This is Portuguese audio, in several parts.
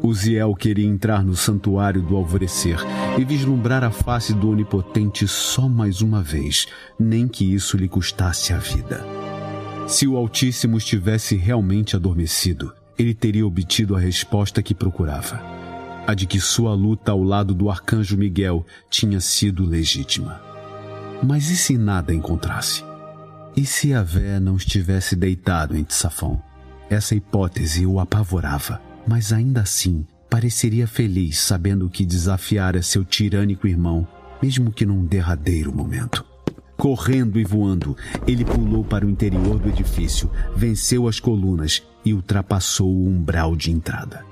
Uziel queria entrar no santuário do alvorecer e vislumbrar a face do Onipotente só mais uma vez, nem que isso lhe custasse a vida. Se o Altíssimo estivesse realmente adormecido, ele teria obtido a resposta que procurava, a de que sua luta ao lado do arcanjo Miguel tinha sido legítima. Mas e se nada encontrasse? E se Yahvé não estivesse deitado em Tsafon? Essa hipótese o apavorava, mas ainda assim pareceria feliz sabendo que desafiara seu tirânico irmão, mesmo que num derradeiro momento. Correndo e voando, ele pulou para o interior do edifício, venceu as colunas e ultrapassou o umbral de entrada.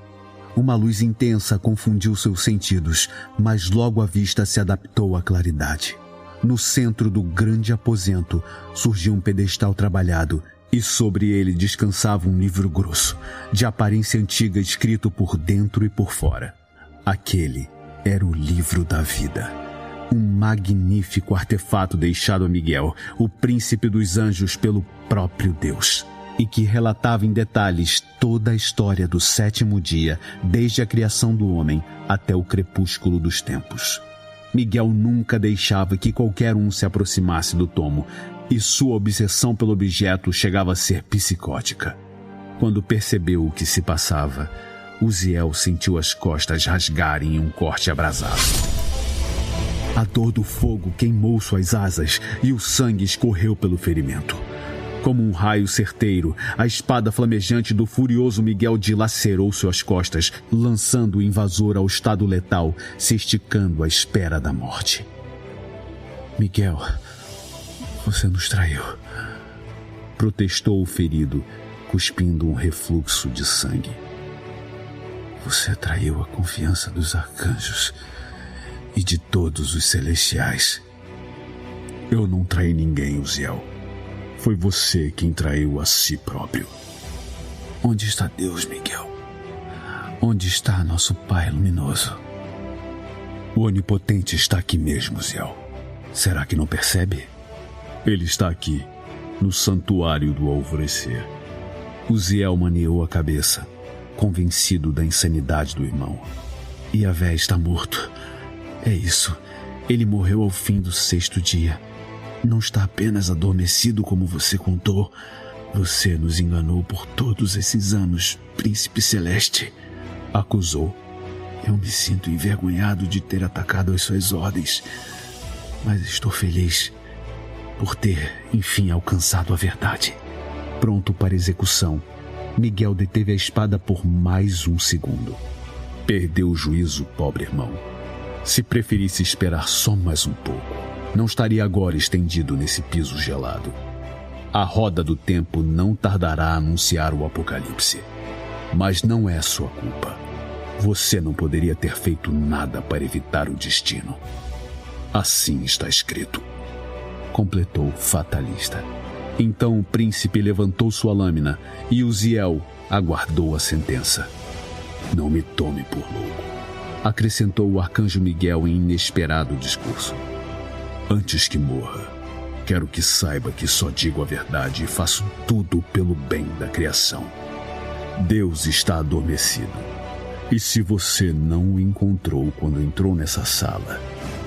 Uma luz intensa confundiu seus sentidos, mas logo a vista se adaptou à claridade. No centro do grande aposento surgiu um pedestal trabalhado e sobre ele descansava um livro grosso, de aparência antiga, escrito por dentro e por fora. Aquele era o livro da vida. Um magnífico artefato deixado a Miguel, o príncipe dos anjos, pelo próprio Deus, e que relatava em detalhes toda a história do 7º dia, desde a criação do homem até o crepúsculo dos tempos. Miguel nunca deixava que qualquer um se aproximasse do tomo, e sua obsessão pelo objeto chegava a ser psicótica. Quando percebeu o que se passava, Uziel sentiu as costas rasgarem em um corte abrasado. A dor do fogo queimou suas asas e o sangue escorreu pelo ferimento. Como um raio certeiro, a espada flamejante do furioso Miguel dilacerou suas costas, lançando o invasor ao estado letal, se esticando à espera da morte. Miguel, você nos traiu, protestou o ferido, cuspindo um refluxo de sangue. Você traiu a confiança dos arcanjos e de todos os celestiais. Eu não traí ninguém, Uziel. Foi você quem traiu a si próprio. Onde está Deus, Miguel? Onde está nosso Pai luminoso? O Onipotente está aqui mesmo, Uziel. Será que não percebe? Ele está aqui, no santuário do alvorecer. Uziel maneou a cabeça, convencido da insanidade do irmão. Yahvé está morto. É isso. Ele morreu ao fim do 6º dia. Não está apenas adormecido como você contou. Você nos enganou por todos esses anos, Príncipe Celeste, acusou. Eu me sinto envergonhado de ter atacado as suas ordens, mas estou feliz por ter, enfim, alcançado a verdade. Pronto para execução, Miguel deteve a espada por mais um segundo. Perdeu o juízo, pobre irmão. Se preferisse esperar só mais um pouco, não estaria agora estendido nesse piso gelado. A roda do tempo não tardará a anunciar o apocalipse. Mas não é sua culpa. Você não poderia ter feito nada para evitar o destino. Assim está escrito, completou fatalista. Então o príncipe levantou sua lâmina e Uziel aguardou a sentença. Não me tome por louco, acrescentou o arcanjo Miguel em inesperado discurso. Antes que morra, quero que saiba que só digo a verdade e faço tudo pelo bem da criação. Deus está adormecido. E se você não o encontrou quando entrou nessa sala,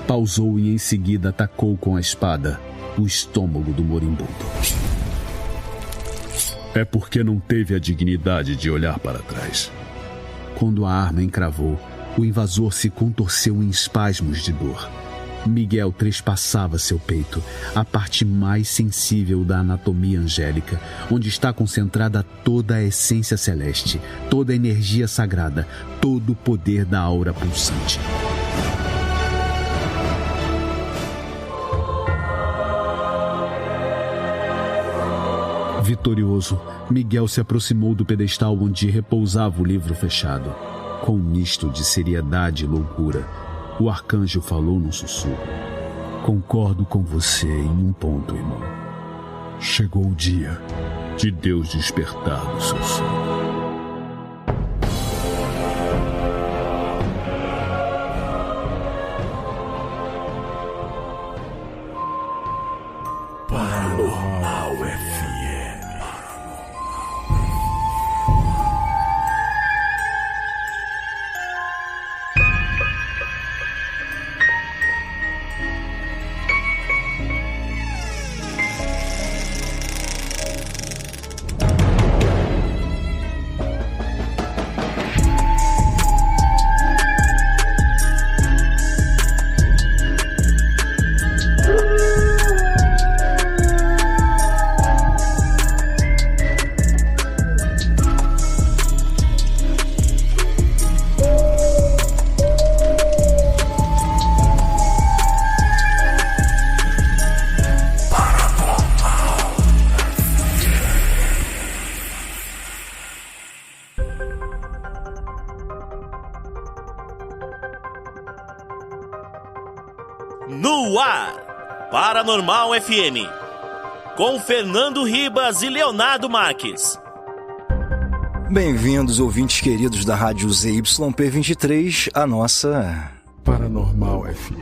pausou e em seguida atacou com a espada o estômago do moribundo. É porque não teve a dignidade de olhar para trás. Quando a arma encravou, o invasor se contorceu em espasmos de dor. Miguel trespassava seu peito, a parte mais sensível da anatomia angélica, onde está concentrada toda a essência celeste, toda a energia sagrada, todo o poder da aura pulsante. Vitorioso, Miguel se aproximou do pedestal onde repousava o livro fechado. Com um misto de seriedade e loucura, o arcanjo falou num sussurro. Concordo com você em um ponto, irmão. Chegou o dia de Deus despertar do seu sono. Paranormal FM. ar, Paranormal FM, com Fernando Ribas e Leonardo Marques. Bem-vindos, ouvintes queridos da Rádio ZYP23, a nossa... Paranormal FM.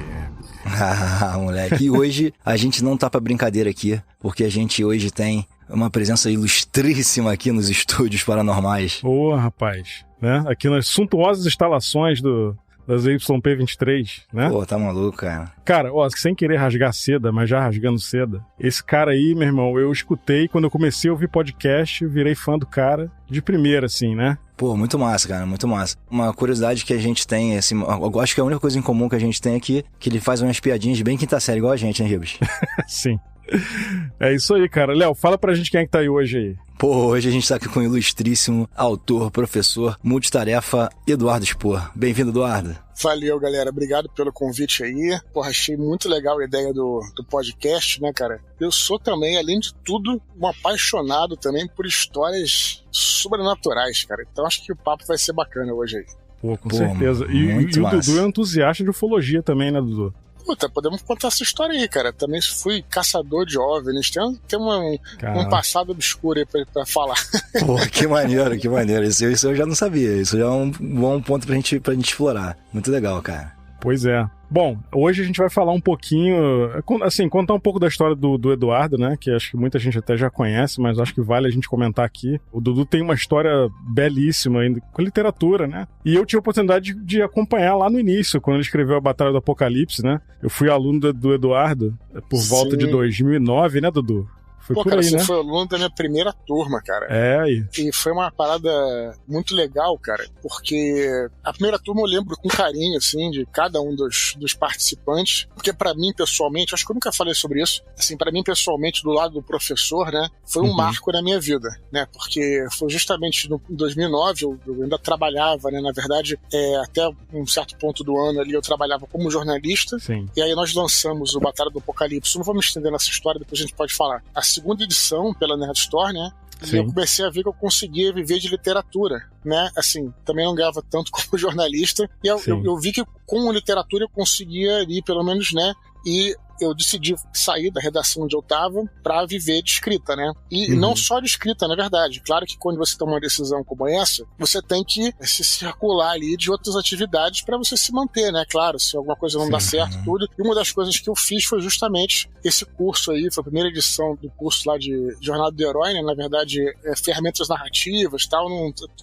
Ah, moleque, e hoje a gente não tá pra brincadeira aqui, porque a gente hoje tem uma presença ilustríssima aqui nos estúdios paranormais. Boa, rapaz, né? Aqui nas suntuosas instalações da ZYP23, né? Pô, tá maluco, cara. Cara, ó, sem querer rasgar seda, mas já rasgando seda, esse cara aí, meu irmão, eu escutei quando eu comecei a ouvir podcast, virei fã do cara de primeira, assim, né? Pô, muito massa, cara, muito massa. Uma curiosidade que a gente tem, assim, eu acho que a única coisa em comum que a gente tem aqui, que ele faz umas piadinhas bem quinta série, igual a gente, né, Ribas? Sim. É isso aí, cara. Léo, fala pra gente quem é que tá aí hoje aí. Pô, hoje a gente tá aqui com o ilustríssimo autor, professor, multitarefa, Eduardo Spohr. Bem-vindo, Eduardo. Valeu, galera. Obrigado pelo convite aí. Porra, achei muito legal a ideia do podcast, né, cara? Eu sou também, além de tudo, um apaixonado também por histórias sobrenaturais, cara. Então acho que o papo vai ser bacana hoje aí. Pô, com certeza. E o Dudu é entusiasta de ufologia também, né, Dudu? Puta, podemos contar essa história aí, cara. Também fui caçador de OVNIs. Tem um passado obscuro aí pra falar. Pô, que maneiro, que maneiro. Isso eu já não sabia. Isso já é um bom ponto pra gente explorar. Muito legal, cara. Pois é. Bom, hoje a gente vai falar um pouquinho, assim, contar um pouco da história do Eduardo, né, que acho que muita gente até já conhece, mas acho que vale a gente comentar aqui. O Dudu tem uma história belíssima ainda com literatura, né, e eu tive a oportunidade de acompanhar lá no início, quando ele escreveu a Batalha do Apocalipse, né. Eu fui aluno do Eduardo por volta de 2009, né, Dudu? Foi Pô, por cara, aí, você né? foi aluno da minha primeira turma, cara. É, aí. E foi uma parada muito legal, cara, porque a primeira turma eu lembro com carinho, assim, de cada um dos participantes, porque pra mim, pessoalmente, acho que eu nunca falei sobre isso, assim, pra mim, pessoalmente, do lado do professor, né, foi um marco na minha vida, né, porque foi justamente em 2009, eu ainda trabalhava, né, na verdade, até um certo ponto do ano ali, eu trabalhava como jornalista. Sim. E aí nós lançamos o Batalha do Apocalipse. Eu não vou me estender nessa história, depois a gente pode falar. A segunda edição pela Nerd Store, né? Sim. E eu comecei a ver que eu conseguia viver de literatura, né? Assim, também não ganhava tanto como jornalista. E eu vi que com literatura eu conseguia ali, pelo menos, né? E eu decidi sair da redação onde eu estava para viver de escrita, né? E não só de escrita, na verdade. Claro que quando você toma uma decisão como essa, você tem que se circular ali de outras atividades para você se manter, né? Claro, se alguma coisa não dá certo, tudo. E uma das coisas que eu fiz foi justamente esse curso aí, foi a primeira edição do curso lá de Jornada do Herói, né? Na verdade, ferramentas narrativas e tal.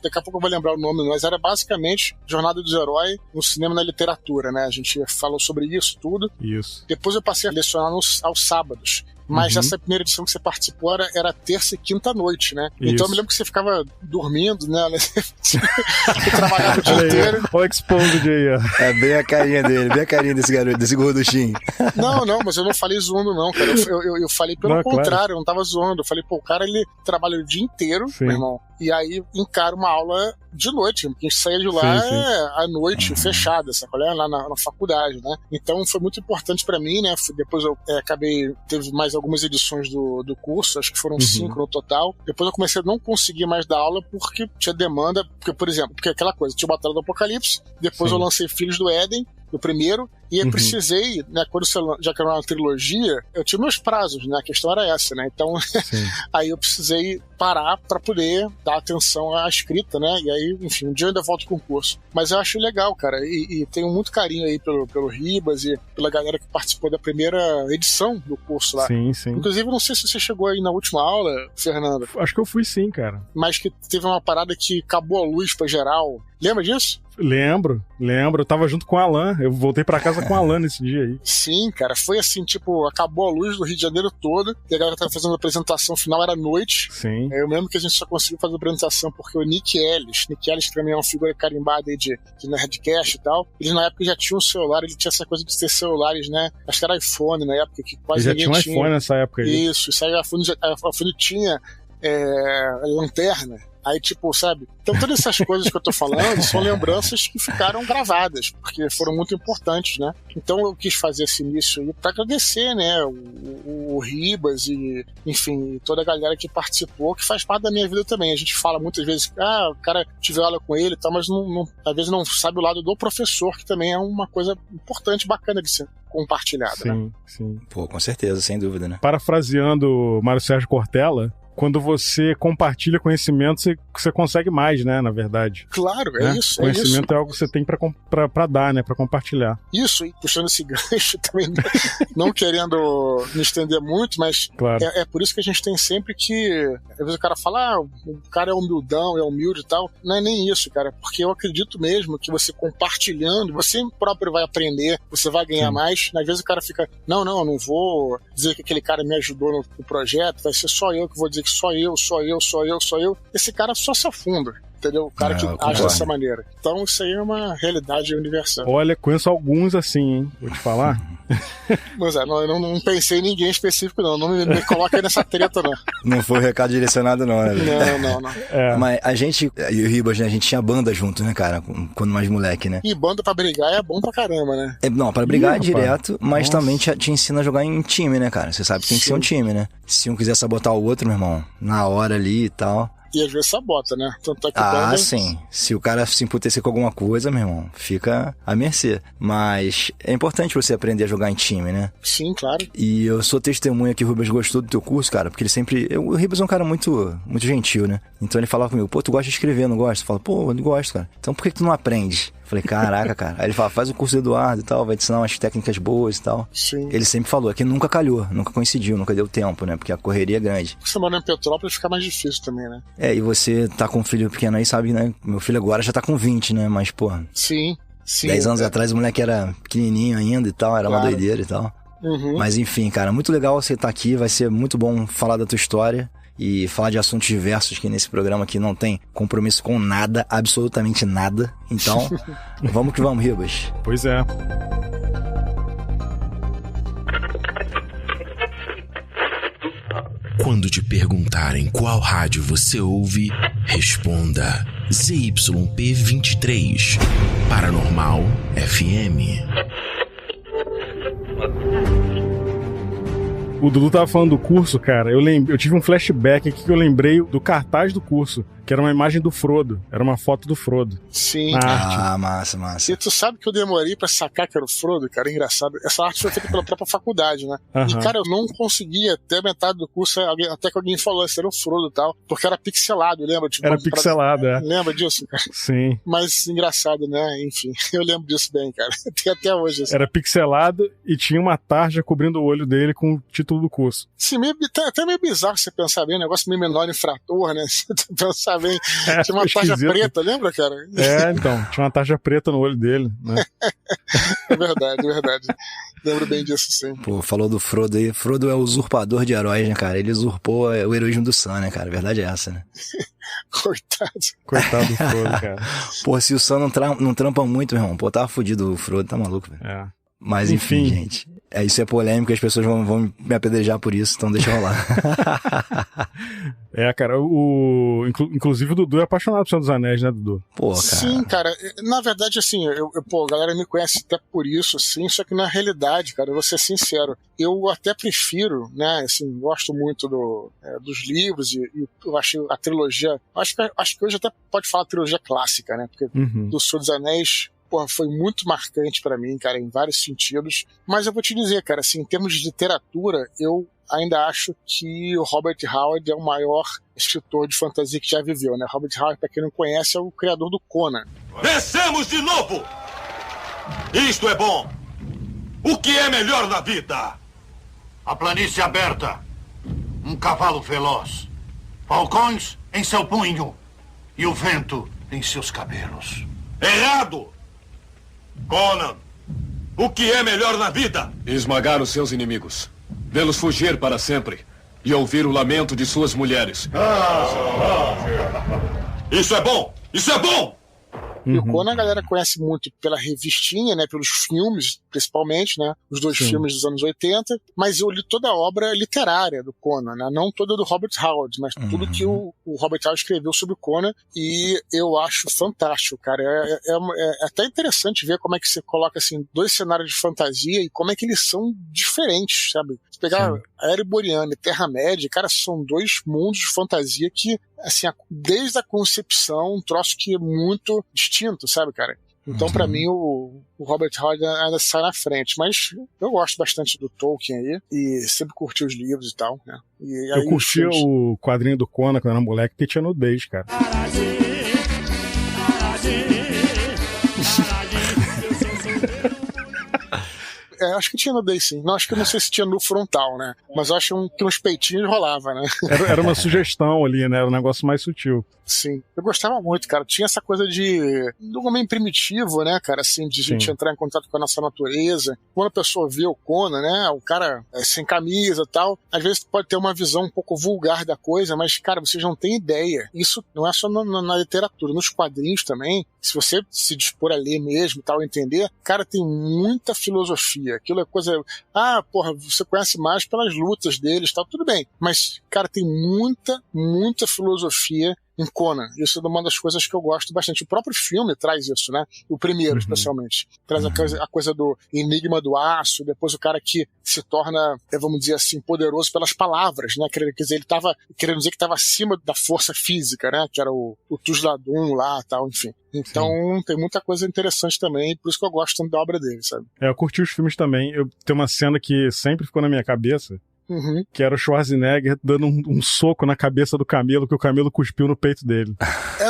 Daqui a pouco eu vou lembrar o nome, mas era basicamente Jornada do Herói no cinema e na literatura, né? A gente falou sobre isso, tudo. Isso. Depois eu passei a lecionar aos sábados. Mas essa primeira edição que você participou era terça e quinta noite, né? Isso. Então eu me lembro que você ficava dormindo, né? Você trabalhava o dia inteiro. Olha o exposed aí, ó. É bem a carinha dele, bem a carinha desse garoto, desse gorduchinho. Não, mas eu não falei zoando, não, cara. Eu falei pelo contrário, claro. Eu não tava zoando. Eu falei, pô, o cara, ele trabalha o dia inteiro, meu irmão, e aí encara uma aula de noite, porque a gente saía de lá à noite, fechada, sabe? Lá na faculdade, né? Então foi muito importante pra mim, né? Depois eu teve mais algumas edições do curso, acho que foram 5 no total. Depois eu comecei a não conseguir mais dar aula porque tinha demanda, por exemplo, aquela coisa, tinha o Batalha do Apocalipse, depois eu lancei Filhos do Éden, o primeiro, e eu precisei, né, quando já que era uma trilogia, eu tinha meus prazos, né, a questão era essa, né, então aí eu precisei parar para poder dar atenção à escrita, né, e aí, enfim, um dia eu ainda volto com o curso. Mas eu acho legal, cara, e tenho muito carinho aí pelo Ribas e pela galera que participou da primeira edição do curso lá. Sim, sim. Inclusive, não sei se você chegou aí na última aula, Fernando. Acho que eu fui sim, cara. Mas que teve uma parada que acabou a luz pra geral. Lembra disso? Lembro. Eu tava junto com o Alan. Eu voltei pra casa com o Alan nesse dia aí. Sim, cara. Foi assim, tipo, acabou a luz do Rio de Janeiro todo. E a galera tava fazendo a apresentação final, era noite. Sim. Eu lembro que a gente só conseguiu fazer a apresentação porque o Nick Ellis, que também é uma figura carimbada aí de Nerdcast e tal, ele na época já tinha um celular, ele tinha essa coisa de ter celulares, né? Acho que era iPhone na época, que quase ninguém tinha. Já tinha um iPhone nessa época aí. Isso aí a iPhone tinha lanterna. Aí, tipo, sabe? Então, todas essas coisas que eu tô falando são lembranças que ficaram gravadas, porque foram muito importantes, né? Então, eu quis fazer esse início aí pra agradecer, né? O Ribas e, enfim, toda a galera que participou, que faz parte da minha vida também. A gente fala muitas vezes que, o cara tive aula com ele e tal, mas às vezes não sabe o lado do professor, que também é uma coisa importante, bacana de se compartilhada, né? Sim. Pô, com certeza, sem dúvida, né? Parafraseando Mário Sérgio Cortella, quando você compartilha conhecimento, você consegue mais, né, na verdade. Claro, né? Isso. Conhecimento é algo que você tem pra dar, né, pra compartilhar. Isso, e puxando esse gancho também, não querendo me estender muito, mas claro. é por isso que a gente tem sempre que, às vezes o cara fala, o cara é humildão, é humilde e tal. Não é nem isso, cara, porque eu acredito mesmo que você compartilhando, você próprio vai aprender, você vai ganhar mais. Às vezes o cara fica, não vou dizer que aquele cara me ajudou no projeto, vai ser só eu que vou dizer que só eu. Esse cara só se afunda. Entendeu? O cara que age dessa maneira. Então isso aí é uma realidade universal. Olha, conheço alguns assim, hein? Vou te falar. Mas eu não pensei em ninguém específico, não. Não me coloca aí nessa treta, não. Não foi recado direcionado, não, né? Não. Mas a gente, e o Ribas, né? A gente tinha banda junto, né, cara? Quando mais moleque, né? E banda pra brigar é bom pra caramba, né? Não, pra brigar é direto, mas também te ensina a jogar em time, né, cara? Você sabe que tem que ser um time, né? Se um quiser sabotar o outro, meu irmão, na hora ali e tal... E às vezes sabota, né? Tanto é que banda... sim. Se o cara se emputecer com alguma coisa, meu irmão, fica à mercê. Mas é importante você aprender a jogar em time, né? Sim, claro. E eu sou testemunha que o Ribas gostou do teu curso, cara, porque ele sempre... O Ribas é um cara muito gentil, né? Então ele falava comigo, pô, tu gosta de escrever, não gosta? Eu falo, pô, eu não gosto, cara. Então por que tu não aprende? Eu falei, caraca, cara. Aí ele fala, faz o curso do Eduardo e tal, vai te ensinar umas técnicas boas e tal. Sim. Ele sempre falou, é que nunca calhou, nunca coincidiu, nunca deu tempo, né? Porque a correria é grande. Você mora em Petrópolis, fica mais difícil também, né? E você tá com um filho pequeno aí, sabe, né? Meu filho agora já tá com 20, né? Mas, pô... Sim. 10 anos atrás o moleque era pequenininho ainda e tal, era uma doideira e tal. Mas enfim, cara, muito legal você estar aqui, vai ser muito bom falar da tua história e falar de assuntos diversos, que nesse programa aqui não tem compromisso com nada, absolutamente nada. Então, vamos que vamos, Ribas. Pois é. Quando te perguntarem qual rádio você ouve, responda ZYP23, Paranormal FM. O Dudu tava falando do curso, cara. Eu tive um flashback aqui que eu lembrei do cartaz do curso, que era uma imagem do Frodo. Era uma foto do Frodo. Sim. Na arte. Ah, massa. E tu sabe que eu demorei pra sacar que era o Frodo, cara? Engraçado. Essa arte foi feita pela própria faculdade, né? E, cara, eu não conseguia até metade do curso, até que alguém falou, esse era o Frodo e tal, porque era pixelado, lembra? Tipo, era pixelado, Lembra disso, cara? Sim. Mas engraçado, né? Enfim, eu lembro disso bem, cara. Tem até hoje. Assim. Era pixelado e tinha uma tarja cobrindo o olho dele com o título do curso. Sim, até meio bizarro você pensar bem, um negócio meio menor infrator, né? Você pensar bem. Tinha uma tarja preta, lembra, cara? Então, tinha uma tarja preta no olho dele, né? É verdade. Lembro bem disso, sim. Pô, falou do Frodo aí. Frodo é o usurpador de heróis, né, cara? Ele usurpou o heroísmo do Sam, né, cara? A verdade é essa, né? Coitado do Frodo, cara. Pô, se o Sam não trampa muito, meu irmão, pô, tava fudido o Frodo, tá maluco, velho. Mas enfim, gente. Isso é polêmico, as pessoas vão me apedrejar por isso, então deixa rolar. Cara, inclusive o Dudu é apaixonado por Senhor dos Anéis, né, Dudu? Pô, cara. Sim, cara, na verdade, assim, a galera me conhece até por isso, assim, só que na realidade, cara, eu vou ser sincero, eu até prefiro, né, assim, gosto muito dos livros e eu acho a trilogia, acho que hoje até pode falar trilogia clássica, né, porque do Senhor dos Anéis, foi muito marcante pra mim, cara, em vários sentidos. Mas eu vou te dizer, cara, assim, em termos de literatura, eu ainda acho que o Robert Howard é o maior escritor de fantasia que já viveu, né? Robert Howard, pra quem não conhece, é o criador do Conan. Descemos de novo! Isto é bom! O que é melhor na vida? A planície aberta, um cavalo veloz, falcões em seu punho e o vento em seus cabelos. Errado! Conan, o que é melhor na vida? Esmagar os seus inimigos, vê-los fugir para sempre e ouvir o lamento de suas mulheres. Isso é bom! Isso é bom! E o Conan a galera conhece muito pela revistinha, né, pelos filmes, principalmente, né, os dois filmes dos anos 80, mas eu li toda a obra literária do Conan, né, não toda do Robert Howard, mas tudo que o Robert Howard escreveu sobre o Conan, e eu acho fantástico, cara. É até interessante ver como é que você coloca, assim, dois cenários de fantasia e como é que eles são diferentes, sabe? Se pegar a Era Boreana e Terra-média, cara, são dois mundos de fantasia que, assim, desde a concepção, um troço que é muito distinto, sabe, cara? Então, pra mim, o Robert Howard ainda sai na frente. Mas eu gosto bastante do Tolkien aí. E sempre curti os livros e tal, né? E aí, eu curti o quadrinho do Conan quando era moleque, porque tinha nudez, cara. Acho que tinha nudez, sim. Não, acho que eu não sei se tinha no frontal, né? Mas eu acho que uns peitinhos rolava, né? Era uma sugestão ali, né? Era um negócio mais sutil. Sim. Eu gostava muito, cara. Tinha essa coisa do homem primitivo, né, cara? Assim, de gente entrar em contato com a nossa natureza. Quando a pessoa vê o Conan, né? O cara sem camisa e tal. Às vezes pode ter uma visão um pouco vulgar da coisa, mas, cara, vocês não têm ideia. Isso não é só na literatura. Nos quadrinhos também. Se você se dispor a ler mesmo e tal, entender, cara, tem muita filosofia. Aquilo é coisa... porra, você conhece mais pelas lutas deles e tal. Tudo bem. Mas, cara, tem muita filosofia em Conan. Isso é uma das coisas que eu gosto bastante. O próprio filme traz isso, né? O primeiro, especialmente. Traz a coisa do enigma do aço, depois o cara que se torna, vamos dizer assim, poderoso pelas palavras, né? Quer dizer, ele tava querendo dizer que estava acima da força física, né? Que era o Tusladum lá e tal, enfim. Então, tem muita coisa interessante também, por isso que eu gosto tanto da obra dele, sabe? Eu curti os filmes também. Tem uma cena que sempre ficou na minha cabeça, que era o Schwarzenegger dando um soco na cabeça do camelo, que o camelo cuspiu no peito dele.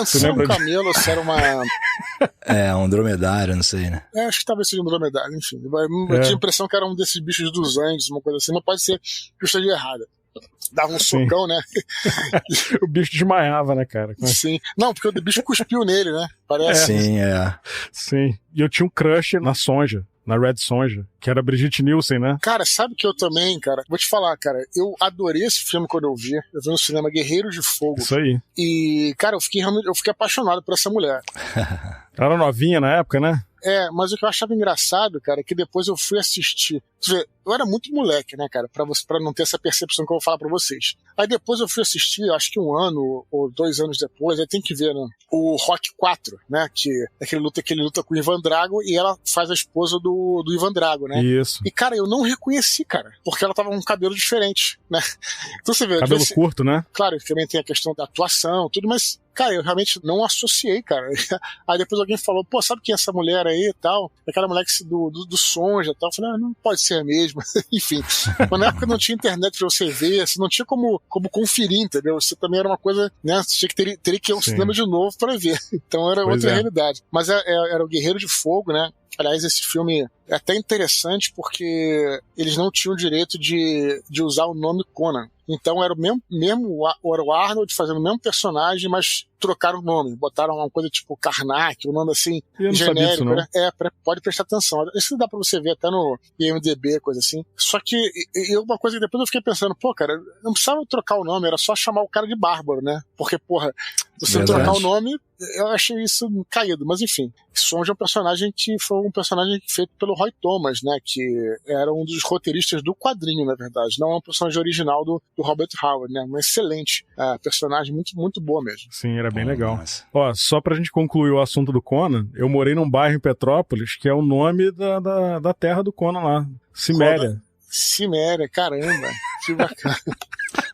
Se era um camelo, se era uma... um dromedário, não sei, né? Acho que talvez seja um dromedário, enfim. Eu tinha a impressão que era um desses bichos dos Andes, uma coisa assim, mas pode ser que eu esteja errada. Dava um socão, né? O bicho desmaiava, né, cara? Sim. Não, porque o bicho cuspiu nele, né? Parece. Sim, Sim. E eu tinha um crush na Sonja, na Red Sonja, que era a Brigitte Nielsen, né? Cara, sabe que eu também, cara? Vou te falar, cara, eu adorei esse filme quando eu vi. Eu vi no cinema Guerreiros de Fogo. Isso aí. E, cara, eu fiquei apaixonado por essa mulher. Ela era novinha na época, né? Mas o que eu achava engraçado, cara, é que depois eu fui assistir. Eu era muito moleque, né, cara, pra não ter essa percepção que eu vou falar pra vocês. Aí depois eu fui assistir, acho que 1 ano ou 2 anos depois, aí tem que ver, né, o Rock 4, né, que ele luta com o Ivan Drago e ela faz a esposa do Ivan Drago, né? Isso. E, cara, eu não reconheci, cara, porque ela tava com um cabelo diferente, né? Então você vê... Cabelo curto, né? Claro, também tem a questão da atuação, tudo, mas... Cara, eu realmente não associei, cara. Aí depois alguém falou, pô, sabe quem é essa mulher aí e tal? Aquela mulher do Sonja e tal. Eu falei, não pode ser a mesma. Enfim, mas na época não tinha internet pra você ver, você não tinha como conferir, entendeu? Você também era uma coisa, né? Você teria que ir ao cinema de novo pra ver. Então era outra realidade. Mas era o Guerreiro de Fogo, né? Aliás, esse filme é até interessante porque eles não tinham o direito de usar o nome Conan. Então era o Arnold fazendo o mesmo personagem, mas trocaram o nome. Botaram uma coisa tipo Karnak, um nome assim genérico, né? Pode prestar atenção. Isso dá pra você ver até no IMDb, coisa assim. Só que uma coisa que depois eu fiquei pensando, pô, cara, não precisava trocar o nome, era só chamar o cara de Bárbaro, né? Porque, porra, você trocar o nome, eu achei isso caído, mas enfim. Sonja é um personagem que foi um personagem feito pelo Roy Thomas, né? Que era um dos roteiristas do quadrinho, na verdade. Não é um personagem original do Robert Howard, né? Um excelente personagem, muito, muito boa mesmo. Sim, era bem legal. Nossa. Ó, só pra gente concluir o assunto do Conan, eu morei num bairro em Petrópolis que é o nome da terra do Conan lá, Ciméria. Ciméria, caramba, que bacana.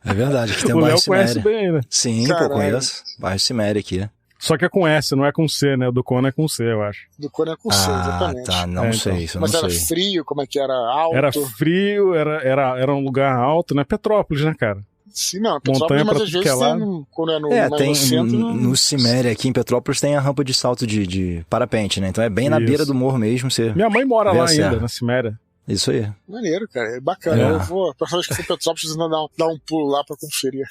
É verdade, que tem um bairro Ciméria. Conhece bem, né? Sim, pô, conheço. Bairro Ciméria aqui. Só que é com S, não é com C, né? O do Conan é com C, eu acho. Do Conan é com C, exatamente. Tá, não sei, isso eu mas não era sei. frio, como é que era? Alto? Era frio, era um lugar alto, né? Petrópolis, né, cara? Sim, não, Petrópolis, mas às vezes quando é tem no centro... No Ciméria aqui em Petrópolis tem a rampa de salto de parapente, né? Então é bem na beira do morro mesmo. Minha mãe mora lá ainda, na Ciméria. Isso aí. Maneiro, cara. É bacana. Eu vou, a próxima vez que for Petrópolis, dar um pulo lá pra conferir.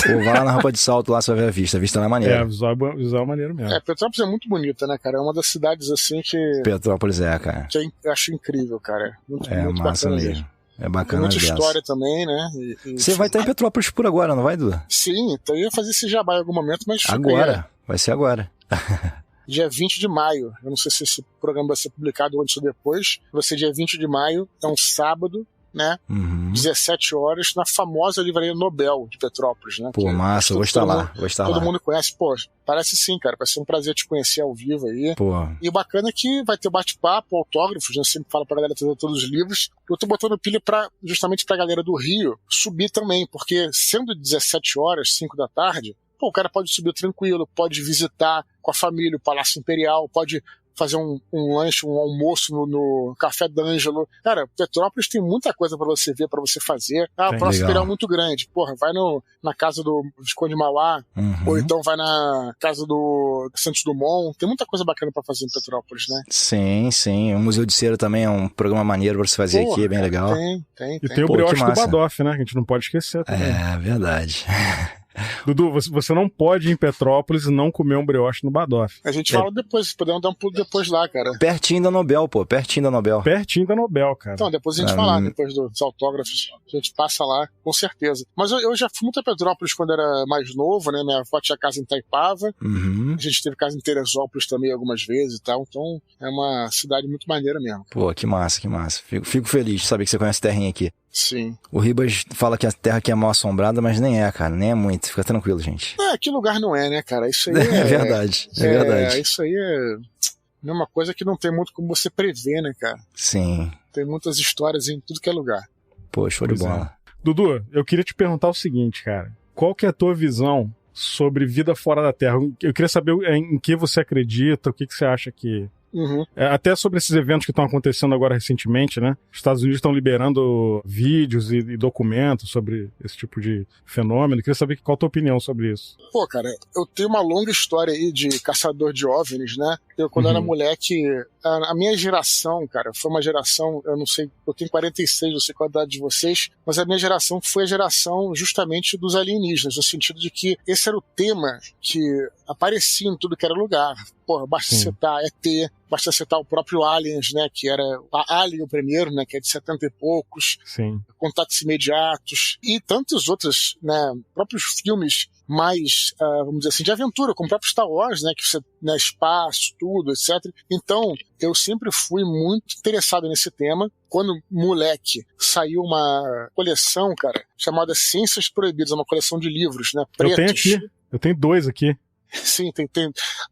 Ou vai lá na rampa de salto lá, você vai ver a vista. A vista lá é maneira. A visual é maneiro mesmo. Petrópolis é muito bonita, né, cara? É uma das cidades, assim, que... Petrópolis cara. Que eu acho incrível, cara. Muito massa bacana mesmo. É bacana. Tem muita história também, né? Você vai estar em Petrópolis por agora, não vai, Dudu? Sim, então eu ia fazer esse jabá em algum momento, mas... Agora. Vai ser agora. Dia 20 de maio. Eu não sei se esse programa vai ser publicado antes ou depois. Vai ser dia 20 de maio, é um sábado, né? 17 horas, na famosa livraria Nobel de Petrópolis, né? Pô, massa, vou estar lá. Todo mundo conhece. Pô, parece sim, cara. Vai ser um prazer te conhecer ao vivo aí. Pô. E o bacana é que vai ter bate-papo, autógrafos, eu sempre falo pra galera trazer todos os livros. Eu tô botando pilha justamente pra galera do Rio subir também, porque sendo 17 horas, 5 da tarde, o cara pode subir tranquilo, pode visitar com a família o Palácio Imperial, pode fazer um lanche, um almoço no Café d'Angelo. Cara, Petrópolis tem muita coisa pra você ver, pra você fazer. O Próximo Imperial é muito grande. Porra, vai na casa do Visconde Mauá, ou então vai na casa do Santos Dumont. Tem muita coisa bacana pra fazer em Petrópolis, né? Sim. O Museu de Cera também é um programa maneiro pra você fazer aqui, é bem legal. Tem. E tem o brioche do Badoff, né? Que a gente não pode esquecer também. É, verdade. Dudu, você não pode ir em Petrópolis e não comer um brioche no Badoff. A gente fala depois, podemos dar um pulo depois lá, cara. Pertinho da Nobel, Pertinho da Nobel, cara. Então, depois a gente fala, depois dos autógrafos, a gente passa lá, com certeza. Mas eu já fui muito a Petrópolis quando era mais novo, né? Minha avó tinha casa em Itaipava, a gente teve casa em Teresópolis também algumas vezes e tal, então é uma cidade muito maneira mesmo. Pô, que massa. Fico feliz de saber que você conhece a terrinha aqui. Sim. O Ribas fala que a terra aqui é mal assombrada, mas nem é, cara, nem é muito. Fica tranquilo, gente. Que lugar não é, né, cara? Isso aí é verdade, verdade. Isso aí é uma coisa que não tem muito como você prever, né, cara? Sim. Tem muitas histórias em tudo que é lugar. Pô, show de bola. Dudu, eu queria te perguntar o seguinte, cara. Qual que é a tua visão sobre vida fora da Terra? Eu queria saber em que você acredita, o que você acha que... Até sobre esses eventos que estão acontecendo agora recentemente, né? Os Estados Unidos estão liberando vídeos e documentos sobre esse tipo de fenômeno. Eu queria saber qual a tua opinião sobre isso. Pô, cara, eu tenho uma longa história aí de caçador de OVNIs, né? Eu, quando era moleque, a minha geração, cara, foi uma geração, eu não sei, eu tenho 46, não sei qual a idade de vocês, mas a minha geração foi a geração justamente dos alienígenas, no sentido de que esse era o tema que aparecia em tudo que era lugar. Porra, basta citar ET, basta citar o próprio Aliens, né, que era a Alien o primeiro, né, que é de 70 e poucos, Contatos Imediatos, e tantos outros, né, próprios filmes mais, vamos dizer assim, de aventura, como o próprio Star Wars, né, que você, né, espaço, tudo, etc. Então, eu sempre fui muito interessado nesse tema. Quando moleque, saiu uma coleção, cara, chamada Ciências Proibidas, uma coleção de livros, né, pretos. Eu tenho 2 aqui. Sim, tem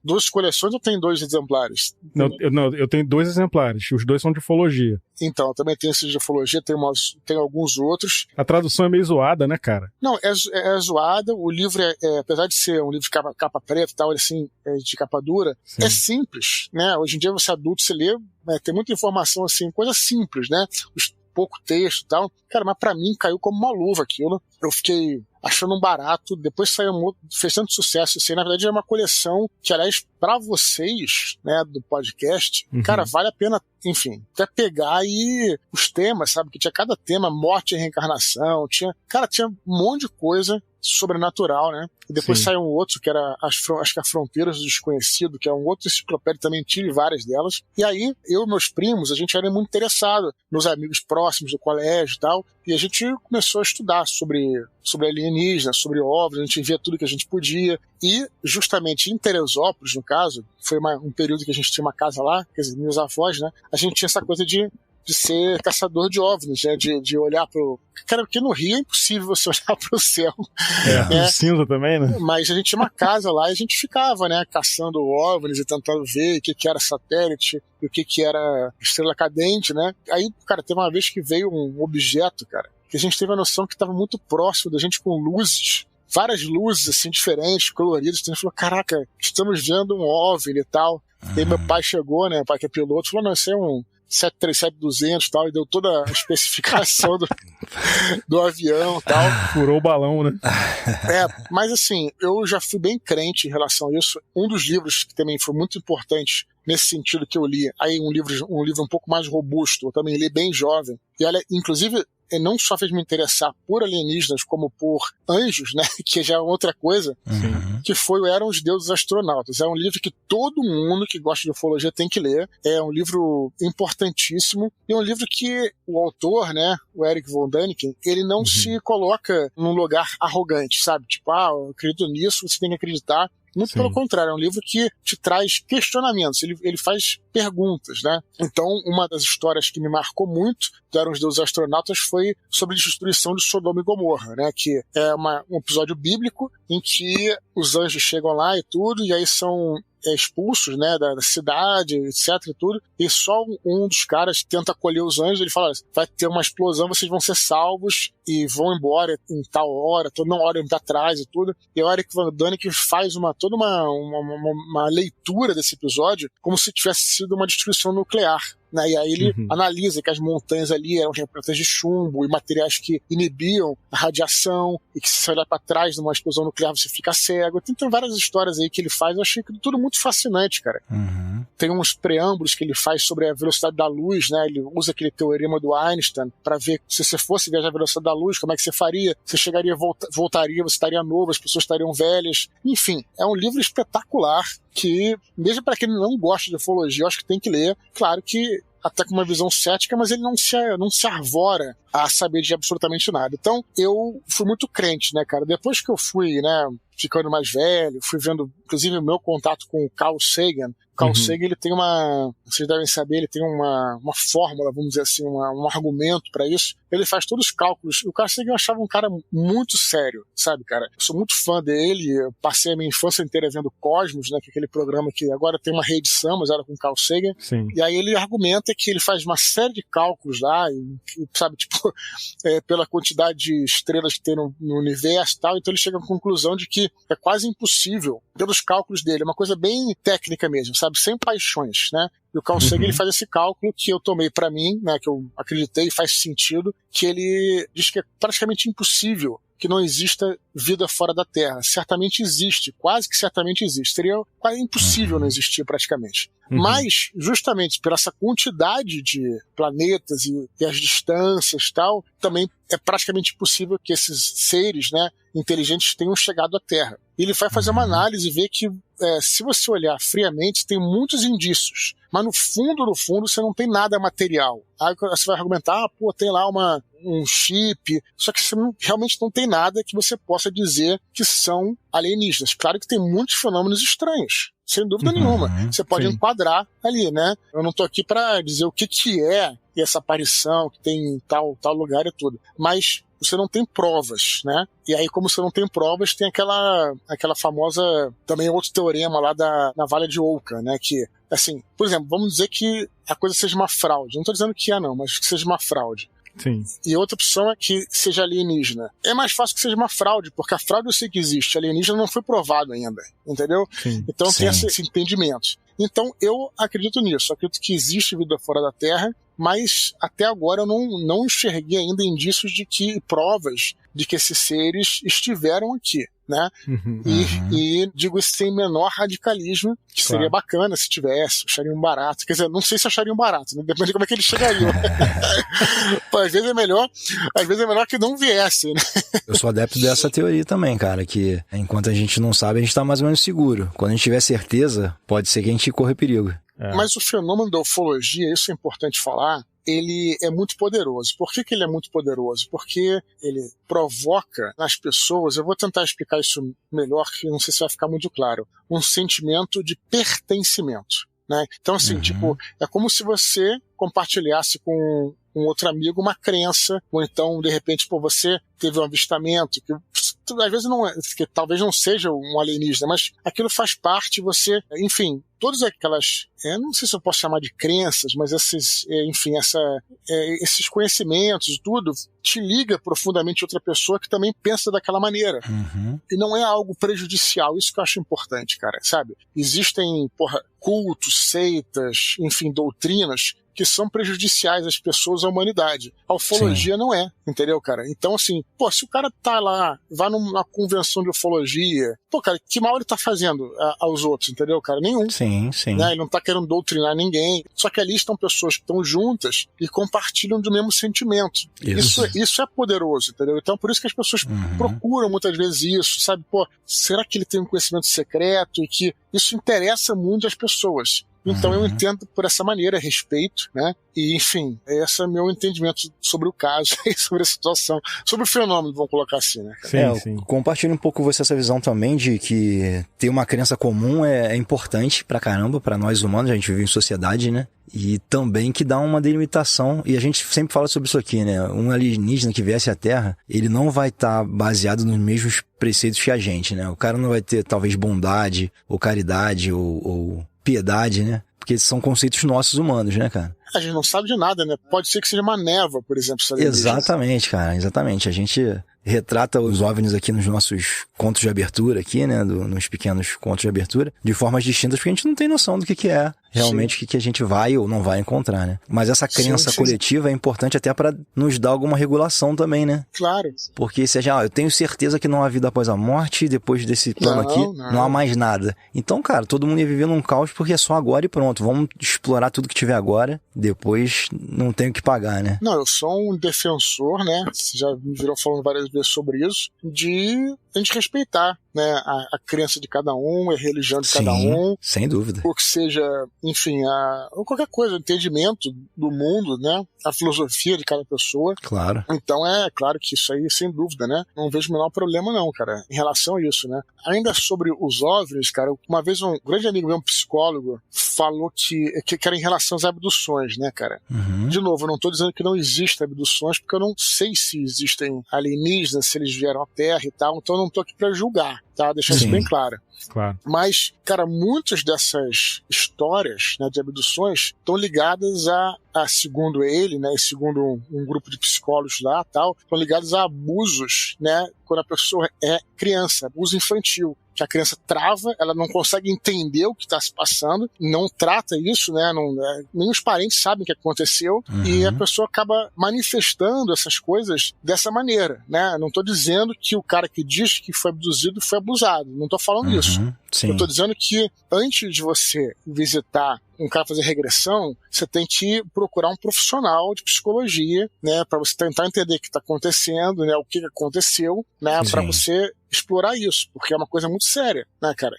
2 coleções ou tem 2 exemplares? Eu tenho 2 exemplares, os 2 são de ufologia. Então, eu também tenho esses de ufologia, tem alguns outros. A tradução é meio zoada, né, cara? Não, é zoada, o livro apesar de ser um livro de capa preta e tal, assim, de capa dura, é simples, né? Hoje em dia você é adulto, você lê, tem muita informação assim, coisa simples, né? Pouco texto e tal. Cara, mas pra mim caiu como uma luva aquilo. Eu fiquei achando um barato, depois saiu fez tanto sucesso, assim, na verdade é uma coleção que, aliás, pra vocês, né, do podcast, cara, vale a pena, enfim, até pegar aí os temas, sabe, que tinha cada tema, morte e reencarnação, tinha um monte de coisa sobrenatural, né, e depois saiu um outro que era, acho que a Fronteiras do Desconhecido, que é um outro enciclopédia, também tive várias delas, e aí, eu e meus primos, a gente era muito interessado, meus amigos próximos do colégio e tal, e a gente começou a estudar sobre alienígenas, sobre OVNIs, a gente via tudo que a gente podia, e justamente em Teresópolis, no caso, foi um período que a gente tinha uma casa lá, quer dizer, meus avós, né, a gente tinha essa coisa de ser caçador de OVNIs, né, de olhar pro... Cara, porque no Rio é impossível você olhar pro céu. Né? Cinza também, né? Mas a gente tinha uma casa lá e a gente ficava, né, caçando OVNIs e tentando ver o que era satélite, o que era estrela cadente, né. Aí, cara, teve uma vez que veio um objeto, cara, que a gente teve a noção que estava muito próximo da gente, com luzes, várias luzes, assim, diferentes, coloridas. Então a gente falou, caraca, estamos vendo um OVNI e tal. E aí meu pai chegou, né, meu pai que é piloto, falou, não, isso é um 737-200 e tal, e deu toda a especificação do avião e tal. Furou o balão, né? Mas assim, eu já fui bem crente em relação a isso. Um dos livros que também foi muito importante nesse sentido que eu li, aí um livro um pouco mais robusto, eu também li bem jovem, e olha, inclusive, não só fez me interessar por alienígenas, como por anjos, né, que já é outra coisa, que foi o Eram os Deuses Astronautas. É um livro que todo mundo que gosta de ufologia tem que ler. É um livro importantíssimo. E é um livro que o autor, né, o Eric von Däniken, ele não se coloca num lugar arrogante, sabe? Tipo, eu acredito nisso, você tem que acreditar. Muito pelo contrário, é um livro que te traz questionamentos, ele faz perguntas, né? Então, uma das histórias que me marcou muito do Eram os Deuses Astronautas foi sobre a destruição de Sodoma e Gomorra, né? Que é um episódio bíblico em que os anjos chegam lá e tudo, e aí são expulsos, né, da cidade, etc e tudo, e só um dos caras tenta acolher os anjos. Ele fala: olha, vai ter uma explosão, vocês vão ser salvos e vão embora em tal hora, toda uma hora atrás e tudo. E o Eric Von Däniken faz toda uma leitura desse episódio como se tivesse sido uma destruição nuclear. Né? E aí ele analisa que as montanhas ali eram repletas de chumbo e materiais que inibiam a radiação, e que se você olhar para trás numa explosão nuclear você fica cego. Tem várias histórias aí que ele faz, eu achei tudo muito fascinante, cara. Tem uns preâmbulos que ele faz sobre a velocidade da luz, né? Ele usa aquele teorema do Einstein para ver se você fosse viajar a velocidade da luz, como é que você faria? Você chegaria, voltaria, você estaria novo, as pessoas estariam velhas. Enfim, é um livro espetacular que, mesmo para quem não gosta de ufologia, eu acho que tem que ler. Claro que até com uma visão cética, mas ele não se arvora a saber de absolutamente nada. Então, eu fui muito crente, né, cara? Depois que eu fui, né, ficando mais velho, fui vendo, inclusive, o meu contato com o Carl Sagan. O Carl Sagan, ele tem vocês devem saber, ele tem uma fórmula, vamos dizer assim, um argumento para isso. Ele faz todos os cálculos. O Carl Sagan eu achava um cara muito sério, sabe, cara? Eu sou muito fã dele, eu passei a minha infância inteira vendo Cosmos, né, que é aquele programa que agora tem uma reedição, mas era com o Carl Sagan. Sim. E aí ele argumenta que ele faz uma série de cálculos lá, sabe, tipo, pela quantidade de estrelas que tem no universo e tal, então ele chega à conclusão de que é quase impossível, pelos cálculos dele, é uma coisa bem técnica mesmo, sabe, sem paixões, né? E o Carl Sagan, ele faz esse cálculo que eu tomei para mim, né, que eu acreditei e faz sentido, que ele diz que é praticamente impossível que não exista vida fora da Terra. Certamente existe, quase que certamente existe. Seria quase impossível não existir praticamente. Mas, justamente por essa quantidade de planetas e as distâncias e tal, também é praticamente impossível que esses seres, né, inteligentes tenham chegado à Terra. E ele vai fazer uma análise e ver que, se você olhar friamente, tem muitos indícios. Mas no fundo, você não tem nada material. Aí você vai argumentar, tem lá um chip, só que você realmente não tem nada que você possa dizer que são alienígenas. Claro que tem muitos fenômenos estranhos, sem dúvida nenhuma. Você pode enquadrar ali, né? Eu não tô aqui para dizer o que é essa aparição que tem em tal lugar e tudo. Mas você não tem provas, né? E aí, como você não tem provas, tem aquela famosa, também outro teorema lá da navalha de Oca, né? Que, assim, por exemplo, vamos dizer que a coisa seja uma fraude. Não tô dizendo que não, mas que seja uma fraude. Sim. E outra opção é que seja alienígena. É mais fácil que seja uma fraude, porque a fraude eu sei que existe, alienígena não foi provado ainda, entendeu? Sim. Então tem esse entendimento. Então eu acredito nisso, acredito que existe vida fora da Terra, mas até agora eu não enxerguei ainda indícios de provas de que esses seres estiveram aqui, né? E digo isso sem menor radicalismo, que seria bacana se tivesse, achariam barato. Quer dizer, não sei se achariam barato, né? Depende de como é que eles chegariam. Às vezes é melhor que não viesse, né? Eu sou adepto dessa teoria também, cara, que enquanto a gente não sabe, a gente tá mais ou menos seguro. Quando a gente tiver certeza, pode ser que a gente corra perigo. Mas o fenômeno da ufologia, isso é importante falar, ele é muito poderoso. Por que ele é muito poderoso? Porque ele provoca nas pessoas, eu vou tentar explicar isso melhor, que não sei se vai ficar muito claro, um sentimento de pertencimento, né? Então, assim, tipo, é como se você compartilhasse com um outro amigo uma crença, ou então, de repente, você teve um avistamento que às vezes que talvez não seja um alienígena, mas aquilo faz parte, enfim, todas aquelas, não sei se eu posso chamar de crenças, mas esses conhecimentos e tudo, te liga profundamente a outra pessoa que também pensa daquela maneira. E não é algo prejudicial, isso que eu acho importante, cara, sabe? Existem, cultos, seitas, enfim, doutrinas que são prejudiciais às pessoas, à humanidade. A ufologia não é, entendeu, cara? Então, assim, se o cara tá lá, vai numa convenção de ufologia, cara, que mal ele tá fazendo aos outros, entendeu, cara? Nenhum. Sim. Né? Ele não tá querendo doutrinar ninguém. Só que ali estão pessoas que estão juntas e compartilham do mesmo sentimento. Isso é poderoso, entendeu? Então, por isso que as pessoas procuram muitas vezes isso, sabe? Será que ele tem um conhecimento secreto e que isso interessa muito às pessoas? Então eu entendo por essa maneira, respeito, né? E, enfim, esse é meu entendimento sobre o caso e sobre a situação, sobre o fenômeno, vamos colocar assim, né? Sim. Compartilho um pouco com você essa visão também de que ter uma crença comum é importante pra caramba, pra nós humanos, a gente vive em sociedade, né? E também que dá uma delimitação, e a gente sempre fala sobre isso aqui, né? Um alienígena que viesse à Terra, ele não vai estar baseado nos mesmos preceitos que a gente, né? O cara não vai ter, talvez, bondade, ou caridade, ou piedade, né? Porque são conceitos nossos humanos, né, cara? A gente não sabe de nada, né? Pode ser que seja uma névoa, por exemplo. Exatamente, cara, exatamente. A gente retrata os OVNIs aqui nos nossos contos de abertura aqui, né? Nos pequenos contos de abertura, de formas distintas, porque a gente não tem noção do que é realmente o que a gente vai ou não vai encontrar, né? Mas essa crença coletiva é importante até para nos dar alguma regulação também, né? Claro. Porque seja, eu tenho certeza que não há vida após a morte, depois desse plano não há mais nada. Então, cara, todo mundo ia viver num caos porque é só agora e pronto. Vamos explorar tudo que tiver agora, depois não tem o que pagar, né? Não, eu sou um defensor, né? Você já me virou falando várias vezes sobre isso, de a gente respeitar, né, a crença de cada um, a religião de cada um. Sem dúvida. Ou que seja, enfim, ou qualquer coisa, o entendimento do mundo, né, a filosofia de cada pessoa. Claro. Então é claro que isso aí, sem dúvida, né, não vejo o menor problema não, cara, em relação a isso, né. Ainda sobre os OVNIs, cara, uma vez um grande amigo meu, um psicólogo, falou que era em relação às abduções, né, cara. De novo, eu não tô dizendo que não existem abduções, porque eu não sei se existem alienígenas, se eles vieram à Terra e tal, então eu não tô aqui pra julgar, tá? Deixar isso bem claro. Claro. Mas, cara, muitas dessas histórias, né, de abduções estão ligadas a, segundo ele, né, segundo um grupo de psicólogos lá, tal, estão ligadas a abusos, né, quando a pessoa é criança, abuso infantil. Que a criança trava, ela não consegue entender o que está se passando, não trata isso, né? Nem os parentes sabem o que aconteceu, e a pessoa acaba manifestando essas coisas dessa maneira, né? Não estou dizendo que o cara que diz que foi abduzido foi abusado, não estou falando isso. Sim. Eu estou dizendo que antes de você visitar um cara fazer regressão, você tem que procurar um profissional de psicologia, né, para você tentar entender o que está acontecendo, né, o que aconteceu, né, para você explorar isso, porque é uma coisa muito séria, né, cara?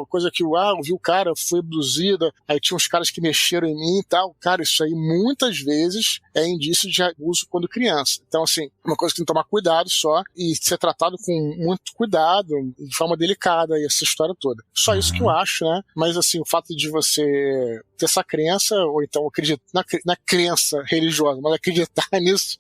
Coisa que eu vi o cara, foi abduzida, aí tinha uns caras que mexeram em mim e tal. Cara, isso aí muitas vezes é indício de abuso quando criança. Então, assim, uma coisa que tem que tomar cuidado só e ser tratado com muito cuidado, de forma delicada, e essa história toda. Só isso que eu acho, né? Mas, assim, o fato de você ter essa crença, ou então acreditar na crença religiosa, mas acreditar nisso,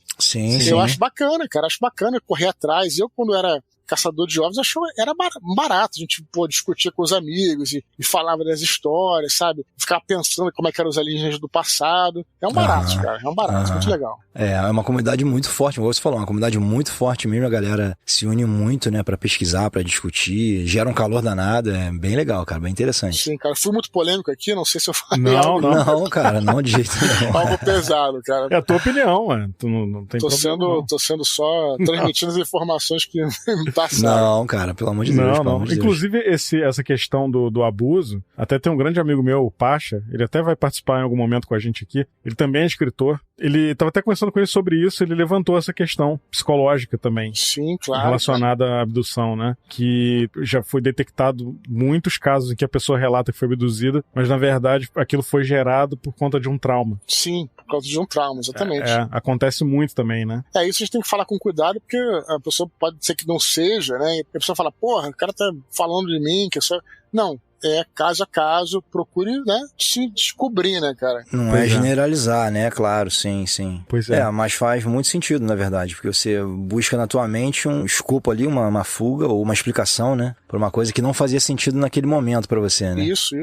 eu acho bacana, cara. Acho bacana correr atrás. Eu, quando era caçador de ovos, achou era barato. A gente discutia com os amigos e falava das histórias, sabe? Ficava pensando como é que eram os alienígenas do passado. É um barato, cara. É um barato, muito legal. É uma comunidade muito forte, como você falou, uma comunidade muito forte mesmo. A galera se une muito, né, pra pesquisar, pra discutir, gera um calor danado. É bem legal, cara, bem interessante. Sim, cara. Fui muito polêmico aqui, não sei se eu falei algo. Não, cara, não de jeito nenhum. Algo pesado, cara. É a tua opinião, mano. Tu não tem problema. Tô sendo só transmitindo as informações que me passaram. Não, cara, pelo amor de Deus. Não. Inclusive, essa questão do abuso, até tem um grande amigo meu, o Pacha, ele até vai participar em algum momento com a gente aqui, ele também é escritor, ele estava até conversando com ele sobre isso, ele levantou essa questão psicológica também. Sim, claro. Relacionada à abdução, né? Que já foi detectado muitos casos em que a pessoa relata que foi abduzida, mas na verdade aquilo foi gerado por conta de um trauma. Sim, por causa de um trauma, exatamente. Acontece muito também, né? Isso a gente tem que falar com cuidado, porque a pessoa pode ser que não seja, né? E a pessoa fala, porra, o cara tá falando de mim, que é só... Não. É caso a caso, procure, né, se descobrir, né, cara? Não é generalizar, né? Claro, sim. Pois é. Mas faz muito sentido, na verdade, porque você busca na tua mente um escopo ali, uma fuga ou uma explicação, né? Por uma coisa que não fazia sentido naquele momento pra você, né? Isso.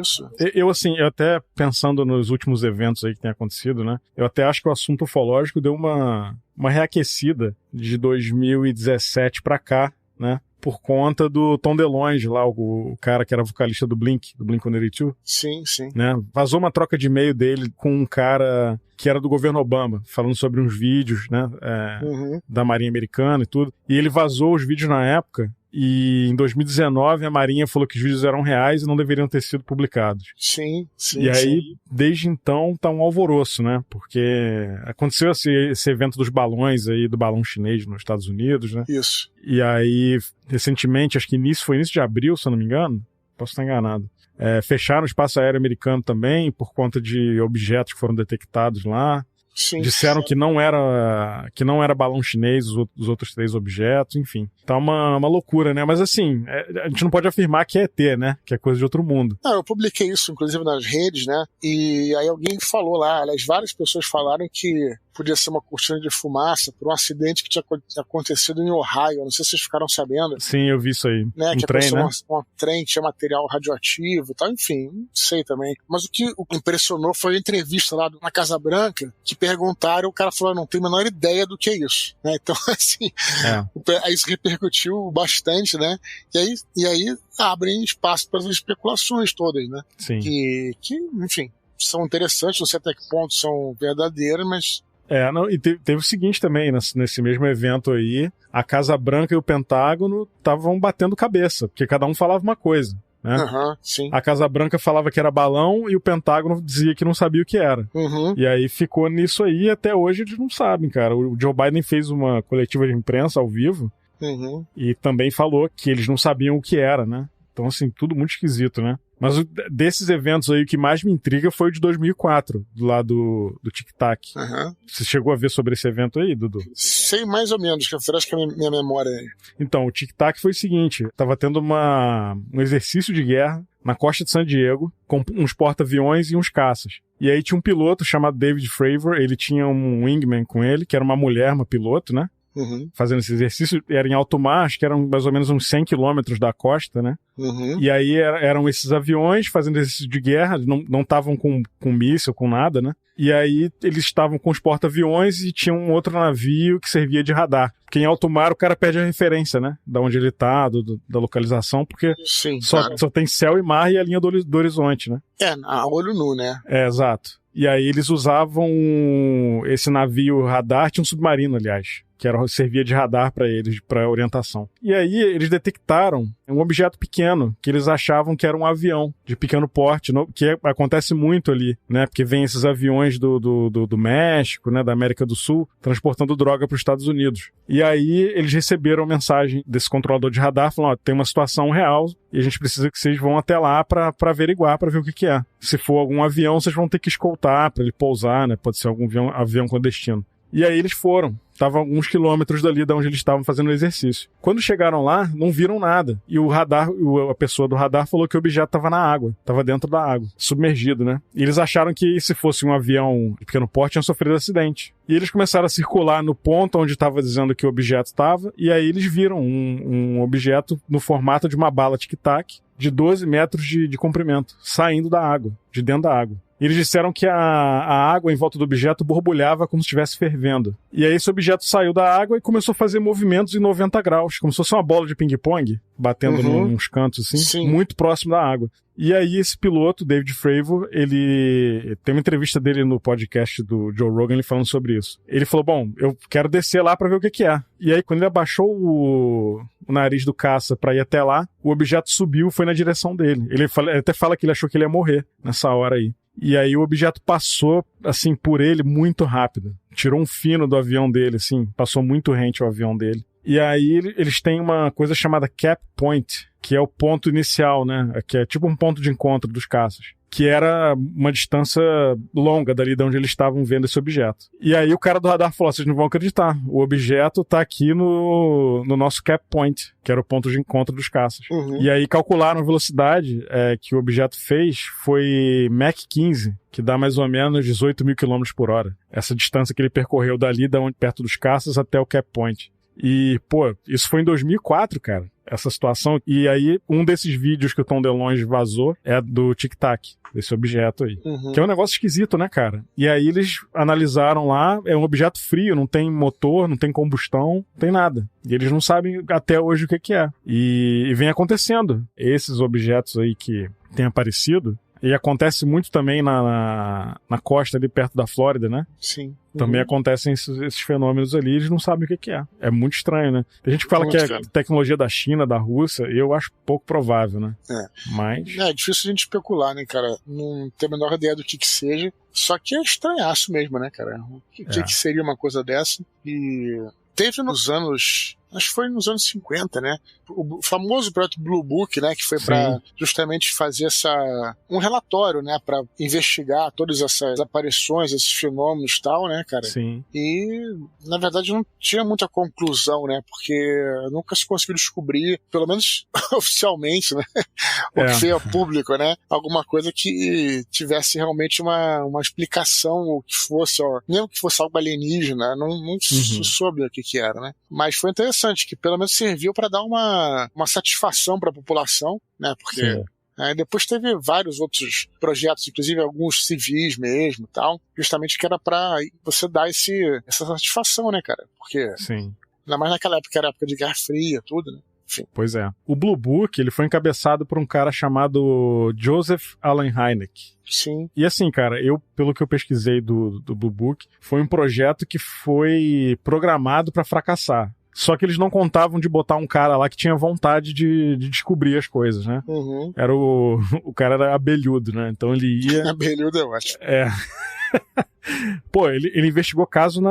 Eu até pensando nos últimos eventos aí que tem acontecido, né? Eu até acho que o assunto ufológico deu uma reaquecida de 2017 pra cá, né? Por conta do Tom DeLonge lá, o cara que era vocalista do Blink-182. Sim. Né? Vazou uma troca de e-mail dele com um cara que era do governo Obama, falando sobre uns vídeos, né, da Marinha Americana e tudo. E ele vazou os vídeos na época, e em 2019 a Marinha falou que os vídeos eram reais e não deveriam ter sido publicados. Sim. E aí, desde então, tá um alvoroço, né? Porque aconteceu esse evento dos balões aí, do balão chinês nos Estados Unidos, né? Isso. E aí, recentemente, acho que foi início de abril, se eu não me engano, Posso estar enganado. Fecharam o espaço aéreo americano também por conta de objetos que foram detectados lá. Sim, disseram que não era balão chinês os outros 3 objetos, enfim. Tá uma loucura, né? Mas assim, a gente não pode afirmar que é ET, né? Que é coisa de outro mundo. Eu publiquei isso, inclusive, nas redes, né? E aí alguém falou lá, aliás, várias pessoas falaram que podia ser uma cortina de fumaça por um acidente que tinha acontecido em Ohio. Não sei se vocês ficaram sabendo. Sim, eu vi isso aí. Né? Um que trem, né? Um trem tinha material radioativo e tal, enfim, não sei também. Mas o que impressionou foi a entrevista lá na Casa Branca, que perguntaram, o cara falou, não tenho a menor ideia do que é isso. Né? Então, assim, aí isso repercutiu bastante, né? E aí abrem espaço para as especulações todas, né? Sim. Que, enfim, são interessantes, não sei até que ponto são verdadeiras, mas... E teve o seguinte também, nesse mesmo evento aí, a Casa Branca e o Pentágono estavam batendo cabeça, porque cada um falava uma coisa, né? Sim. A Casa Branca falava que era balão e o Pentágono dizia que não sabia o que era. E aí ficou nisso aí e até hoje eles não sabem, cara. O Joe Biden fez uma coletiva de imprensa ao vivo e também falou que eles não sabiam o que era, né? Então, assim, tudo muito esquisito, né? Mas desses eventos aí, o que mais me intriga foi o de 2004, lá do Tic Tac. Você chegou a ver sobre esse evento aí, Dudu? Sei mais ou menos, que eu acho que a minha memória aí. Então, o Tic Tac foi o seguinte, tava tendo um exercício de guerra na costa de San Diego, com uns porta-aviões e uns caças. E aí tinha um piloto chamado David Fravor, ele tinha um wingman com ele, que era uma mulher, uma piloto, né? Fazendo esse exercício, era em alto mar, acho que eram mais ou menos uns 100 quilômetros da costa, né? E aí eram esses aviões fazendo exercício de guerra, não estavam com míssil, com nada, né? E aí eles estavam com os porta-aviões e tinha um outro navio que servia de radar. Porque em alto mar o cara perde a referência, né? Da onde ele tá, da localização, porque só tem céu e mar e a linha do horizonte, né? A olho nu, né? Exato. E aí eles usavam esse navio radar, tinha um submarino, aliás, que servia de radar para eles, para orientação. E aí eles detectaram um objeto pequeno, que eles achavam que era um avião de pequeno porte, que acontece muito ali, né? Porque vem esses aviões do México, né? Da América do Sul, transportando droga para os Estados Unidos. E aí eles receberam a mensagem desse controlador de radar, falando, tem uma situação real e a gente precisa que vocês vão até lá para averiguar, para ver o que é. Se for algum avião, vocês vão ter que escoltar para ele pousar, né? Pode ser algum avião clandestino. E aí eles foram. Estavam alguns quilômetros dali de onde eles estavam fazendo o exercício. Quando chegaram lá, não viram nada. E a pessoa do radar falou que o objeto estava na água. Estava dentro da água, submergido, né? E eles acharam que se fosse um avião de pequeno porte, tinha sofrido acidente. E eles começaram a circular no ponto onde estava dizendo que o objeto estava. E aí eles viram um objeto no formato de uma bala tic-tac de 12 metros de comprimento, saindo da água, de dentro da água. E eles disseram que a água em volta do objeto borbulhava como se estivesse fervendo. E aí esse objeto saiu da água e começou a fazer movimentos em 90 graus, como se fosse uma bola de ping-pong, batendo nos cantos, assim, muito próximo da água. E aí esse piloto, David Fravor, ele tem uma entrevista dele no podcast do Joe Rogan, ele falando sobre isso. Ele falou, bom, eu quero descer lá pra ver o que é. E aí quando ele abaixou o nariz do caça pra ir até lá, o objeto subiu e foi na direção dele. Ele até fala que ele achou que ele ia morrer nessa hora aí. E aí o objeto passou, assim, por ele muito rápido. Tirou um fino do avião dele, assim, passou muito rente ao avião dele. E aí eles têm uma coisa chamada cap point, que é o ponto inicial, né? Que é tipo um ponto de encontro dos caças. Que era uma distância longa dali de onde eles estavam vendo esse objeto. E aí o cara do radar falou, vocês não vão acreditar, o objeto tá aqui no nosso cap point, que era o ponto de encontro dos caças. E aí calcularam a velocidade que o objeto fez foi Mach 15, que dá mais ou menos 18 mil km por hora. Essa distância que ele percorreu dali, perto dos caças, até o cap point. E, pô, isso foi em 2004, cara, essa situação. E aí, um desses vídeos que o Tom DeLonge vazou é do Tic Tac, desse objeto aí. Que é um negócio esquisito, né, cara? E aí eles analisaram lá, é um objeto frio, não tem motor, não tem combustão, não tem nada. E eles não sabem até hoje o que é. E vem acontecendo. Esses objetos aí que têm aparecido, e acontece muito também na costa ali perto da Flórida, né? Sim. Também acontecem esses fenômenos ali, eles não sabem o que é. É muito estranho, né? Tem gente que fala que é tecnologia da China, da Rússia, e eu acho pouco provável, né? Mas... É difícil a gente especular, né, cara? Não ter a menor ideia do que seja. Só que é estranhaço mesmo, né, cara? O que seria uma coisa dessa? E teve nos anos Acho que foi nos anos 50, né? O famoso projeto Blue Book, né? Que foi para justamente fazer um relatório, né? Para investigar todas essas aparições, esses fenômenos e tal, né, cara? Sim. E, na verdade, não tinha muita conclusão, né? Porque nunca se conseguiu descobrir, pelo menos oficialmente, né? O que veio a público, né? Alguma coisa que tivesse realmente uma explicação, ou que fosse, mesmo que fosse algo alienígena, não soube o que era, né? Mas foi interessante, que pelo menos serviu para dar uma satisfação para a população, né? Porque depois teve vários outros projetos, inclusive alguns civis mesmo e tal, justamente que era para você dar essa satisfação, né, cara? Porque ainda mais naquela época, era época de Guerra Fria, tudo, né? Enfim. Pois é. O Blue Book, ele foi encabeçado por um cara chamado Joseph Allen Hynek. Sim. E assim, cara, pelo que eu pesquisei do Blue Book, foi um projeto que foi programado para fracassar. Só que eles não contavam de botar um cara lá que tinha vontade de descobrir as coisas, né? Era o cara era abelhudo, né? Então ele ia... Abelhudo é ótimo. Pô, ele investigou caso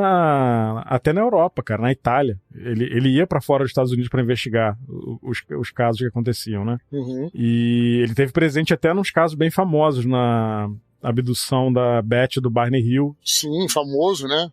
até na Europa, cara, na Itália. Ele ia pra fora dos Estados Unidos pra investigar os casos que aconteciam, né? E ele teve presente até nos casos bem famosos, na abdução da Beth do Barney Hill. Sim, famoso, né?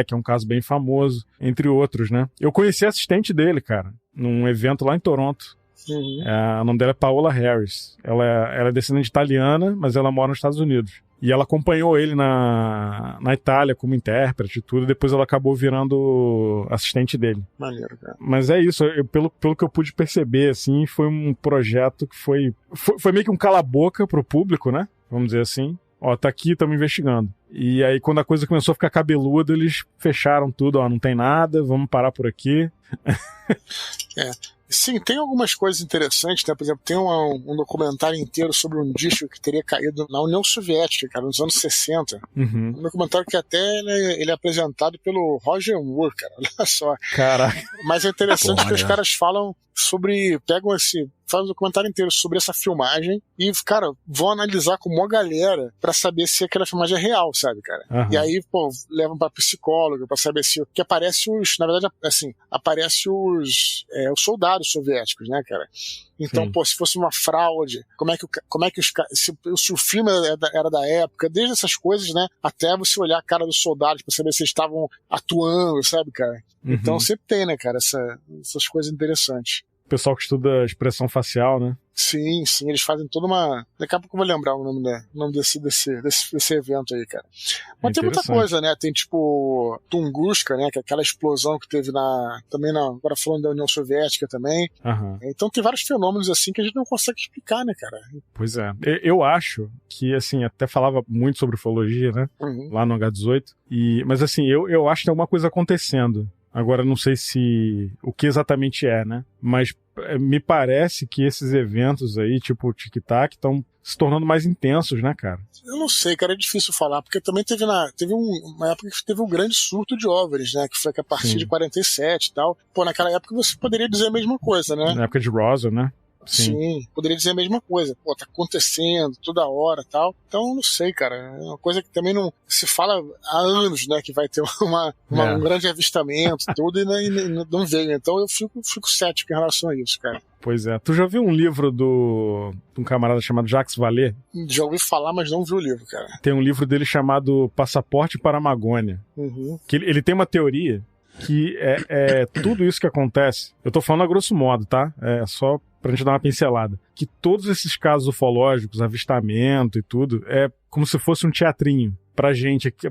Que é um caso bem famoso, entre outros, né? Eu conheci a assistente dele, cara, num evento lá em Toronto. O nome dela é Paola Harris. Ela é descendente italiana, mas ela mora nos Estados Unidos. E ela acompanhou ele na Itália como intérprete e tudo, e depois ela acabou virando assistente dele. Maneiro, cara. Mas é isso, pelo que eu pude perceber, assim, foi um projeto que foi meio que um cala-boca pro público, né? Vamos dizer assim. Tá aqui, estamos investigando. E aí, quando a coisa começou a ficar cabeluda, eles fecharam tudo, não tem nada, vamos parar por aqui. Sim, tem algumas coisas interessantes, né? Por exemplo, tem um documentário inteiro sobre um disco que teria caído na União Soviética, cara, nos anos 60. Um documentário que até ele é apresentado pelo Roger Moore, cara, olha só. Caraca. Mas é interessante que os caras falam faz um documentário inteiro sobre essa filmagem e, cara, vão analisar com uma galera pra saber se aquela filmagem é real, sabe, cara? E aí, levam pra psicólogo pra saber se... que aparece na verdade, assim, aparece os soldados soviéticos, né, cara? Então, se fosse uma fraude, como é que se o filme era da época, desde essas coisas, né, até você olhar a cara dos soldados pra saber se eles estavam atuando, sabe, cara? Então sempre tem, né, cara, essas coisas interessantes. O pessoal que estuda expressão facial, né? Sim, eles fazem toda uma... Daqui a pouco eu vou lembrar o nome desse evento aí, cara. Mas tem muita coisa, né? Tem tipo Tunguska, né? Que é aquela explosão que teve agora falando da União Soviética também. Então tem vários fenômenos assim que a gente não consegue explicar, né, cara? Pois é. Eu acho que, assim, até falava muito sobre ufologia, né? Lá no H18. Mas assim, eu acho que tem alguma coisa acontecendo. Agora, não sei o que exatamente é, né? Mas me parece que esses eventos aí, tipo o Tic-Tac, estão se tornando mais intensos, né, cara? Eu não sei, cara, é difícil falar, porque também teve uma época que teve um grande surto de OVNIs, né? Que foi a partir de 47 e tal. Naquela época você poderia dizer a mesma coisa, né? Na época de Roswell, né? Sim, poderia dizer a mesma coisa. Tá acontecendo toda hora e tal. Então, não sei, cara. É uma coisa que também não se fala há anos, né? Que vai ter um grande avistamento e tudo, e não veio. Então, eu fico cético em relação a isso, cara. Pois é. Tu já viu um livro de um camarada chamado Jacques Vallée? Já ouvi falar, mas não vi o livro, cara. Tem um livro dele chamado Passaporte para a Amazônia. Que ele tem uma teoria que é tudo isso que acontece. Eu tô falando a grosso modo, tá? É só pra gente dar uma pincelada. Que todos esses casos ufológicos, avistamento e tudo, é como se fosse um teatrinho pra gente que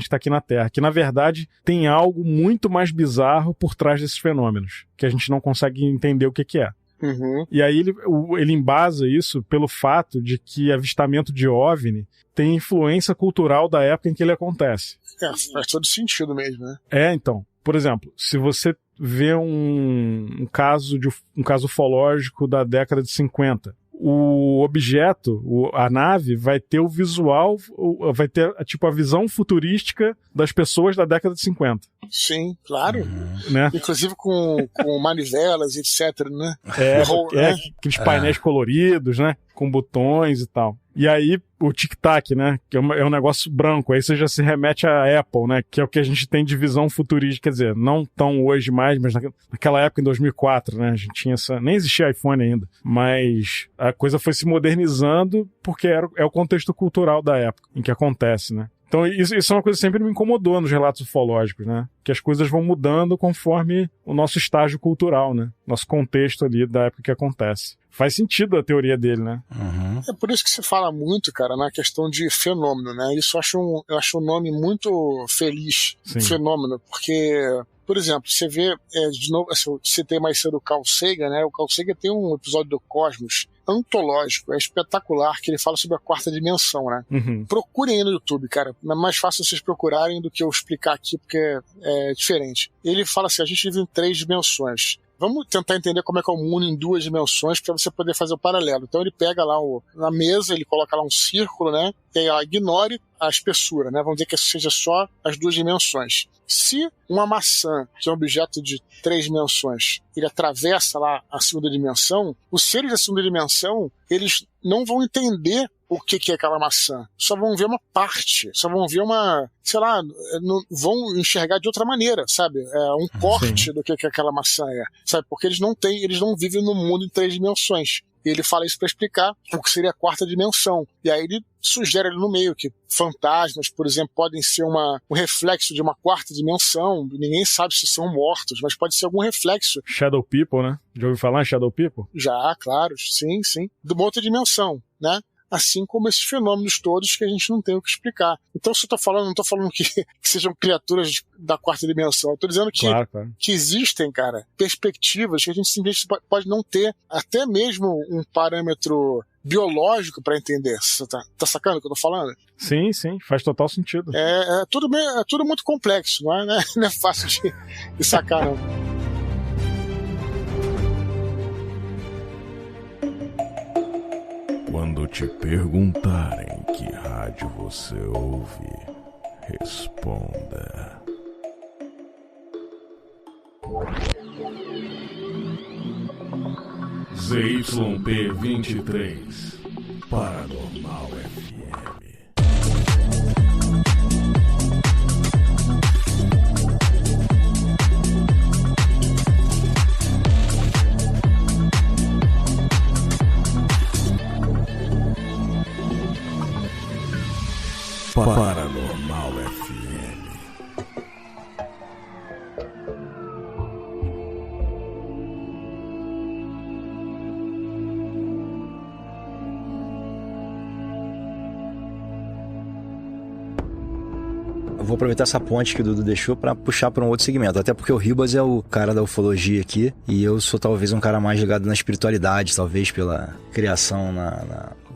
tá aqui na Terra. Que, na verdade, tem algo muito mais bizarro por trás desses fenômenos, que a gente não consegue entender o que é. E aí ele embasa isso pelo fato de que avistamento de OVNI tem influência cultural da época em que ele acontece. Faz todo sentido mesmo, né? Então, por exemplo, se você vê um caso ufológico da década de 50, o objeto, a nave, vai ter o visual, vai ter tipo a visão futurística das pessoas da década de 50. Sim, claro. Né? Inclusive com manivelas, etc, né? Aqueles painéis coloridos, né? Com botões e tal. E aí, o tic-tac, né? Que é um negócio branco. Aí você já se remete à Apple, né? Que é o que a gente tem de visão futurística. Quer dizer, não tão hoje mais, mas naquela época, em 2004, né? A gente tinha nem existia iPhone ainda. Mas a coisa foi se modernizando porque é o contexto cultural da época em que acontece, né? Então isso é uma coisa que sempre me incomodou nos relatos ufológicos, né? Que as coisas vão mudando conforme o nosso estágio cultural, né? Nosso contexto ali da época que acontece. Faz sentido a teoria dele, né? Uhum. É por isso que se fala muito, cara, na questão de fenômeno, né? Isso eu acho um nome muito feliz, Sim. Fenômeno, porque... Por exemplo, você vê, de novo, eu citei mais cedo o Carl Sagan, né? O Carl Sagan tem um episódio do Cosmos antológico, é espetacular, que ele fala sobre a quarta dimensão, né? Uhum. Procurem aí no YouTube, cara. É mais fácil vocês procurarem do que eu explicar aqui, porque é diferente. Ele fala assim, a gente vive em 3 dimensões. Vamos tentar entender como é que é o mundo em 2 dimensões para você poder fazer o paralelo. Então ele pega lá na mesa, ele coloca lá um círculo, né? E aí ela ignore a espessura, né? Vamos dizer que seja só as 2 dimensões. Se uma maçã, que é um objeto de 3 dimensões, ele atravessa lá a segunda dimensão, os seres da segunda dimensão, eles não vão entender o que é aquela maçã. Só vão ver uma parte, só vão ver vão enxergar de outra maneira, sabe? Um corte do que aquela maçã é, sabe? Porque eles não vivem no mundo em 3 dimensões. E ele fala isso para explicar o que seria a quarta dimensão. E aí ele sugere ali no meio que fantasmas, por exemplo, podem ser um reflexo de uma quarta dimensão. Ninguém sabe se são mortos, mas pode ser algum reflexo. Shadow People, né? Já ouviu falar em Shadow People? Já, claro, sim. De uma outra dimensão, né? Assim como esses fenômenos todos que a gente não tem o que explicar. Então, se eu não estou falando que sejam criaturas da quarta dimensão. Eu estou dizendo que existem, cara, perspectivas que a gente simplesmente pode não ter até mesmo um parâmetro biológico para entender. Você tá sacando o que eu tô falando? Sim, faz total sentido. É tudo muito complexo, não é fácil de sacar, não. Quando te perguntarem que rádio você ouve, responda. ZYP23 Paranormal FM. Paranormal FM. Eu vou aproveitar essa ponte que o Dudu deixou pra puxar pra um outro segmento. Até porque o Ribas é o cara da ufologia aqui. E eu sou talvez um cara mais ligado na espiritualidade, talvez pela criação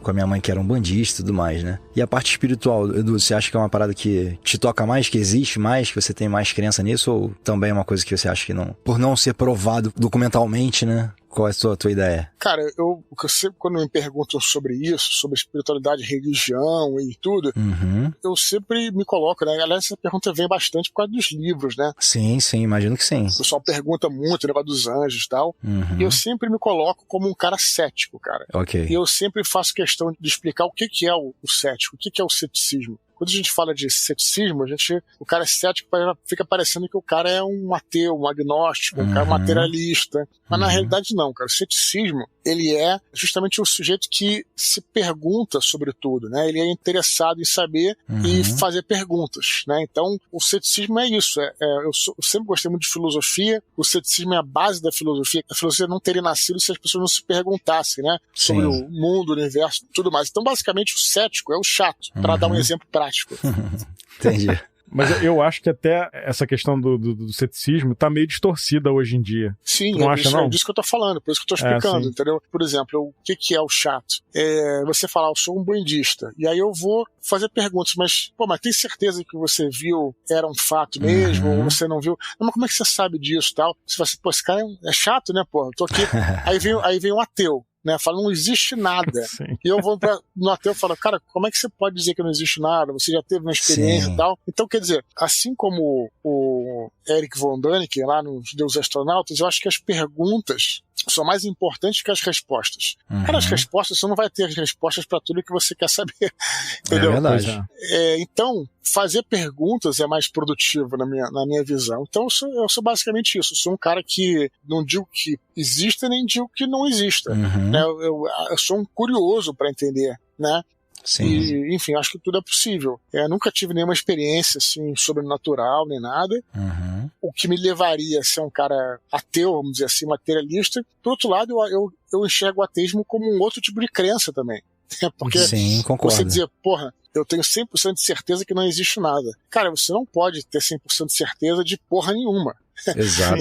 com a minha mãe que era um bandista e tudo mais, né? E a parte espiritual, Edu, você acha que é uma parada que te toca mais, que existe mais, que você tem mais crença nisso? Ou também é uma coisa que você acha que não... Por não ser provado documentalmente, né? Qual é a tua ideia? Cara, eu sempre, quando me perguntam sobre isso, sobre espiritualidade, religião e tudo, eu sempre me coloco, né? Aliás, essa pergunta vem bastante por causa dos livros, né? Sim, imagino que sim. O pessoal pergunta muito o negócio dos anjos e tal. E eu sempre me coloco como um cara cético, cara. Ok. E eu sempre faço questão de explicar o que é o cético, o que é o ceticismo. Quando a gente fala de ceticismo, o cara é cético, fica parecendo que o cara é um ateu, um agnóstico, um cara materialista. Mas na realidade não, cara. O ceticismo, ele é justamente o sujeito que se pergunta sobre tudo, né? Ele é interessado em saber e fazer perguntas, né? Então, o ceticismo é isso. Eu sempre gostei muito de filosofia. O ceticismo é a base da filosofia. A filosofia não teria nascido se as pessoas não se perguntassem, né? Sobre o mundo, o universo, tudo mais. Então, basicamente, o cético é o chato, para dar um exemplo prático. Entendi. Mas eu acho que até essa questão do ceticismo tá meio distorcida hoje em dia. Sim, não acha, não? É disso que eu tô falando, por isso que eu tô explicando, entendeu? Por exemplo, o que é o chato? Você falar, eu sou um bandista, e aí eu vou fazer perguntas, mas tem certeza que você viu, era um fato mesmo, ou você não viu? Não, mas como é que você sabe disso e tal? Você fala assim, esse cara é chato, né, eu tô aqui. aí vem um ateu. Né, fala, não existe nada. Sim. E eu vou no ateu e falo, cara, como é que você pode dizer que não existe nada? Você já teve uma experiência e tal? Então, quer dizer, assim como o Eric von Däniken, lá nos Deus Astronautas, eu acho que as perguntas são mais importantes que as respostas. Cara, as respostas, você não vai ter as respostas para tudo que você quer saber. Entendeu? É verdade. Então, fazer perguntas é mais produtivo na minha visão. Então, eu sou basicamente isso. Eu sou um cara que não digo que exista, nem digo que não exista. Né? Eu sou um curioso para entender, né? Sim. E, enfim, acho que tudo é possível. Eu nunca tive nenhuma experiência assim, sobrenatural, nem nada. O que me levaria a ser um cara ateu, vamos dizer assim, materialista. Por outro lado, eu enxergo o ateísmo como um outro tipo de crença também. Porque Sim, concordo. Você dizer, porra, eu tenho 100% de certeza que não existe nada. Cara, você não pode ter 100% de certeza de porra nenhuma. Exato.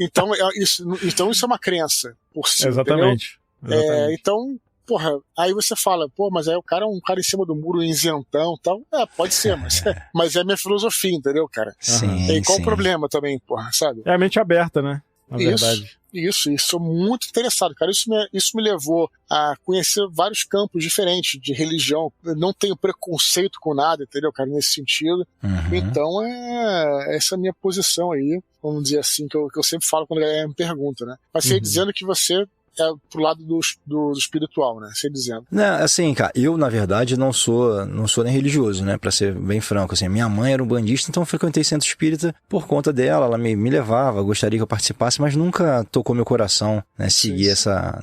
então isso é uma crença por si. Exatamente. Então, porra, aí você fala, pô, mas aí o cara é um cara em cima do muro, isentão e tal. Pode ser, mas é minha filosofia, entendeu, cara? Sim, e qual o problema também, porra, sabe? É a mente aberta, né? Na verdade. Isso, sou muito interessado, cara. Isso me levou a conhecer vários campos diferentes de religião. Eu não tenho preconceito com nada, entendeu, cara, nesse sentido. Então, essa é a minha posição aí, vamos dizer assim, que eu sempre falo quando a galera me pergunta, né? Mas você dizendo que você é pro lado do espiritual, né? Você dizendo. Não, assim, cara, eu, na verdade, não sou nem religioso, né? Pra ser bem franco, assim. Minha mãe era um bandista, então eu frequentei centro espírita por conta dela, ela me levava, gostaria que eu participasse, mas nunca tocou meu coração, né? Seguir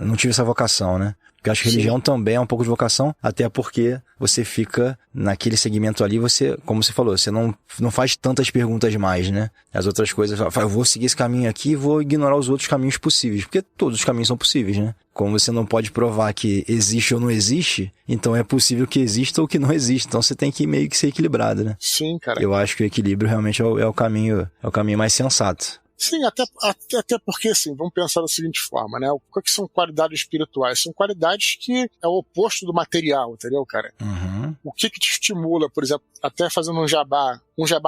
não tive essa vocação, né? Porque eu acho que religião também é um pouco de vocação, até porque você fica naquele segmento ali, você, como você falou, você não faz tantas perguntas mais, né? As outras coisas, eu vou seguir esse caminho aqui e vou ignorar os outros caminhos possíveis, porque todos os caminhos são possíveis, né? Como você não pode provar que existe ou não existe, então é possível que exista ou que não exista. Então você tem que meio que ser equilibrado, né? Sim, cara. Eu acho que o equilíbrio realmente é o caminho mais sensato. Sim, até porque, assim, vamos pensar da seguinte forma, né? O que são qualidades espirituais? São qualidades que é o oposto do material, entendeu, cara? O que te estimula, por exemplo, até fazendo um jabá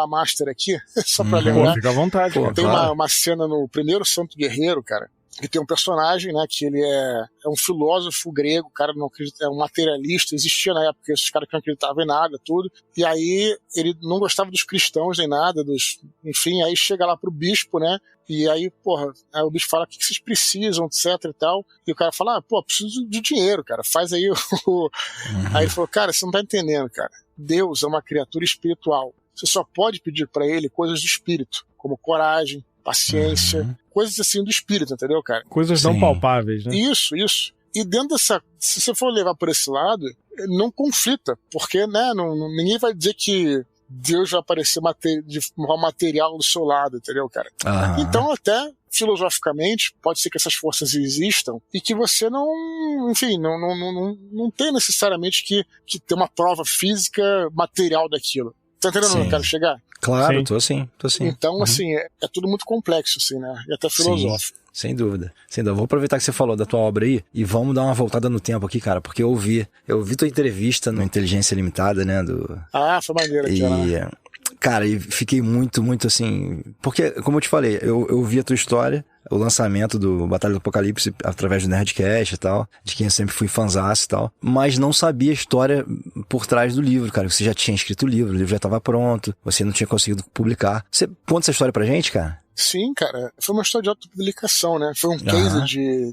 master aqui, só pra lembrar. Fica à vontade. Tem uma cena no primeiro Santo Guerreiro, cara, que tem um personagem, né, que ele é um filósofo grego, o cara não acredita, é um materialista, existia na época esses caras que não acreditavam em nada, tudo, e aí ele não gostava dos cristãos nem nada, enfim, aí chega lá pro bispo, né, e aí, porra, aí o bispo fala, o que vocês precisam, etc e tal, e o cara fala, preciso de dinheiro, cara, faz aí Aí ele falou, cara, você não tá entendendo, cara, Deus é uma criatura espiritual, você só pode pedir pra ele coisas do espírito, como coragem, paciência, coisas assim do espírito, entendeu, cara? Coisas não palpáveis, né? Isso. E dentro dessa, se você for levar por esse lado, não conflita, porque, né, ninguém vai dizer que Deus vai aparecer de forma material do seu lado, entendeu, cara? Então, até filosoficamente, pode ser que essas forças existam e que você não tem necessariamente que ter uma prova física material daquilo. Tá entendendo onde eu quero chegar? Claro, tô sim. Então, assim, é tudo muito complexo, assim, né? E até filosófico. Sim, sem dúvida. Vou aproveitar que você falou da tua obra aí e vamos dar uma voltada no tempo aqui, cara, porque eu vi tua entrevista no Inteligência Limitada, né? Foi maneiro aqui, né? Cara, e fiquei muito, muito assim... Porque, como eu te falei, eu vi a tua história, o lançamento do Batalha do Apocalipse através do Nerdcast e tal, de quem eu sempre fui fãzaço e tal, mas não sabia a história por trás do livro, cara. Você já tinha escrito o livro já estava pronto, você não tinha conseguido publicar. Você conta essa história pra gente, cara? Sim, cara. Foi uma história de autopublicação, né? Foi um case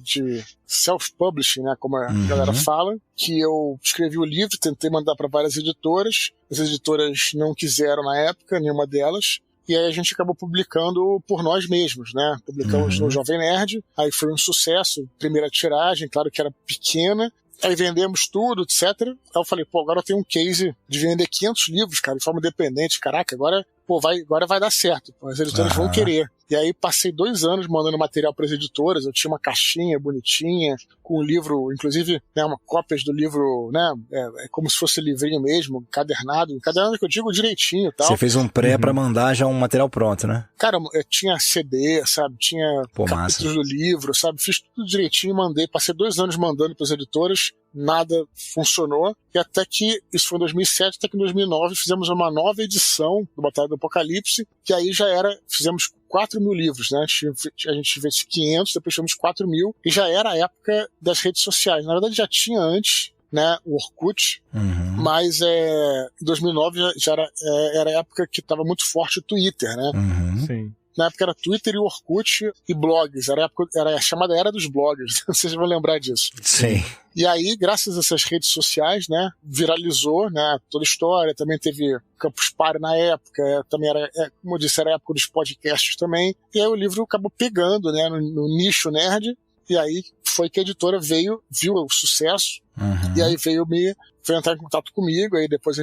de self-publishing, né? Como a galera fala, que eu escrevi o livro, tentei mandar para várias editoras. As editoras não quiseram na época, nenhuma delas. E aí a gente acabou publicando por nós mesmos, né? Publicamos no Jovem Nerd, aí foi um sucesso, primeira tiragem, claro que era pequena. Aí vendemos tudo, etc. Aí eu falei, agora eu tenho um case de vender 500 livros, cara, de forma independente. Caraca, agora vai dar certo. As editoras vão querer. E aí passei 2 anos mandando material para as editoras. Eu tinha uma caixinha bonitinha, com o livro, inclusive, né, cópias do livro, né? É como se fosse livrinho mesmo, encadernado que eu digo direitinho e tal. Você fez um pré pra mandar já um material pronto, né? Cara, eu tinha CD, sabe? Tinha capítulos do livro, sabe? Fiz tudo direitinho e mandei. Passei 2 anos mandando para as editoras, nada funcionou. E até que, isso foi em 2007, até que em 2009 fizemos uma nova edição do Batalha do Apocalipse, que aí fizemos 4.000 livros, né? A gente fez 500, depois tivemos 4.000, e já era a época das redes sociais. Na verdade, já tinha antes, né, o Orkut, mas em 2009 já era a época que estava muito forte o Twitter, né? Sim. Na época era Twitter e Orkut e blogs. Era a chamada Era dos Blogs. Vocês vão lembrar disso. Sim. E aí, graças a essas redes sociais, né, viralizou, né, toda a história. Também teve Campus Party na época. Também era, como eu disse, era a época dos podcasts também. E aí o livro acabou pegando, né, no nicho nerd. E aí foi que a editora viu o sucesso. E aí foi entrar em contato comigo. Aí depois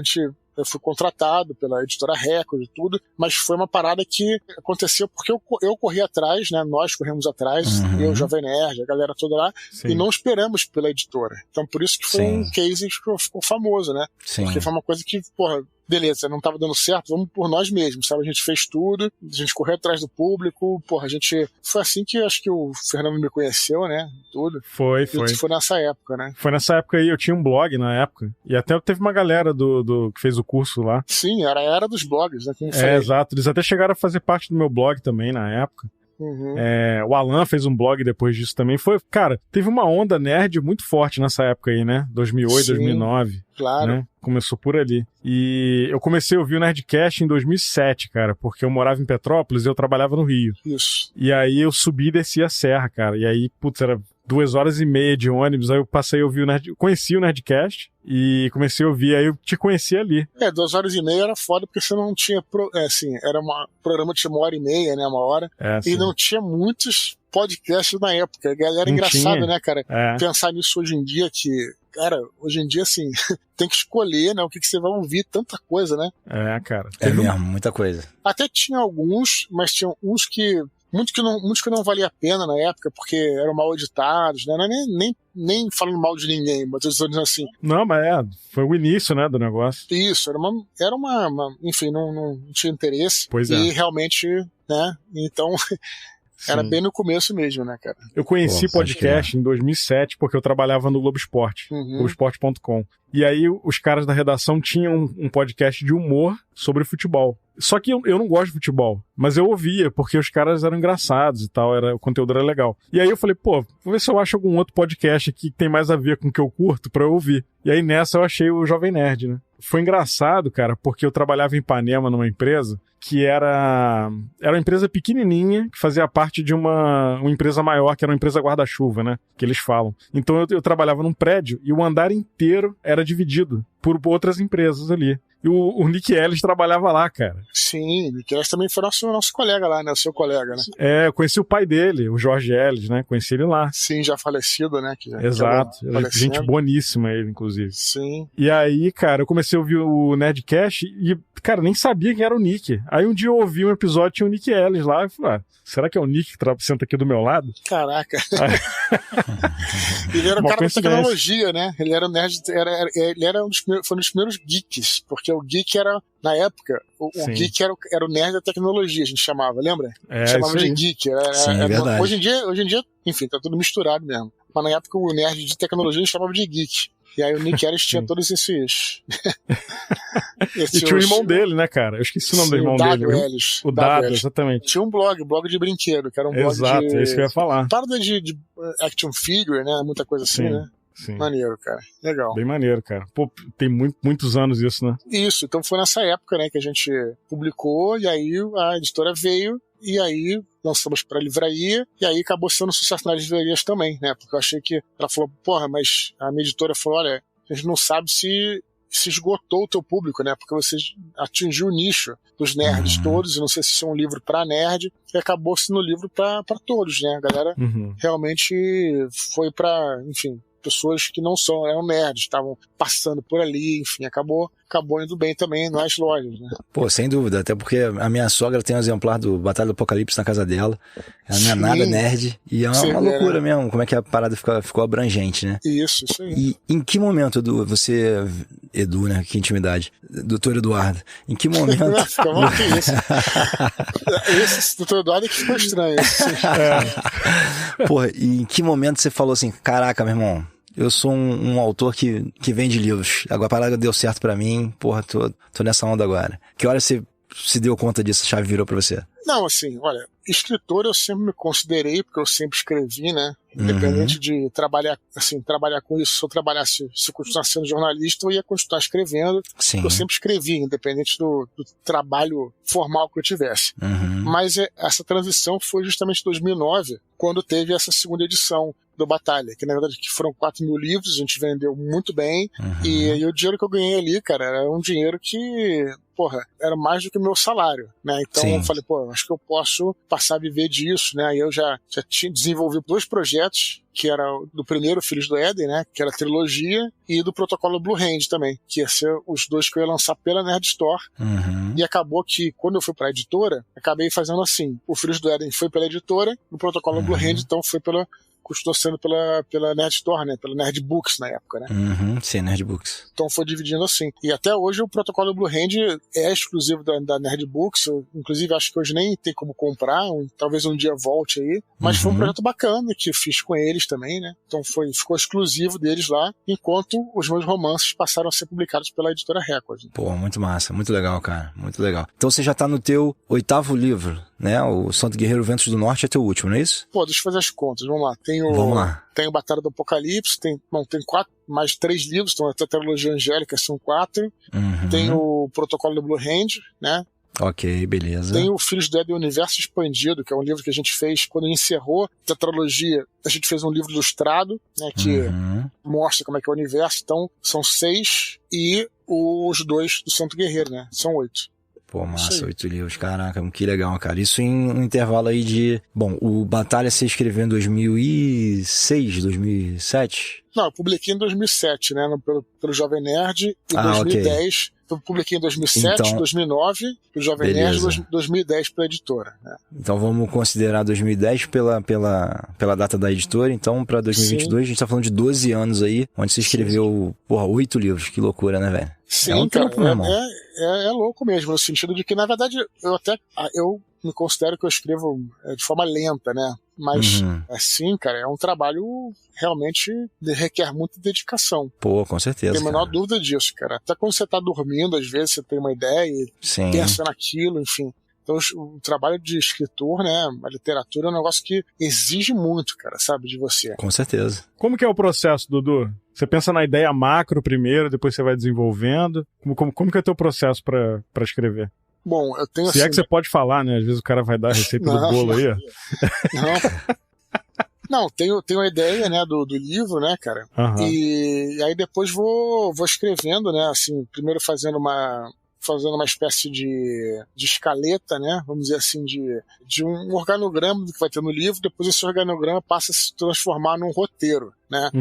eu fui contratado pela editora Record e tudo, mas foi uma parada que aconteceu porque eu corri atrás, né? Nós corremos atrás, eu, Jovem Nerd, a galera toda lá, e não esperamos pela editora. Então por isso que foi um case que ficou famoso, né? Sim. Porque foi uma coisa que, porra, beleza, não tava dando certo, vamos por nós mesmos, sabe? A gente fez tudo, a gente correu atrás do público, porra, foi assim que acho que o Fernando me conheceu, né? Tudo. Foi. Foi nessa época, né? Foi nessa época aí, eu tinha um blog na época, e até teve uma galera que fez o curso lá. Sim, era dos blogs, né? Exato, eles até chegaram a fazer parte do meu blog também na época. O Alan fez um blog depois disso também. Cara, teve uma onda nerd muito forte nessa época aí, né? 2008, 2009. Claro. Né? Começou por ali. E eu comecei a ouvir o Nerdcast em 2007, cara, porque eu morava em Petrópolis e eu trabalhava no Rio. Isso. E aí eu subi e desci a serra, cara. E aí, putz, era 2h30 de ônibus. Aí eu passei a ouvir conheci o Nerdcast e comecei a ouvir. Aí eu te conheci ali. 2h30 era foda porque você não tinha. Era um programa de 1h30, né? 1 hora. E não tinha muitos podcasts na época. A galera engraçada, né, cara? Pensar nisso hoje em dia que. Cara, hoje em dia, assim, tem que escolher, né, o que você vai ouvir, tanta coisa, né? Cara. Mesmo, muita coisa. Até tinha alguns, mas tinham uns que... Muitos que não valia a pena na época, porque eram mal editados, né? Não é nem falando mal de ninguém, mas eu estou dizendo assim... Não, mas foi o início, né, do negócio. Isso, era uma enfim, não tinha interesse. Pois é. E realmente, né, então... Era bem no começo mesmo, né, cara? Eu conheci podcast em 2007 porque eu trabalhava no Globo Esporte, Globoesporte.com. E aí os caras da redação tinham um podcast de humor sobre futebol. Só que eu não gosto de futebol, mas eu ouvia porque os caras eram engraçados e tal, o conteúdo era legal. E aí eu falei, vou ver se eu acho algum outro podcast aqui que tem mais a ver com o que eu curto pra eu ouvir. E aí nessa eu achei o Jovem Nerd, né? Foi engraçado, cara, porque eu trabalhava em Ipanema numa empresa que era uma empresa pequenininha, que fazia parte de uma empresa maior, que era uma empresa guarda-chuva, né? Que eles falam. Então eu trabalhava num prédio e o andar inteiro era dividido por outras empresas ali. E o Nick Ellis trabalhava lá, cara. Sim, o Nick Ellis também foi nosso colega lá, né? O seu colega, né? Eu conheci o pai dele, o Jorge Ellis, né? Conheci ele lá. Sim, já falecido, né? Exato. Gente boníssima ele, inclusive. Sim. E aí, cara, eu comecei a ouvir o Nerdcast e, cara, nem sabia quem era o Nick. Aí um dia eu ouvi um episódio, tinha o Nick Ellis lá, e falei, será que é o Nick que senta aqui do meu lado? Caraca. Ele era um cara da tecnologia, né? Ele era um nerd, foi um dos primeiros geeks, porque o geek era, na época, o geek era o nerd da tecnologia, a gente chamava, lembra? Chamava de geek. Verdade. Hoje em dia, enfim, tá tudo misturado mesmo. Mas na época o nerd de tecnologia a gente chamava de geek. E aí o Nick Ellis tinha todos esses... E tinha o irmão dele, né, cara? Eu esqueci o nome do irmão dele. O Dado, exatamente. Tinha um blog de brinquedo, que era um blog Exato, é isso que eu ia falar. Parada de action figure, né? Muita coisa assim, né? Sim. Maneiro, cara. Legal. Bem maneiro, cara. Tem muitos anos isso, né? Isso, então foi nessa época, né, que a gente publicou, e aí a editora veio, e aí lançamos pra livraria, e aí acabou sendo sucesso nas livrarias também, né? Porque eu achei que ela falou, mas a minha editora falou, olha, a gente não sabe se esgotou o teu público, né? Porque você atingiu o nicho dos nerds todos, e não sei se isso é um livro pra nerd, e acabou sendo um livro pra todos, né? A galera realmente foi pra, enfim, pessoas que não eram nerds, estavam passando por ali, enfim, acabou indo bem também nas lojas, né? Sem dúvida, até porque a minha sogra tem um exemplar do Batalha do Apocalipse na casa dela, ela não é nada nerd, e é uma loucura mesmo, como é que a parada ficou abrangente, né? Isso aí. E em que momento, Edu, né, que intimidade, doutor Eduardo, em que momento... Esse doutor Eduardo é que ficou estranho. E em que momento você falou assim, caraca, meu irmão, eu sou um autor que vende livros. Agora a parada deu certo pra mim, tô nessa onda agora. Que hora você se deu conta disso, a chave virou pra você? Não, assim, olha, escritor eu sempre me considerei, porque eu sempre escrevi, né? Independente de trabalhar com isso, se eu trabalhasse, se eu continuasse sendo jornalista, eu ia continuar escrevendo. Sim. Eu sempre escrevi, independente do trabalho formal que eu tivesse. Mas essa transição foi justamente em 2009, quando teve essa segunda edição do Batalha, que na verdade foram 4.000 livros, a gente vendeu muito bem, e o dinheiro que eu ganhei ali, cara, era um dinheiro que, porra, era mais do que o meu salário, né? Então eu falei, pô, acho que eu posso passar a viver disso, né? Aí eu já tinha desenvolvido 2 projetos, que era do primeiro Filhos do Éden, né? Que era a trilogia, e do Protocolo Blue Hand também, que ia ser os 2 que eu ia lançar pela Nerd Store. E acabou que, quando eu fui pra editora, acabei fazendo assim, o Filhos do Éden foi pela editora, o Protocolo Blue Hand, então foi custou sendo pela Nerd Store, né? Pela Nerd Books na época, né? Sim, Nerd Books. Então foi dividindo assim. E até hoje o Protocolo Blue Hand é exclusivo da Nerd Books. Eu, inclusive, acho que hoje nem tem como comprar. Talvez um dia volte aí. Mas foi um projeto bacana que eu fiz com eles também, né? Então ficou exclusivo deles lá, enquanto os meus romances passaram a ser publicados pela editora Record. Pô, muito massa. Muito legal, cara. Muito legal. Então você já tá no teu 8º livro, né? O Santo Guerreiro Ventos do Norte é teu último, não é isso? Pô, deixa eu fazer as contas. Vamos lá. Vamos lá. Tem o Batalha do Apocalipse, tem 4, mais 3 livros, então até a trilogia angélica são 4. Tem o Protocolo do Blue Hand, né? Ok, beleza. Tem o Filhos do Éden Universo Expandido, que é um livro que a gente fez quando encerrou a tetralogia. A gente fez um livro ilustrado, né, que mostra como é que é o universo. Então, são 6 e os 2 do Santo Guerreiro, né? São 8. Pô, massa, 8 livros, caraca, que legal, cara. Isso em um intervalo aí de... Bom, o Batalha você escreveu em 2006, 2007? Não, eu publiquei em 2007, né, pelo Jovem Nerd, em 2010... Okay. Eu publiquei em 2007, 2009, pelo Jovem Nerd, 2010 pela editora, né? Então vamos considerar 2010 pela data da editora, então para 2022 Sim. A gente tá falando de 12 anos aí, onde você escreveu, porra, 8 livros, que loucura, né, velho? Sim, é um cara, tempo, meu irmão. É louco mesmo, no sentido de que, na verdade, eu me considero que eu escrevo de forma lenta, né? Mas, assim, cara, é um trabalho realmente requer muita dedicação. Pô, com certeza. Não tem a menor dúvida disso, cara. Até quando você tá dormindo, às vezes você tem uma ideia e pensa naquilo, enfim. Então, o trabalho de escritor, né, a literatura é um negócio que exige muito, cara, sabe, de você. Com certeza. Como que é o processo, Dudu? Você pensa na ideia macro primeiro, depois você vai desenvolvendo? Como que é o teu processo pra escrever? Bom, eu tenho Se é que você pode falar, né? Às vezes o cara vai dar a receita do bolo aí. Não, tenho a ideia, né, do livro, né, cara? E aí depois vou escrevendo, né, assim, primeiro fazendo uma espécie de escaleta, né, vamos dizer assim, de um organograma do que vai ter no livro, depois esse organograma passa a se transformar num roteiro, né?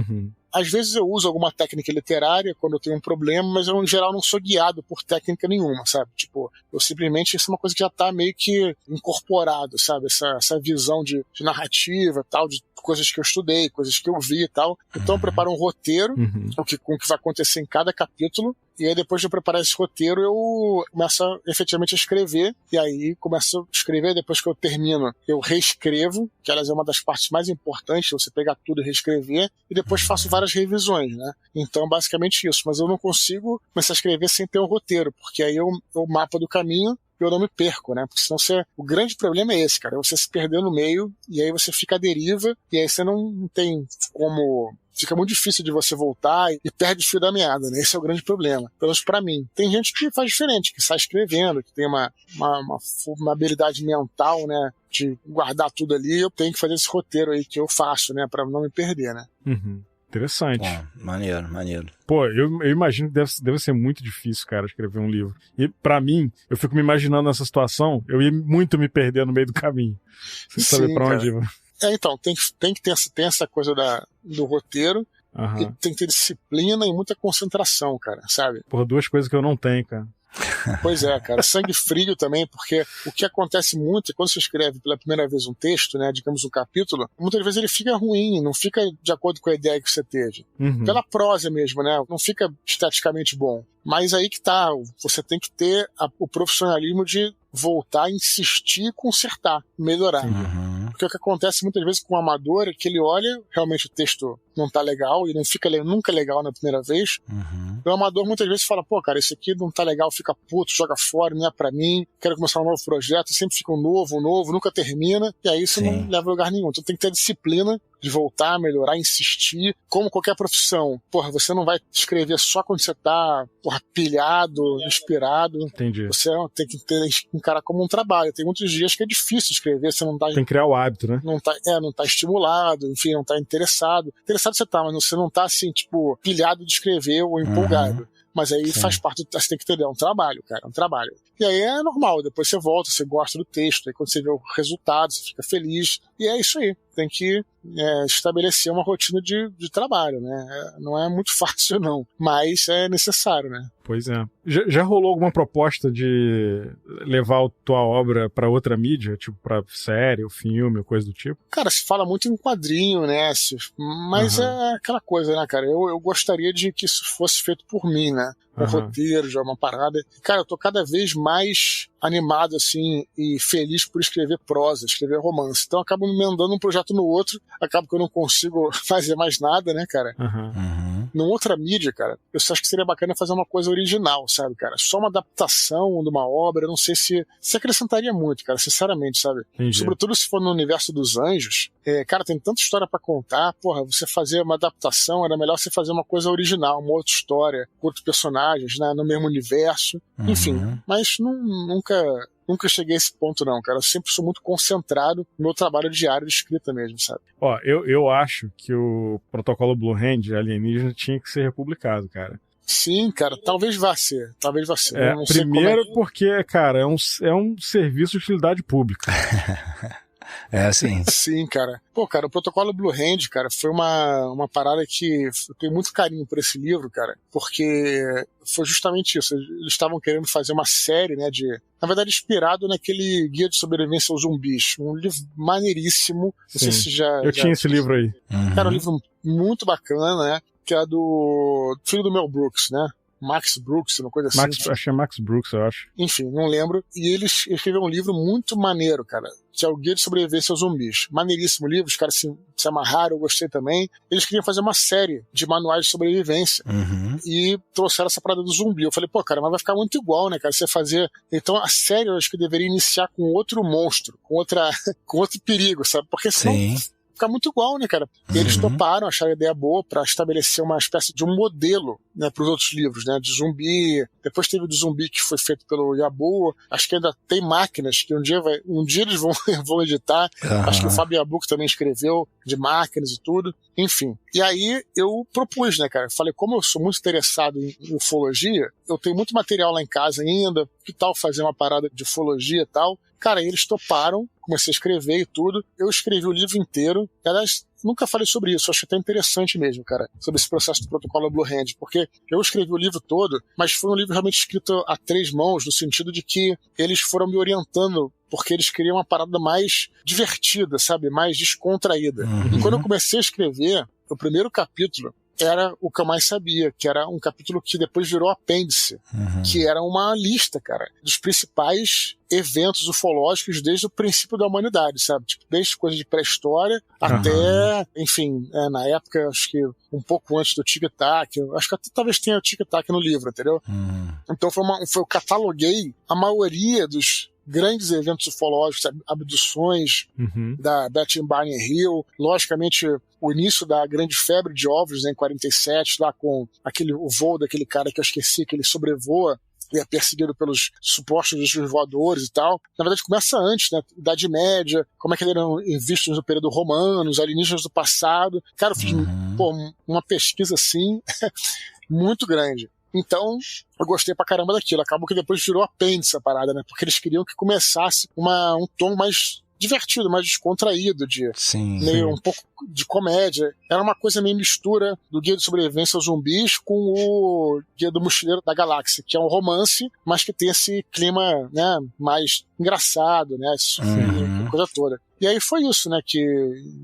Às vezes eu uso alguma técnica literária quando eu tenho um problema, mas eu, em geral, não sou guiado por técnica nenhuma, sabe? Tipo, eu simplesmente, isso é uma coisa que já tá meio que incorporado, sabe? Essa visão de narrativa, tal, de coisas que eu estudei, coisas que eu vi e tal. Então eu preparo um roteiro, com o que vai acontecer em cada capítulo, e aí depois de eu preparar esse roteiro, eu começo efetivamente a escrever, e aí começo a escrever, depois que eu termino, eu reescrevo, que aliás é uma das partes mais importantes, você pegar tudo e reescrever, e depois faço várias revisões, né? Então, basicamente isso. Mas eu não consigo começar a escrever sem ter um roteiro, porque aí o mapa do caminho eu não me perco, né? Porque senão o grande problema é esse, cara, é você se perder no meio, e aí você fica à deriva, e aí você não tem como... Fica muito difícil de você voltar e perde o fio da meada, né? Esse é o grande problema. Pelo menos pra mim. Tem gente que faz diferente, que sai escrevendo, que tem uma habilidade mental, né? De guardar tudo ali. Eu tenho que fazer esse roteiro aí que eu faço, né? Pra não me perder, né? Interessante. Bom, maneiro. Pô, eu imagino que deve ser muito difícil, cara, escrever um livro. E pra mim, eu fico me imaginando nessa situação, eu ia muito me perder no meio do caminho. Sem saber pra onde ir. Então, tem que ter essa coisa do roteiro, e tem que ter disciplina e muita concentração, cara, sabe? Porra, 2 coisas que eu não tenho, cara. Pois é, cara, sangue frio também, porque o que acontece muito é quando você escreve pela primeira vez um texto, né, digamos um capítulo, muitas vezes ele fica ruim, não fica de acordo com a ideia que você teve. Pela prosa mesmo, né, não fica esteticamente bom. Mas aí que tá, você tem que ter o profissionalismo de voltar, insistir e consertar, melhorar. Porque o que acontece muitas vezes com o amador é que ele olha, realmente o texto não tá legal, e não fica nunca legal na primeira vez, O amador muitas vezes fala, pô, cara, isso aqui não tá legal, fica puto, joga fora, não é pra mim, quero começar um novo projeto, sempre fica um novo, nunca termina, e aí isso não leva a lugar nenhum. Então tem que ter disciplina de voltar, melhorar, insistir. Como qualquer profissão, porra, você não vai escrever só quando você tá, porra, pilhado, inspirado. Entendi. Você tem que encarar como um trabalho. Tem muitos dias que é difícil escrever, você não tá... Tem que criar o hábito, né? Não tá estimulado, enfim, não tá interessado. Interessado você tá, mas você não tá, assim, tipo, pilhado de escrever ou empolgado. Mas aí faz parte, você tem que entender, é um trabalho, cara, é um trabalho. E aí é normal, depois você volta, você gosta do texto, aí quando você vê o resultado, você fica feliz. E é isso aí, tem que estabelecer uma rotina de trabalho, né? Não é muito fácil, não, mas é necessário, né? Pois é. Já rolou alguma proposta de levar a tua obra pra outra mídia, tipo pra série, ou filme, ou coisa do tipo? Cara, se fala muito em quadrinho, né? Mas é aquela coisa, né, cara? Eu gostaria de que isso fosse feito por mim, né? Um roteiro, já uma parada. Cara, eu tô cada vez mais animado, assim, e feliz por escrever prosa, escrever romance. Então eu acabo me emendando um projeto no outro, acabo que eu não consigo fazer mais nada, né, cara? Numa outra mídia, cara, eu só acho que seria bacana fazer uma coisa original, sabe, cara? Só uma adaptação de uma obra, eu não sei se acrescentaria muito, cara, sinceramente, sabe? Entendi. Sobretudo se for no universo dos anjos, cara, tem tanta história pra contar, porra, você fazer uma adaptação, era melhor você fazer uma coisa original, uma outra história, com outros personagens, né, no mesmo universo, enfim, mas nunca cheguei a esse ponto, não, cara. Eu sempre sou muito concentrado no meu trabalho diário de escrita mesmo, sabe? Ó, eu acho que o protocolo Blue Hand alienígena tinha que ser republicado, cara. Sim, cara, talvez vá ser. Primeiro porque, cara, é um serviço de utilidade pública. É assim. Sim, cara. Pô, cara, o protocolo Blue Hand, cara, foi uma parada que eu tenho muito carinho por esse livro, cara, porque foi justamente isso. Eles estavam querendo fazer uma série, né, na verdade, inspirado naquele Guia de Sobrevivência aos Zumbis. Um livro maneiríssimo. Não sei se eu tinha esse livro aí. Cara, um livro muito bacana, né, que é do filho do Mel Brooks, né? Max Brooks, uma coisa assim. Acho que é Max Brooks, eu acho. Enfim, não lembro. E ele escreveu um livro muito maneiro, cara, que é o Guia de Sobrevivência aos Zumbis. Maneiríssimo livro, os caras se amarraram, eu gostei também. Eles queriam fazer uma série de manuais de sobrevivência. E trouxeram essa parada do zumbi. Eu falei, pô, cara, mas vai ficar muito igual, né, cara? Você fazer... Então a série eu acho que deveria iniciar com outro monstro, com outro perigo, sabe? Porque senão... Ficar muito igual, né, cara? E eles toparam, acharam a ideia boa pra estabelecer uma espécie de um modelo, né, pros outros livros, né, de zumbi. Depois teve o do zumbi que foi feito pelo Yabu. Acho que ainda tem máquinas que um dia eles vão editar. Acho que o Fábio Yabu que também escreveu de máquinas e tudo. Enfim. E aí eu propus, né, cara? Falei, como eu sou muito interessado em ufologia, eu tenho muito material lá em casa ainda. Que tal fazer uma parada de ufologia e tal? Cara, eles toparam, comecei a escrever e tudo. Eu escrevi o livro inteiro. Aliás, nunca falei sobre isso, acho até interessante mesmo, cara, sobre esse processo do protocolo Blue Hand, porque eu escrevi o livro todo, mas foi um livro realmente escrito a 3 mãos, no sentido de que eles foram me orientando, porque eles queriam uma parada mais divertida, sabe, mais descontraída. E quando eu comecei a escrever, o primeiro capítulo era o que eu mais sabia, que era um capítulo que depois virou apêndice, que era uma lista, cara, dos principais eventos ufológicos desde o princípio da humanidade, sabe? Tipo, desde coisa de pré-história até, enfim, na época, acho que um pouco antes do Tic-Tac, acho que até talvez tenha o Tic-Tac no livro, entendeu? Então eu cataloguei a maioria dos grandes eventos ufológicos, abduções da Betty Barney Hill, logicamente o início da grande febre de ovos, né, em 47, lá com o voo daquele cara que eu esqueci, que ele sobrevoa e é perseguido pelos supostos voadores e tal. Na verdade, começa antes, né? Idade Média, como é que eles eram vistos no período romano, os alienígenas do passado. Cara, eu fiz uma pesquisa assim muito grande. Então, eu gostei pra caramba daquilo. Acabou que depois virou apêndice a parada, né? Porque eles queriam que começasse um tom mais divertido, mais descontraído, meio um pouco de comédia. Era uma coisa meio mistura do Guia de Sobrevivência aos Zumbis com o Guia do Mochileiro da Galáxia, que é um romance, mas que tem esse clima, né, mais engraçado, né, coisa toda. E aí foi isso, né, que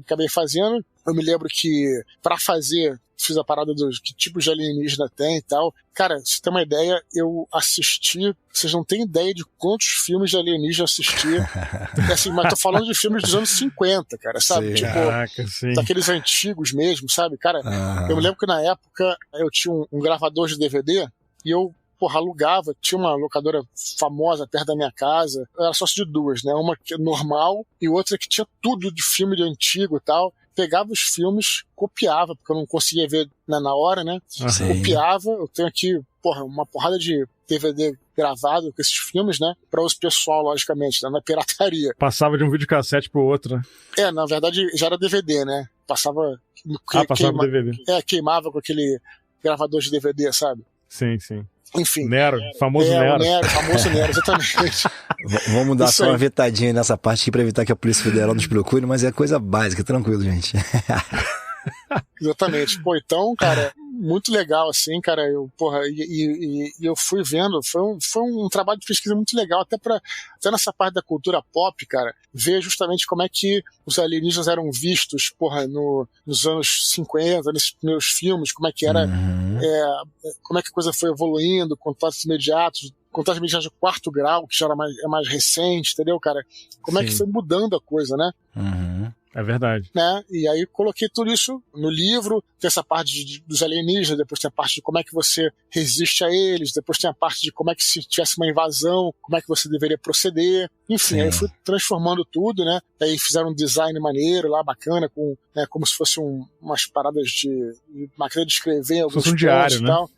acabei fazendo. Eu me lembro que pra fazer, fiz a parada dos que tipos de alienígena tem e tal. Cara, se você tem uma ideia, eu assisti, vocês não têm ideia de quantos filmes de alienígena eu assisti. Assim, mas tô falando de filmes dos anos 50, cara, sabe? Sim. Tipo, Caraca, sim. daqueles antigos mesmo, sabe? Cara, eu me lembro que na época eu tinha um gravador de DVD e eu alugava, tinha uma locadora famosa perto da minha casa, eu era sócio de duas, né? Uma que é normal e outra que tinha tudo de filme de antigo e tal. Pegava os filmes, copiava, porque eu não conseguia ver na hora, né? Copiava, eu tenho aqui, uma porrada de DVD gravado com esses filmes, né? Pra uso pessoal, logicamente, né? Na pirataria. Passava de um videocassete pro outro, né? Na verdade, já era DVD, né? Passava pro DVD. Queimava com aquele gravador de DVD, sabe? Sim, sim. Enfim. Nero, famoso Nero. Famoso Nero, exatamente. Vamos dar só uma vetadinha nessa parte aqui pra evitar que a Polícia Federal nos procure, mas é coisa básica, tranquilo, gente. Exatamente. Então, cara, muito legal, assim, cara, eu fui vendo, foi um trabalho de pesquisa muito legal, até nessa parte da cultura pop, cara, ver justamente como é que os alienígenas eram vistos, nos anos 50, nesses primeiros filmes, como é que era, como é que a coisa foi evoluindo, contatos imediatos de quarto grau, que já era mais recente, entendeu, cara? Como é que foi mudando a coisa, né? É verdade. Né? E aí coloquei tudo isso no livro, tem essa parte dos alienígenas, depois tem a parte de como é que você resiste a eles, depois tem a parte de como é que se tivesse uma invasão, como é que você deveria proceder, enfim, aí fui transformando tudo, né? Aí fizeram um design maneiro lá, bacana, com, como se fosse umas paradas de máquina de escrever, alguns pontos diário, e tal. Né?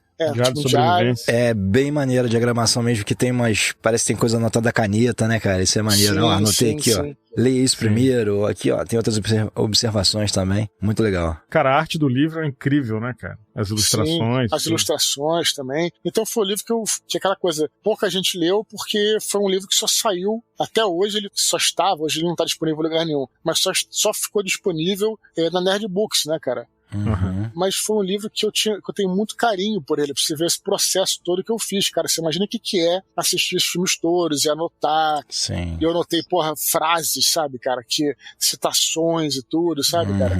Sobrevivência. É bem maneiro a diagramação mesmo, que tem parece que tem coisa anotada a caneta, né, cara? Isso é maneiro. Sim, anotei aqui, ó. Leia isso primeiro. Aqui, ó, tem outras observações também. Muito legal. Cara, a arte do livro é incrível, né, cara? As ilustrações. Sim, as ilustrações também. Então foi um livro que aquela coisa, pouca gente leu, porque foi um livro que só saiu, até hoje ele só estava, hoje ele não está disponível em lugar nenhum, mas só ficou disponível na Nerd Books, né, cara? Mas foi um livro que eu tenho muito carinho por ele, pra você ver esse processo todo que eu fiz, cara. Você imagina o que é assistir os filmes todos e anotar. Sim. E eu anotei, frases, sabe, cara, citações e tudo, sabe, cara?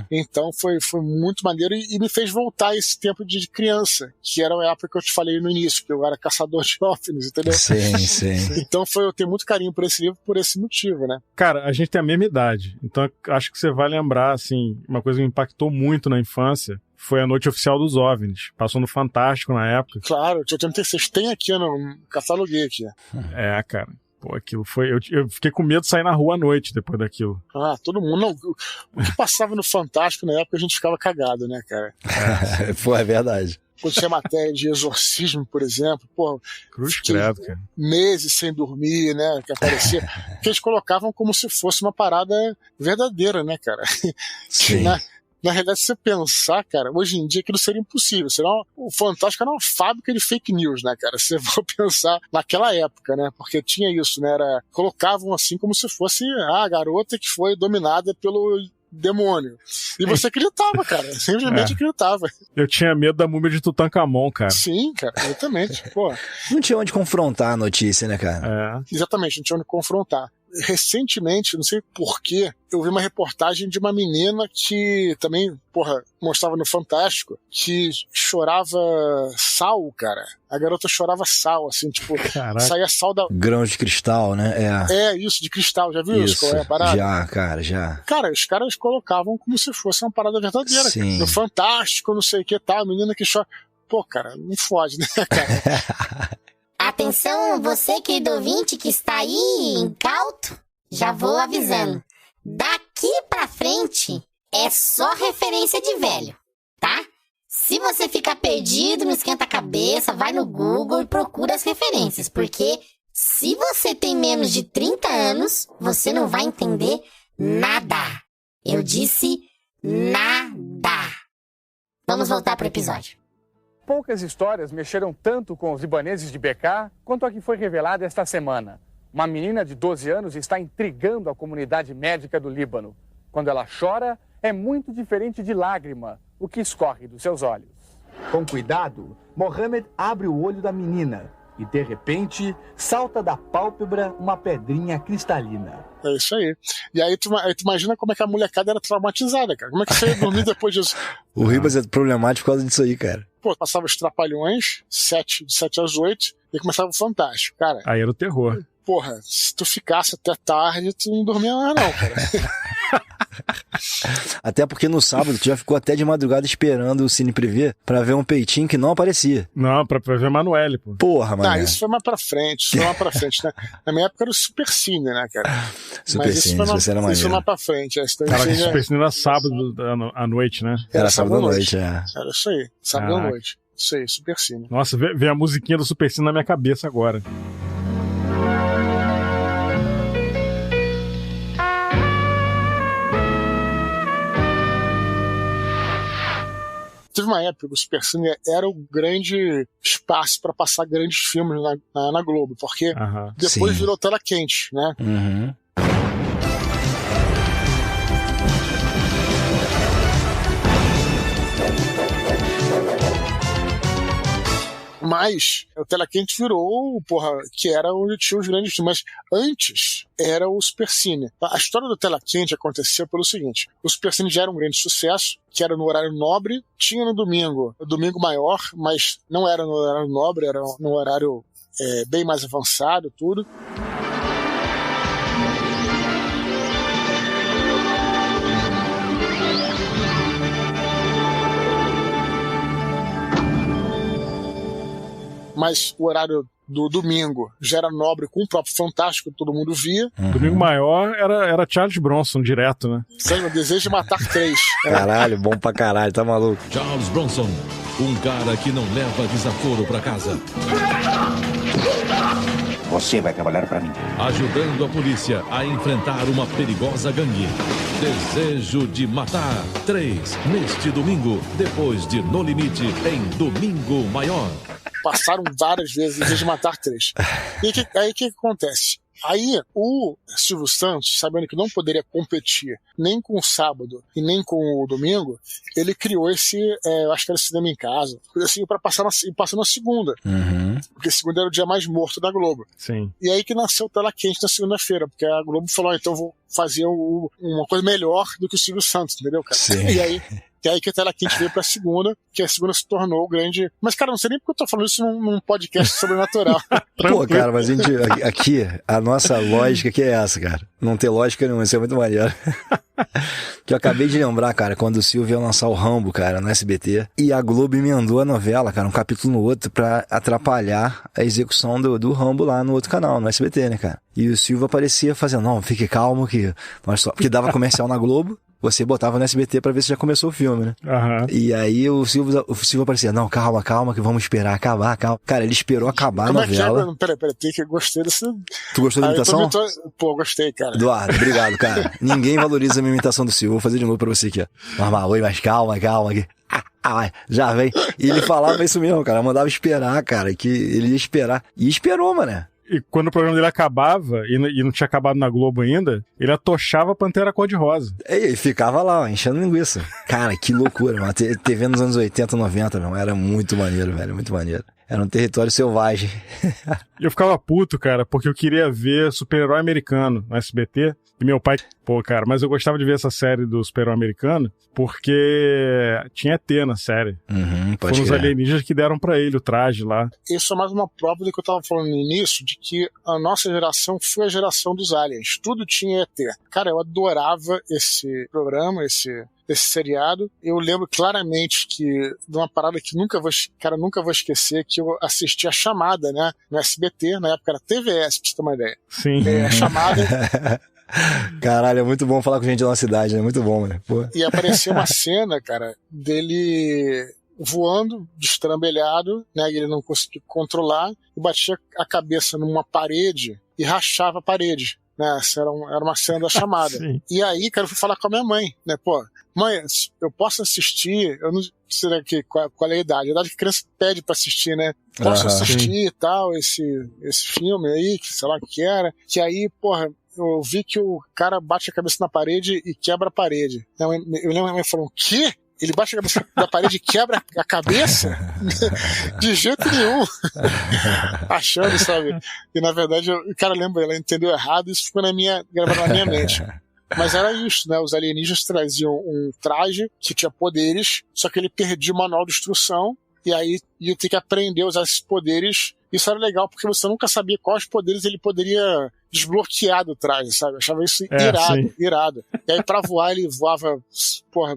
Então foi muito maneiro e me fez voltar a esse tempo de criança, que era a época que eu te falei no início, que eu era caçador de OVNIs, entendeu? Sim. Então eu tenho muito carinho por esse livro por esse motivo, né? Cara, a gente tem a mesma idade, então acho que você vai lembrar, assim, uma coisa que me impactou muito na infância foi a Noite Oficial dos OVNIs. Passou no Fantástico na época. Claro, eu tenho vocês têm aqui no cataloguei aqui. Cara. Pô, aquilo foi... Eu fiquei com medo de sair na rua à noite depois daquilo. Todo mundo... Não, o que passava no Fantástico na época a gente ficava cagado, né, cara? É verdade. Quando tinha matéria de exorcismo, por exemplo, Cruz credo, cara. Meses sem dormir, né, que aparecia, que eles colocavam como se fosse uma parada verdadeira, né, cara? Sim. Na realidade, se você pensar, cara, hoje em dia aquilo seria impossível. Senão, o Fantástico era uma fábrica de fake news, né, cara? Se você for pensar naquela época, né? Porque tinha isso, né? Colocavam assim como se fosse a garota que foi dominada pelo demônio. E você acreditava, cara. Simplesmente acreditava. Eu tinha medo da múmia de Tutankhamon, cara. Sim, cara, exatamente. Não tinha onde confrontar a notícia, né, cara? Exatamente, não tinha onde confrontar. Recentemente, não sei porquê, eu vi uma reportagem de uma menina que também, mostrava no Fantástico, que chorava sal, cara. A garota chorava sal, assim, saía sal da... Grãos de cristal, né? Isso, de cristal. Já viu isso? Qual é a parada? Já, cara, já. Cara, os caras colocavam como se fosse uma parada verdadeira. Sim. No Fantástico, não sei o que tal, a menina que chora... Cara, não fode, né, cara? Atenção, você querido ouvinte que está aí incauto, já vou avisando. Daqui pra frente é só referência de velho, tá? Se você ficar perdido, não esquenta a cabeça, vai no Google e procura as referências, porque se você tem menos de 30 anos, você não vai entender nada. Eu disse nada. Vamos voltar pro episódio. Poucas histórias mexeram tanto com os libaneses de Bekaa quanto a que foi revelada esta semana. Uma menina de 12 anos está intrigando a comunidade médica do Líbano. Quando ela chora, é muito diferente de lágrima, o que escorre dos seus olhos. Com cuidado, Mohamed abre o olho da menina. E, de repente, salta da pálpebra uma pedrinha cristalina. É isso aí. E aí tu imagina como é que a molecada era traumatizada, cara. Como é que você ia dormir depois disso? O Ribas é problemático por causa disso aí, cara. Pô, passava os Trapalhões, de 7 às 8, e começava o Fantástico, cara. Aí era o terror. Porra, se tu ficasse até tarde, tu não dormia mais não, cara. Até porque no sábado tu já ficou até de madrugada esperando o Cine Privé pra ver um peitinho que não aparecia. Não, pra ver Manoel, pô. Porra, mano. Não, isso foi mais pra frente, né? Na minha época era o Super Cine, né, cara? Super Cine, isso era maneiro. Isso foi mais pra frente. Cara, Super Cine era sábado à noite, né? Era sábado à noite, é. Era isso aí, sábado à noite. Isso aí, Super Cine. Nossa, vem a musiquinha do Super Cine na minha cabeça agora. Teve uma época que o Super Cine era o grande espaço para passar grandes filmes na Globo, porque depois virou tela quente, né? Uhum. Mas o tela quente virou, que era onde tinha os grandes filmes. Mas antes era o Super Cine. A história do tela quente aconteceu pelo seguinte: o Super Cine já era um grande sucesso, que era no horário nobre, tinha no domingo maior, mas não era no horário nobre, era no horário bem mais avançado, tudo. Mas o horário do domingo já era nobre com o próprio Fantástico, todo mundo via. Domingo maior era Charles Bronson, direto, né? Sério, Desejo de Matar 3. Caralho, bom pra caralho, tá maluco. Charles Bronson, um cara que não leva desaforo pra casa. Você vai trabalhar pra mim. Ajudando a polícia a enfrentar uma perigosa gangue. Desejo de Matar 3, neste domingo, depois de No Limite, em Domingo Maior. Passaram várias vezes Desejo de Matar 3. E aí o que acontece? Aí o Silvio Santos, sabendo que não poderia competir nem com o sábado e nem com o domingo, ele criou esse, eu acho que era Cinema em Casa, assim, para passar na segunda. Uhum. Porque segunda era o dia mais morto da Globo. Sim. E aí que nasceu o Tela Quente na segunda-feira, porque a Globo falou, então eu vou fazer uma coisa melhor do que o Silvio Santos, entendeu, cara? Sim. E aí que a Tela Quente veio pra segunda, que a segunda se tornou o grande... Mas, cara, não sei nem porque eu tô falando isso num podcast sobrenatural. Pô, cara, mas aqui, a nossa lógica aqui é essa, cara. Não ter lógica nenhuma, isso é muito maneiro. Que eu acabei de lembrar, cara, quando o Silvio ia lançar o Rambo, cara, no SBT, e a Globo emendou a novela, cara, um capítulo no outro, pra atrapalhar a execução do Rambo lá no outro canal, no SBT, né, cara? E o Silvio aparecia fazendo, não, fique calmo que... Porque dava comercial na Globo, você botava no SBT pra ver se já começou o filme, né? Uhum. E aí o Silvio aparecia, não, calma, que vamos esperar acabar, calma. Cara, ele esperou acabar a novela. Peraí, que eu gostei desse... Tu gostou da imitação? Pô, gostei, cara. Eduardo, obrigado, cara. Ninguém valoriza a minha imitação do Silvio. Vou fazer de novo pra você aqui, ó. Normal, oi, mas calma aqui. Já vem. E ele falava isso mesmo, cara. Mandava esperar, cara, que ele ia esperar. E esperou, mané. E quando o programa dele acabava, e não tinha acabado na Globo ainda, ele atochava a Pantera Cor-de-Rosa. E ficava lá, ó, enchendo linguiça. Cara, que loucura, mano. TV nos anos 80, 90, meu, era muito maneiro, velho, muito maneiro. Era um território selvagem. E eu ficava puto, cara, porque eu queria ver Super-Herói Americano no SBT. E meu pai... Pô, cara, mas eu gostava de ver essa série do Super-Herói Americano porque tinha ET na série. Foram os alienígenas que deram pra ele o traje lá. Isso é mais uma prova do que eu tava falando no início, de que a nossa geração foi a geração dos aliens. Tudo tinha ET. Cara, eu adorava esse programa, esse seriado. Eu lembro claramente de uma parada que nunca vou esquecer, que eu assisti a Chamada, né, no SBT, na época era TVS, pra você ter uma ideia. Sim. A Chamada... Caralho, é muito bom falar com gente da nossa cidade, né? Muito bom, mano. Pô. E apareceu uma cena, cara, dele voando, destrambelhado, né? E ele não conseguia controlar, e batia a cabeça numa parede e rachava a parede. Né? Essa era uma cena da Chamada. E aí, cara, eu fui falar com a minha mãe, né? Pô, mãe, eu posso assistir? Eu não sei aqui qual é a idade. A idade que a criança pede pra assistir, né? Posso assistir e tal, esse filme aí, que sei lá o que era. Que aí, porra, eu vi que o cara bate a cabeça na parede e quebra a parede. Eu lembro que a minha mãe falou, o quê? ele baixa a cabeça da parede e quebra a cabeça? De jeito nenhum. Achando, sabe? E na verdade, o cara lembra, ela entendeu errado, isso ficou gravado na minha mente. Mas era isso, né? Os alienígenas traziam um traje que tinha poderes, só que ele perdia o manual de instrução, e aí ia ter que aprender a usar esses poderes. Isso era legal, porque você nunca sabia quais poderes ele poderia desbloquear do traje, sabe? Eu achava isso irado. E aí pra voar, ele voava,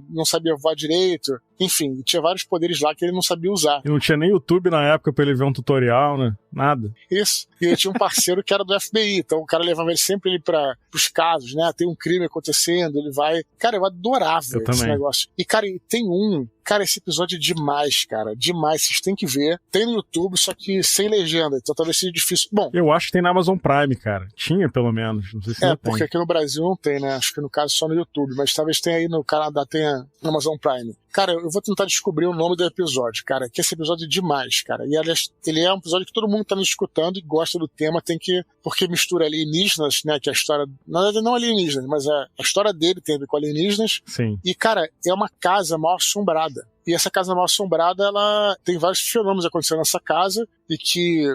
não sabia voar direito. Enfim, tinha vários poderes lá que ele não sabia usar. E não tinha nem YouTube na época pra ele ver um tutorial, né? Nada. Isso. E ele tinha um parceiro que era do FBI, então o cara levava ele sempre pros casos, né? Tem um crime acontecendo, ele vai... Cara, eu adorava esse negócio. E, cara, tem esse episódio é demais, cara. Demais. Vocês têm que ver. Tem no YouTube, só que sem legenda. Então talvez seja difícil. Bom... Eu acho que tem na Amazon Prime, cara. Tinha, pelo menos. Não sei se porque aqui no Brasil não tem, né? Acho que no caso só no YouTube. Mas talvez tenha aí no Canadá, tenha na Amazon Prime. Cara, eu vou tentar descobrir o nome do episódio, cara. Que esse episódio é demais, cara. E, aliás, ele é um episódio que todo mundo tá nos escutando e gosta do tema. Tem que... Porque mistura alienígenas, né? Que é a história... Na verdade, não alienígenas, mas a história dele tem a ver com alienígenas. Sim. E, cara, é uma casa mal assombrada. E essa casa mal assombrada, ela tem vários fenômenos acontecendo nessa casa e que,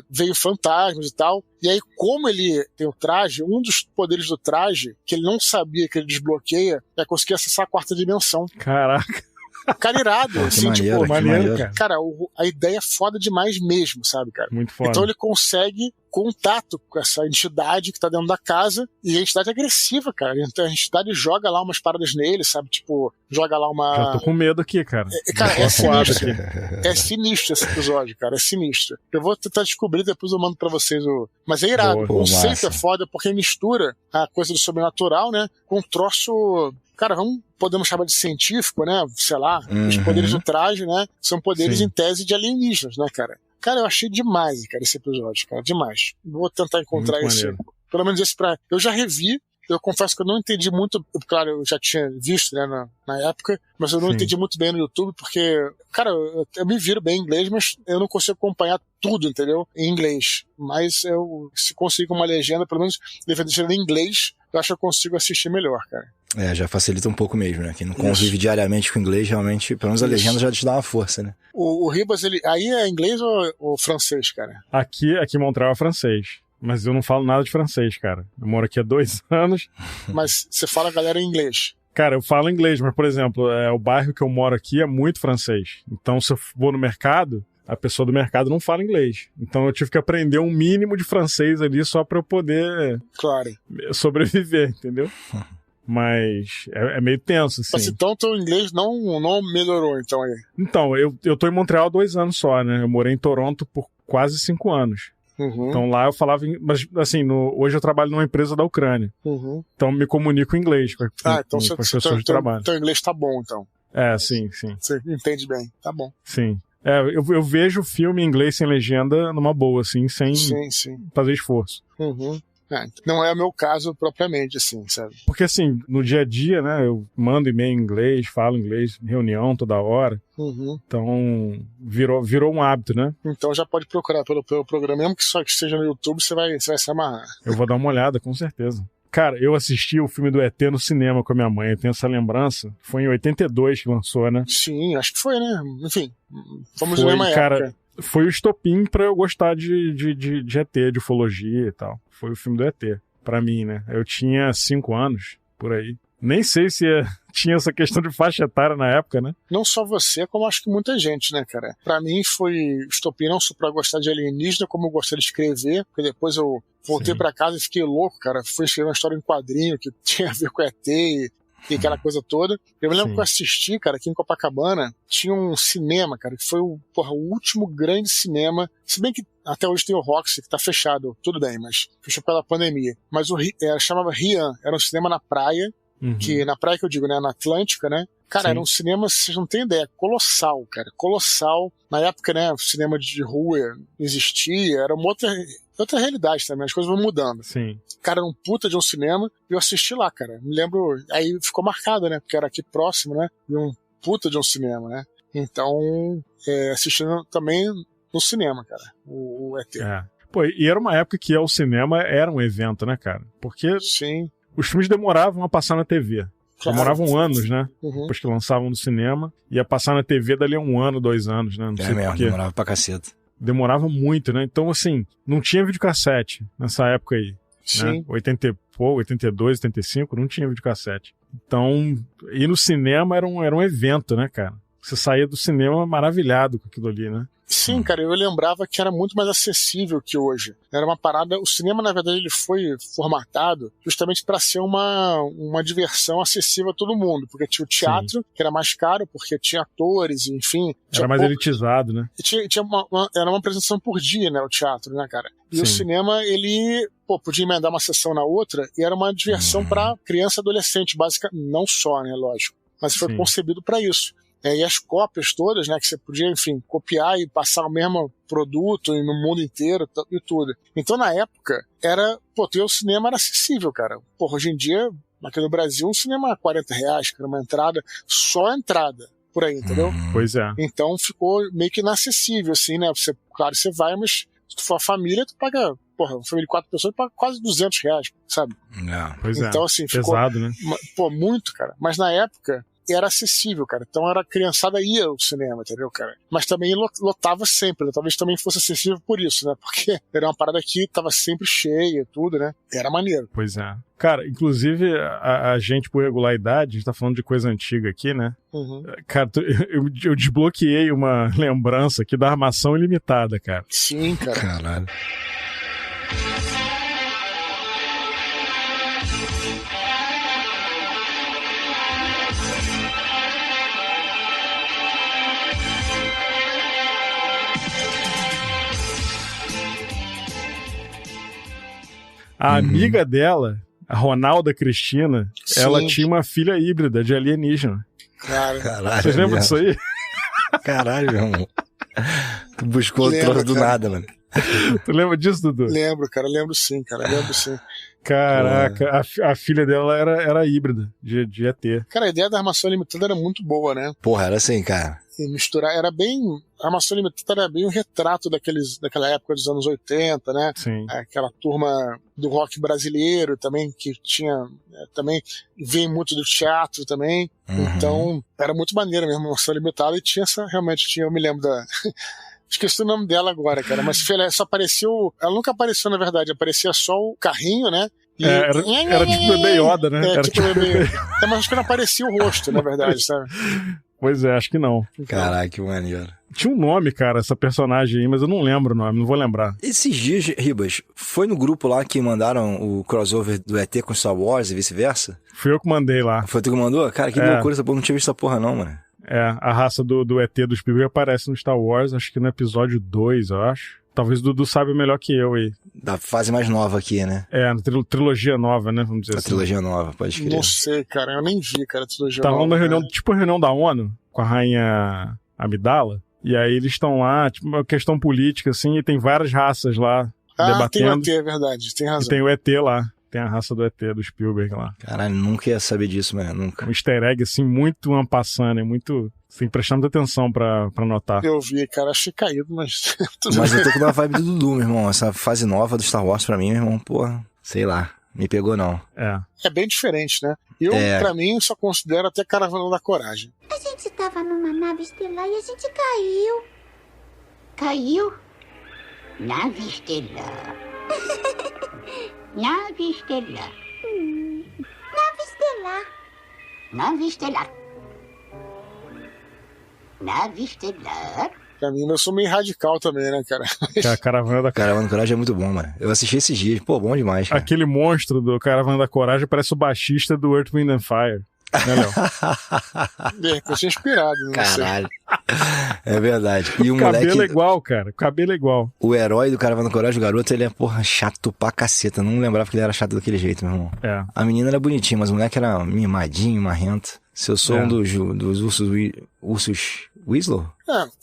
veio fantasmas e tal. E aí, como ele tem o traje, um dos poderes do traje, que ele não sabia que ele desbloqueia, é conseguir acessar a quarta dimensão. Caraca. Cara, irado, assim, maneiro, cara. Cara, a ideia é foda demais mesmo, sabe, cara? Muito foda. Então ele consegue contato com essa entidade que tá dentro da casa, e a entidade é agressiva, cara. Então a entidade joga lá umas paradas nele, sabe? Tipo, joga lá uma... Já tô com medo aqui, cara. Cara, é sinistro. É sinistro esse episódio, cara. É sinistro. Eu vou tentar descobrir, depois eu mando pra vocês o... Mas é irado. O conceito é foda, porque mistura a coisa do sobrenatural, né? Com um troço... Cara, podemos chamar de científico, né? Sei lá, os poderes do traje, né? São poderes em tese de alienígenas, né, cara? Cara, eu achei demais, cara, esse episódio, cara, demais. Vou tentar encontrar esse, pelo menos esse eu já revi, eu confesso que eu não entendi muito, claro, eu já tinha visto, né, na época, mas eu não entendi muito bem no YouTube, porque, cara, eu me viro bem em inglês, mas eu não consigo acompanhar tudo, entendeu? Em inglês. Mas se conseguir uma legenda, pelo menos legenda em inglês, eu acho que eu consigo assistir melhor, cara. Já facilita um pouco mesmo, né? Quem não convive diariamente com inglês, realmente, pelo menos a legenda já te dá uma força, né? O Ribas, aí é inglês ou francês, cara? Aqui em Montreal é francês. Mas eu não falo nada de francês, cara. Eu moro aqui há 2 anos. Mas você fala a galera em inglês? Cara, eu falo inglês, mas, por exemplo, o bairro que eu moro aqui é muito francês. Então, se eu vou no mercado, a pessoa do mercado não fala inglês. Então, eu tive que aprender um mínimo de francês ali só pra eu poder sobreviver, entendeu? Mas é meio tenso, assim. Mas então teu inglês não melhorou, então, aí? Então, eu tô em Montreal há 2 anos só, né? Eu morei em Toronto por quase 5 anos. Então lá eu falava... Mas, assim, hoje eu trabalho numa empresa da Ucrânia. Então me comunico em inglês com as pessoas de trabalho. Teu inglês tá bom, então. Sim. Você entende bem, tá bom. Sim. Eu vejo filme em inglês sem legenda numa boa, assim, sem fazer esforço. Não é o meu caso propriamente, assim, sabe? Porque, assim, no dia a dia, né, eu mando e-mail em inglês, falo inglês, reunião toda hora. Então, virou um hábito, né? Então já pode procurar pelo programa, mesmo que só que esteja no YouTube, você vai se amarrar. Eu vou dar uma olhada, com certeza. Cara, eu assisti o filme do ET no cinema com a minha mãe, eu tenho essa lembrança. Foi em 82 que lançou, né? Sim, acho que foi, né? Enfim, fomos na mesma época. Foi o estopim pra eu gostar de ET, de ufologia e tal. Foi o filme do ET, pra mim, né? Eu tinha 5 anos, por aí. Nem sei se tinha essa questão de faixa etária na época, né? Não só você, como acho que muita gente, né, cara? Pra mim foi estopim não só pra gostar de alienígena, como eu gostei de escrever, porque depois eu voltei pra casa e fiquei louco, cara. Fui escrever uma história em quadrinho que tinha a ver com ET e aquela coisa toda. Eu me lembro que eu assisti, cara, aqui em Copacabana, tinha um cinema, cara, que foi o último grande cinema, se bem que até hoje tem o Roxy, que tá fechado, tudo bem, mas fechou pela pandemia. Mas chamava Rian, era um cinema na praia, que na praia que eu digo, né, na Atlântica, né? Cara, era um cinema, vocês não têm ideia, colossal, cara, colossal. Na época, né, o cinema de rua existia, era uma outra realidade também, as coisas vão mudando. Sim. Cara, era um puta de um cinema, e eu assisti lá, cara. Me lembro, aí ficou marcado, né, porque era aqui próximo, né, e um puta de um cinema, né. Então, assistindo também no cinema, cara, o ET. Pô, e era uma época que o cinema era um evento, né, cara? Porque Sim. Os filmes demoravam a passar na TV. Demoravam anos, né? Depois que lançavam no cinema. Ia passar na TV dali a 1 ano, 2 anos, né? Não sei mesmo, porquê. demorava pra caceta. Demorava muito, né? Então, assim, não tinha videocassete nessa época aí. Sim. Né? 82, 85, não tinha videocassete. Então, ir no cinema era um evento, né, cara? Você saía do cinema maravilhado com aquilo ali, né? Sim, cara, eu lembrava que era muito mais acessível que hoje. Era uma parada... O cinema, na verdade, ele foi formatado justamente para ser uma diversão acessível a todo mundo. Porque tinha o teatro, que era mais caro, porque tinha atores, enfim... Era mais elitizado, né? Era uma apresentação por dia, né, o teatro, né, cara? E o cinema, ele... podia emendar uma sessão na outra e era uma diversão para criança e adolescente, basicamente. Não só, né, lógico. Mas foi concebido para isso. E as cópias todas, né, que você podia, enfim, copiar e passar o mesmo produto no mundo inteiro e tudo. Então, na época, ter o cinema era acessível, cara. Hoje em dia, aqui no Brasil, um cinema a R$40, que era uma entrada, só a entrada, por aí, entendeu? Pois é. Então, ficou meio que inacessível, assim, né? Claro, você vai, mas se tu for a família, tu paga, uma família de 4 pessoas, paga quase R$200, sabe? Pois então, assim, ficou... Pesado, né? Muito, cara. Mas na época... era acessível, cara. Então a criançada ia ao cinema, entendeu, cara? Mas também lotava sempre, né? Talvez também fosse acessível por isso, né? Porque era uma parada que tava sempre cheia e tudo, né? Era maneiro. Pois é. Cara, inclusive, a gente, por regularidade, a gente tá falando de coisa antiga aqui, né? Cara, eu desbloqueei uma lembrança aqui da Armação Ilimitada, cara. Sim, cara. Caralho. A amiga dela, a Ronalda Cristina, ela tinha uma filha híbrida de alienígena. Caralho. Vocês lembram disso aí? Caralho, meu irmão. Tu buscou o troço do nada, mano. Tu lembra disso, Dudu? Lembro, cara. Lembro sim. Caraca, a filha dela era híbrida de ET. Cara, a ideia da Armação Limitada era muito boa, né? Porra, era assim, cara. E misturar, era bem... A Armação Limitada era bem um retrato daquela época dos anos 80, né? Sim. Aquela turma do rock brasileiro também, que tinha... também veio muito do teatro também. Então, era muito maneiro mesmo, a Armação Limitada. E tinha eu me lembro da... Esqueci o nome dela agora, cara. Mas só apareceu... Ela nunca apareceu, na verdade. Aparecia só o carrinho, né? E... Era tipo o Bebê Yoda, né? Era tipo o Bebê... Mas acho que não aparecia o rosto, na verdade, sabe? Pois é, acho que não. Caraca, que maneiro. Tinha um nome, cara, essa personagem aí, mas eu não lembro o nome, não vou lembrar. Esses dias, Ribas, foi no grupo lá que mandaram o crossover do ET com Star Wars e vice-versa? Fui eu que mandei lá. Foi tu que mandou? Cara, que loucura, essa porra, não tinha visto essa porra não, mano. A raça do ET do Spielberg aparece no Star Wars, acho que no episódio 2, eu acho. Talvez o Dudu saiba melhor que eu aí. Da fase mais nova aqui, né? Na trilogia nova, né? Vamos dizer assim. A trilogia nova, pode crer. Não sei, cara, eu nem vi, cara, a trilogia nova. Tava numa reunião, tipo a reunião da ONU, com a rainha Amidala, e aí eles estão lá, tipo uma questão política, assim, e tem várias raças lá debatendo. Tem o ET, é verdade, tem razão. E tem o ET lá. Tem a raça do ET, do Spielberg lá. Caralho, nunca ia saber disso, mano, nunca. Um easter egg, assim, muito ampassando, é muito... Assim, prestando muita atenção pra notar. Eu vi, cara, achei caído, mas... Mas eu tô com uma vibe do Dudu, meu irmão. Essa fase nova do Star Wars pra mim, meu irmão, porra, sei lá, me pegou não. É bem diferente, né? Eu, pra mim, só considero até Caravana da Coragem. A gente tava numa nave estelar e a gente caiu. Caiu? Nave estelar. Nave estelar. Nave estelar. Nave estelar. Nave estelar. Pra mim, eu sou meio radical também, né, cara? A Caravana da Coragem é muito bom, mano. Eu assisti esses dias. Pô, bom demais, cara. Aquele monstro do Caravana da Coragem parece o baixista do Earth, Wind and Fire. Né, Léo? Eu tinha inspirado, né? Caralho. É verdade. E o cabelo moleque... é igual, cara. O cabelo é igual. O herói do Caravana da Coragem, o garoto, ele é, porra, chato pra caceta. Não lembrava que ele era chato daquele jeito, meu irmão. A menina era bonitinha, mas o moleque era mimadinho, marrento. Se eu sou um dos ursos Winslow?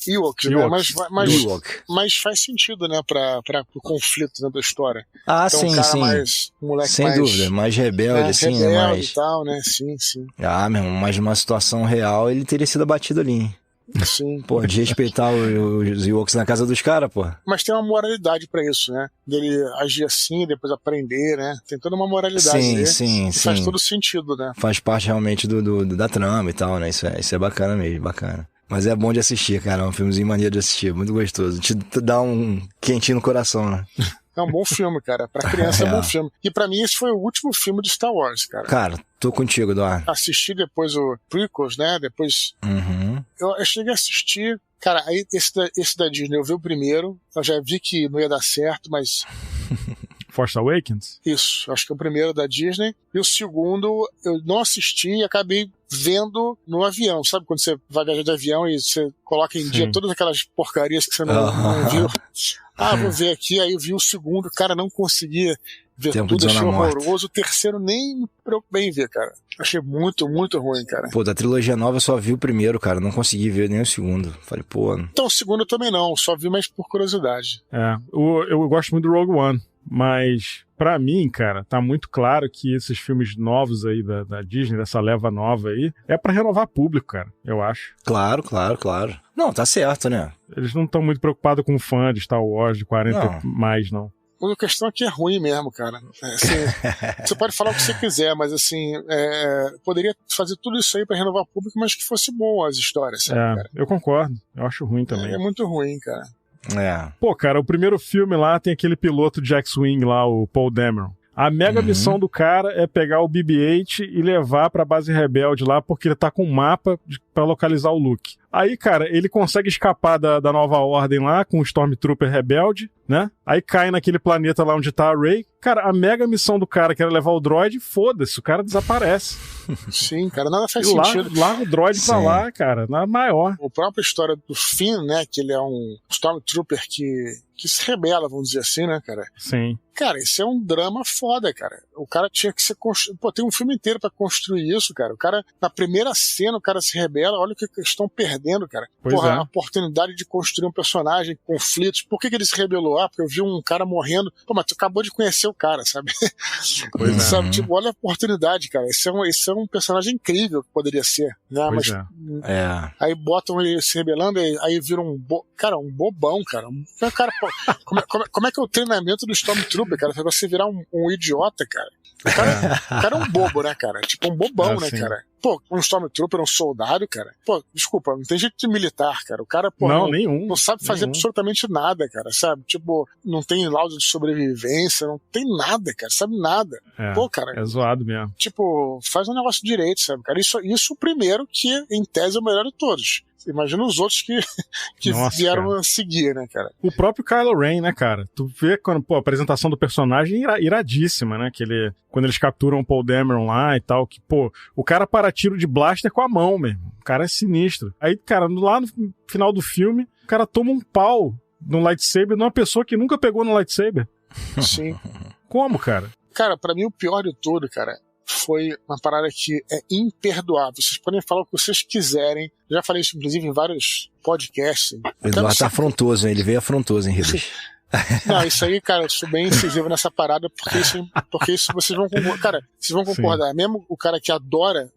Ewok, né? Mas faz sentido, né, pro conflito, né, da história. Ah, então, sim, sim. Moleque sem dúvida, mais rebelde, assim, rebelde né? e tal, né? Sim. Ah, meu irmão, mas numa situação real ele teria sido abatido ali, hein? Sim. Pô, de respeitar os Ewoks na casa dos caras, pô. Mas tem uma moralidade pra isso, né? Dele agir assim, depois aprender, né? Tem toda uma moralidade. Sim. Faz todo sentido, né? Faz parte realmente da trama e tal, né? Isso é bacana mesmo, bacana. Mas é bom de assistir, cara. É um filmezinho maneiro de assistir, muito gostoso. Te dá um quentinho no coração, né? É um bom filme, cara. Pra criança é um bom filme. E pra mim esse foi o último filme de Star Wars, cara. Cara, tô contigo, Eduardo. Assisti depois o prequels, né? Depois... Eu cheguei a assistir... Cara, aí esse da Disney eu vi o primeiro. Eu já vi que não ia dar certo, mas... Force Awakens? Isso, acho que é o primeiro da Disney. E o segundo eu não assisti e acabei vendo no avião. Sabe quando você vai viajar de avião e você coloca em dia todas aquelas porcarias que você não viu? Vou ver aqui. Aí eu vi o segundo, cara, não conseguia ver tudo, achei horroroso. O terceiro nem me preocupei em ver, cara. Achei muito, muito ruim, cara. Pô, da trilogia nova eu só vi o primeiro, cara. Não consegui ver nem o segundo. Falei, pô... Então, o segundo eu também não. Só vi mais por curiosidade. Eu gosto muito do Rogue One. Mas, pra mim, cara, tá muito claro que esses filmes novos aí da Disney, dessa leva nova aí, é pra renovar público, cara, eu acho. Claro. Não, tá certo, né? Eles não estão muito preocupados com fã de Star Wars de 40 mais, não. A questão aqui é ruim mesmo, cara. Assim, você pode falar o que você quiser, mas assim, poderia fazer tudo isso aí pra renovar público, mas que fosse bom as histórias, sabe, cara? Eu concordo. Eu acho ruim também. É muito ruim, cara. Pô, cara, o primeiro filme lá tem aquele piloto de X-Wing lá, o Paul Dameron. A mega missão do cara é pegar o BB-8 e levar pra base rebelde lá, porque ele tá com um mapa pra localizar o Luke. Aí, cara, ele consegue escapar da nova ordem lá com o Stormtrooper rebelde, né? Aí cai naquele planeta lá onde tá a Rey. Cara, a mega missão do cara que era levar o droid, foda-se, o cara desaparece. Sim, cara, nada faz sentido. Larga o droid pra lá, cara, na maior. A própria história do Finn, né, que ele é um Stormtrooper que se rebela, vamos dizer assim, né, cara? Sim. Cara, isso é um drama foda, cara. O cara tinha que ser Pô, tem um filme inteiro pra construir isso, cara. O cara, na primeira cena, o cara se rebela, olha o que eles estão perdendo, cara. A oportunidade de construir um personagem, conflitos. Por que ele se rebelou? Porque eu vi um cara morrendo. Pô, mas tu acabou de conhecer o cara, sabe? Sabe? Tipo, olha a oportunidade, cara. Esse é um personagem incrível que poderia ser, né? Aí botam ele se rebelando, aí vira um bobão, cara. Como é que é o treinamento do Stormtrooper, cara? Pra você virar um idiota, cara. O cara é um bobo, né, cara? Tipo um bobão, né, cara? Pô, um Stormtrooper, um soldado, cara. Pô, desculpa, não tem jeito de militar, cara. O cara, pô, não sabe fazer absolutamente nada, cara, sabe? Tipo, não tem laudo de sobrevivência, não tem nada, cara, sabe nada. Pô, cara. É zoado mesmo. Tipo, faz um negócio direito, sabe, cara? Isso o primeiro que, em tese, é o melhor de todos. Imagina os outros que vieram a seguir, né, cara? O próprio Kylo Ren, né, cara? Tu vê quando, a apresentação do personagem iradíssima, né? Quando eles capturam o Paul Dameron lá e tal, que, o cara para tiro de blaster com a mão mesmo. O cara é sinistro. Aí, cara, lá no final do filme, o cara toma um pau no lightsaber de uma pessoa que nunca pegou no lightsaber. Sim. Como, cara? Cara, pra mim o pior de tudo, cara, foi uma parada que é imperdoável. Vocês podem falar o que vocês quiserem. Já falei isso, inclusive, em vários podcasts. O Eduardo tá afrontoso, hein? Ele veio afrontoso, hein, Ribas? Não, isso aí, cara, eu sou bem incisivo nessa parada, porque isso vocês vão concordar. Cara, vocês vão concordar. Sim. Mesmo o cara que adora...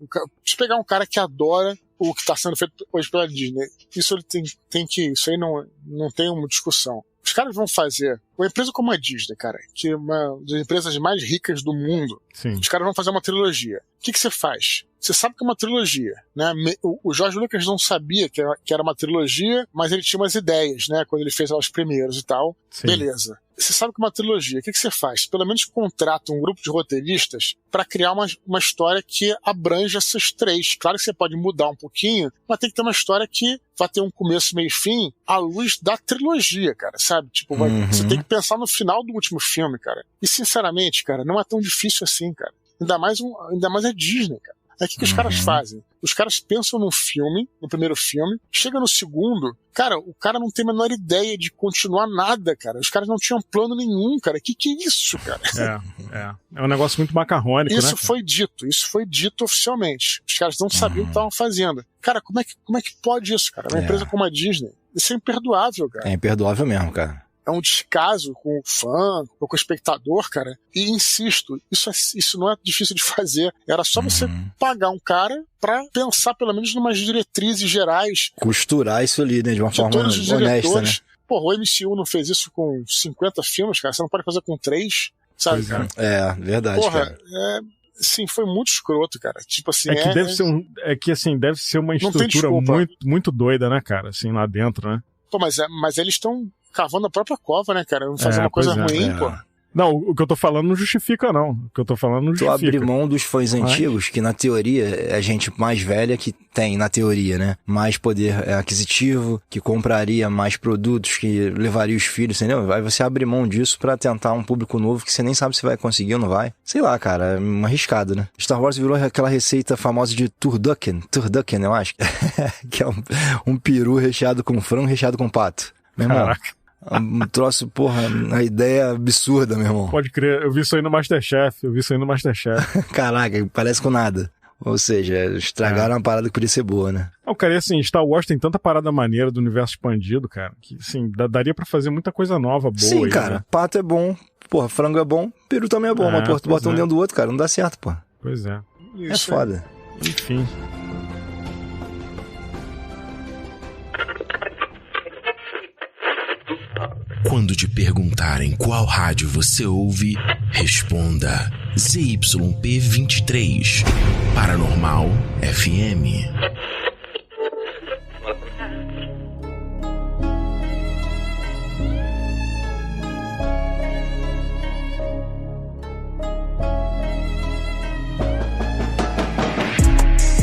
Se pegar um cara que adora o que tá sendo feito hoje pela Disney, isso ele tem que... Isso aí não tem uma discussão. Os caras vão fazer... Uma empresa como a Disney, cara, que é uma das empresas mais ricas do mundo, os caras vão fazer uma trilogia. O que você faz? Você sabe que é uma trilogia, né? O George Lucas não sabia que era uma trilogia, mas ele tinha umas ideias, né? Quando ele fez lá os primeiros e tal. Sim. Beleza. Você sabe que é uma trilogia. O que você faz? Pelo menos contrata um grupo de roteiristas para criar uma história que abrange essas três. Claro que você pode mudar um pouquinho, mas tem que ter uma história que vai ter um começo, meio e fim à luz da trilogia, cara, sabe? Tipo, você tem que pensar no final do último filme, cara. E, sinceramente, cara, não é tão difícil assim, cara. Ainda mais a Disney, cara. Aí o que os caras fazem? Os caras pensam no filme, no primeiro filme, chega no segundo, cara, o cara não tem a menor ideia de continuar nada, cara. Os caras não tinham plano nenhum, cara. Que é isso, cara? É um negócio muito macarrônico, isso, né? Isso foi dito oficialmente. Os caras não sabiam o que estavam fazendo. Cara, como é que pode isso, cara? Uma empresa como a Disney, isso é imperdoável, cara. É imperdoável mesmo, cara. é um descaso com o fã, ou com o espectador, cara. E insisto, isso não é difícil de fazer. Era só você pagar um cara pra pensar pelo menos numas diretrizes gerais. Costurar isso ali, né? De uma forma honesta, né? Porra, o MCU não fez isso com 50 filmes, cara. Você não pode fazer com 3, sabe, cara? É, verdade, porra, cara. Sim, foi muito escroto, cara. Tipo assim, deve ser uma estrutura muito doida, né, cara? Assim, lá dentro, né? Pô, mas eles estão cavando a própria cova, né, cara? Fazer uma coisa ruim, pô. Não, o que eu tô falando não justifica, não. O que eu tô falando não justifica. Tu abrir mão dos fãs antigos, que na teoria é gente mais velha que tem, na teoria, né? Mais poder aquisitivo, que compraria mais produtos, que levaria os filhos, entendeu? Aí você abre mão disso pra tentar um público novo que você nem sabe se vai conseguir ou não vai. Sei lá, cara, é um arriscado, né? Star Wars virou aquela receita famosa de turducken, eu acho. Que é um peru recheado com frango, recheado com pato. Meu irmão. Caraca. Um troço, porra, uma ideia absurda, meu irmão. Pode crer, eu vi isso aí no Masterchef. Caraca, parece com nada. Ou seja, estragaram uma parada que podia ser boa, né? Não, cara, e assim, Star Wars tem tanta parada maneira do universo expandido, cara, que, assim, daria pra fazer muita coisa nova, boa. Sim, aí, cara, né? Pato é bom, porra, frango é bom, peru também é bom, mas porra, tu bota um dentro do outro, cara, não dá certo, pô. Pois é. É foda. Enfim. Quando te perguntarem qual rádio você ouve, responda ZYP23, Paranormal FM.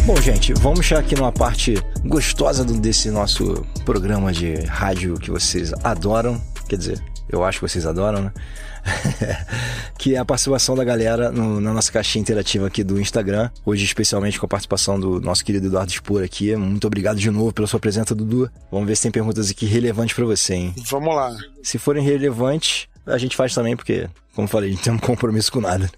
Bom, gente, vamos chegar aqui numa parte gostosa desse nosso programa de rádio que vocês adoram. Quer dizer, eu acho que vocês adoram, né? Que é a participação da galera na nossa caixinha interativa aqui do Instagram. Hoje, especialmente com a participação do nosso querido Eduardo Spor aqui. Muito obrigado de novo pela sua presença, Dudu. Vamos ver se tem perguntas aqui relevantes pra você, hein? Vamos lá. Se forem relevantes, a gente faz também, porque, como falei, a gente não tem um compromisso com nada.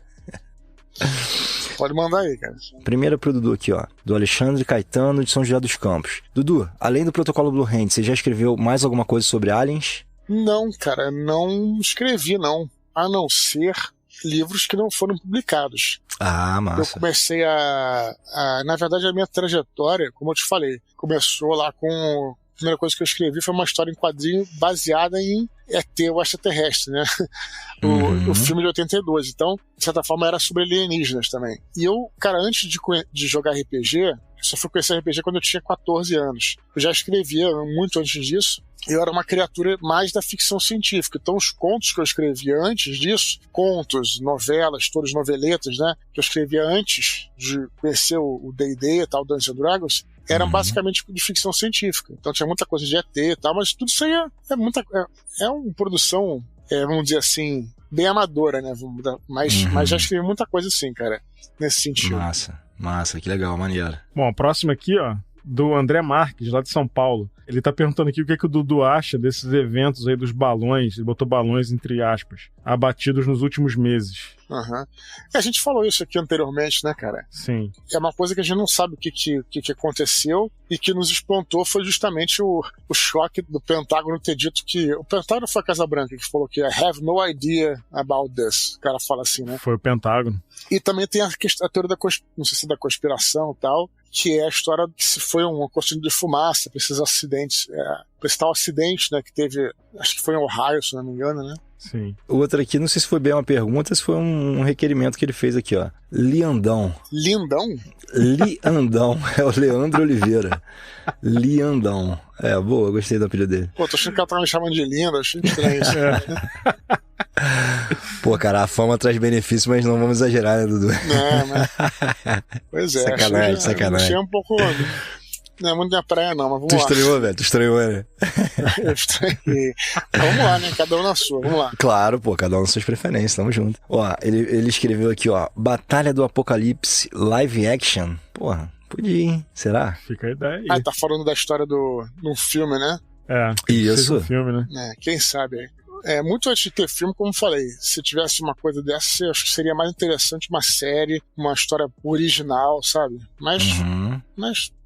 Pode mandar aí, cara. Primeira pro Dudu aqui, ó. Do Alexandre Caetano, de São José dos Campos. Dudu, além do protocolo Blue Hand, você já escreveu mais alguma coisa sobre aliens? Não, cara, não escrevi, não. A não ser livros que não foram publicados. Ah, massa. Eu comecei na verdade, a minha trajetória, como eu te falei, começou lá com... A primeira coisa que eu escrevi foi uma história em quadrinho baseada em ET, o extraterrestre, né? O filme de 82. Então, de certa forma, era sobre alienígenas também. E eu, cara, antes de jogar RPG, eu só fui conhecer RPG quando eu tinha 14 anos. Eu já escrevia muito antes disso. Eu era uma criatura mais da ficção científica. Então, os contos que eu escrevia antes disso, contos, novelas, todas noveletas, né? Que eu escrevia antes de conhecer o D&D e tal, Dungeons & Dragons, eram basicamente de ficção científica. Então tinha muita coisa de ET e tal, mas tudo isso aí é uma produção, vamos dizer assim, bem amadora, né? Mas já escrevi muita coisa assim, cara, nesse sentido. Massa, que legal, maneiro. Bom, a próxima aqui, ó, do André Marques, lá de São Paulo. Ele tá perguntando aqui o que o Dudu acha desses eventos aí dos balões, ele botou balões entre aspas, abatidos nos últimos meses. A gente falou isso aqui anteriormente, né, cara? Sim. É uma coisa que a gente não sabe o que aconteceu, e que nos espantou foi justamente o choque do Pentágono ter dito que... O Pentágono foi a Casa Branca que falou que I have no idea about this. O cara fala assim, né? Foi o Pentágono. E também tem a teoria não sei se da conspiração e tal, que é a história de que se foi uma cortina de fumaça para esses acidentes, para esse tal acidente, né, que teve, acho que foi em Ohio, se não me engano, né? Sim. Outra aqui, não sei se foi bem uma pergunta, se foi um requerimento que ele fez aqui, ó. Liandão. Lindão? Liandão, é o Leandro Oliveira. Liandão. Boa, gostei do apelido dele. Pô, tô achando que ela tava me chamando de lindo, achei estranho isso. Pô, cara, a fama traz benefício, mas não vamos exagerar, né, Dudu? Mas... Pois é. Sacanagem. Achei um pouco... Não é muito minha praia, não, mas vamos lá. Tu estranhou, velho? Tu estranhou, né? Eu estranhei. Vamos lá, né? Cada um na sua, vamos lá. Claro, pô, cada um nas suas preferências, tamo junto. Ó, ele escreveu aqui, ó, Batalha do Apocalipse Live Action. Porra, podia, hein? Será? Fica a ideia aí. Tá falando da história do filme, né? Isso. Filme, né? Quem sabe aí. Muito antes de ter filme, como falei, se tivesse uma coisa dessa, eu acho que seria mais interessante uma série, uma história original, sabe? Mas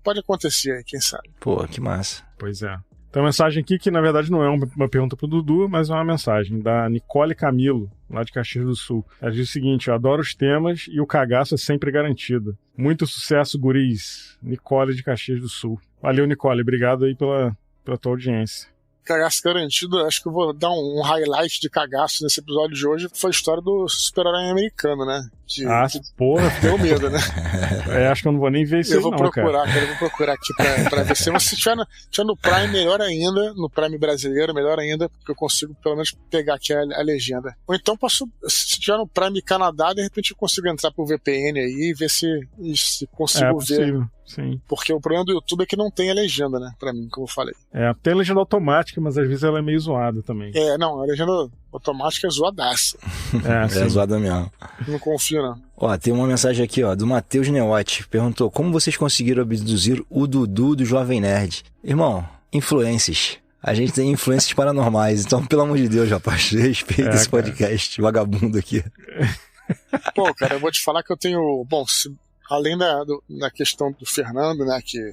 pode acontecer aí, quem sabe. Pô, que massa. Pois é. Tem uma mensagem aqui que, na verdade, não é uma pergunta pro Dudu, mas é uma mensagem da Nicole Camilo, lá de Caxias do Sul. Ela diz o seguinte: eu adoro os temas e o cagaço é sempre garantido. Muito sucesso, guris. Nicole de Caxias do Sul. Valeu, Nicole. Obrigado aí pela tua audiência. Cagaço garantido, acho que eu vou dar um highlight de cagaço nesse episódio de hoje. Foi a história do super-herói americano, né? Porra. Deu medo, né? Acho que eu não vou nem ver isso aí, não, cara. Eu vou procurar aqui pra ver. Se você tiver no Prime, melhor ainda. No Prime brasileiro, melhor ainda, porque eu consigo pelo menos pegar aqui a legenda. Ou então se tiver no Prime Canadá, de repente eu consigo entrar pro VPN aí e ver se consigo ver. Sim. Porque o problema do YouTube é que não tem a legenda, né? Pra mim, como eu falei. Tem a legenda automática, mas às vezes ela é meio zoada também. Não, a legenda automática é zoadaça. É zoada mesmo. Não confio, não. Ó, tem uma mensagem aqui, ó, do Matheus Neotti. Perguntou: como vocês conseguiram abduzir o Dudu do Jovem Nerd? Irmão, influências. A gente tem influências paranormais, então, pelo amor de Deus, rapaz, respeita esse podcast vagabundo aqui. Pô, cara, eu vou te falar que eu tenho... Bom, além da questão do Fernando, né, que a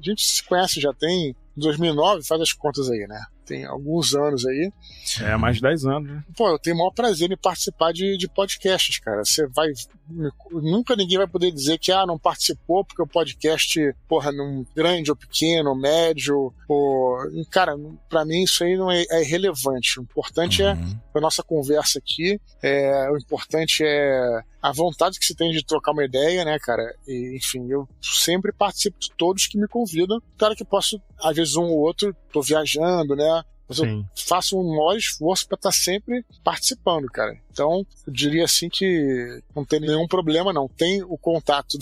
gente se conhece já tem 2009, faz as contas aí, né? Tem alguns anos aí. Mais de 10 anos, né? Pô, eu tenho o maior prazer em participar de podcasts, cara. Nunca ninguém vai poder dizer que não participou porque o podcast, porra, num grande ou pequeno, ou médio, cara, pra mim isso aí não é irrelevante. O importante é a nossa conversa aqui, o importante é a vontade que se tem de trocar uma ideia, né, cara? E, enfim, eu sempre participo de todos que me convidam. Claro que posso, às vezes um ou outro, tô viajando, né? Mas eu faço um maior esforço para estar sempre participando, cara. Então, eu diria assim que não tem nenhum problema, não. Tem o contato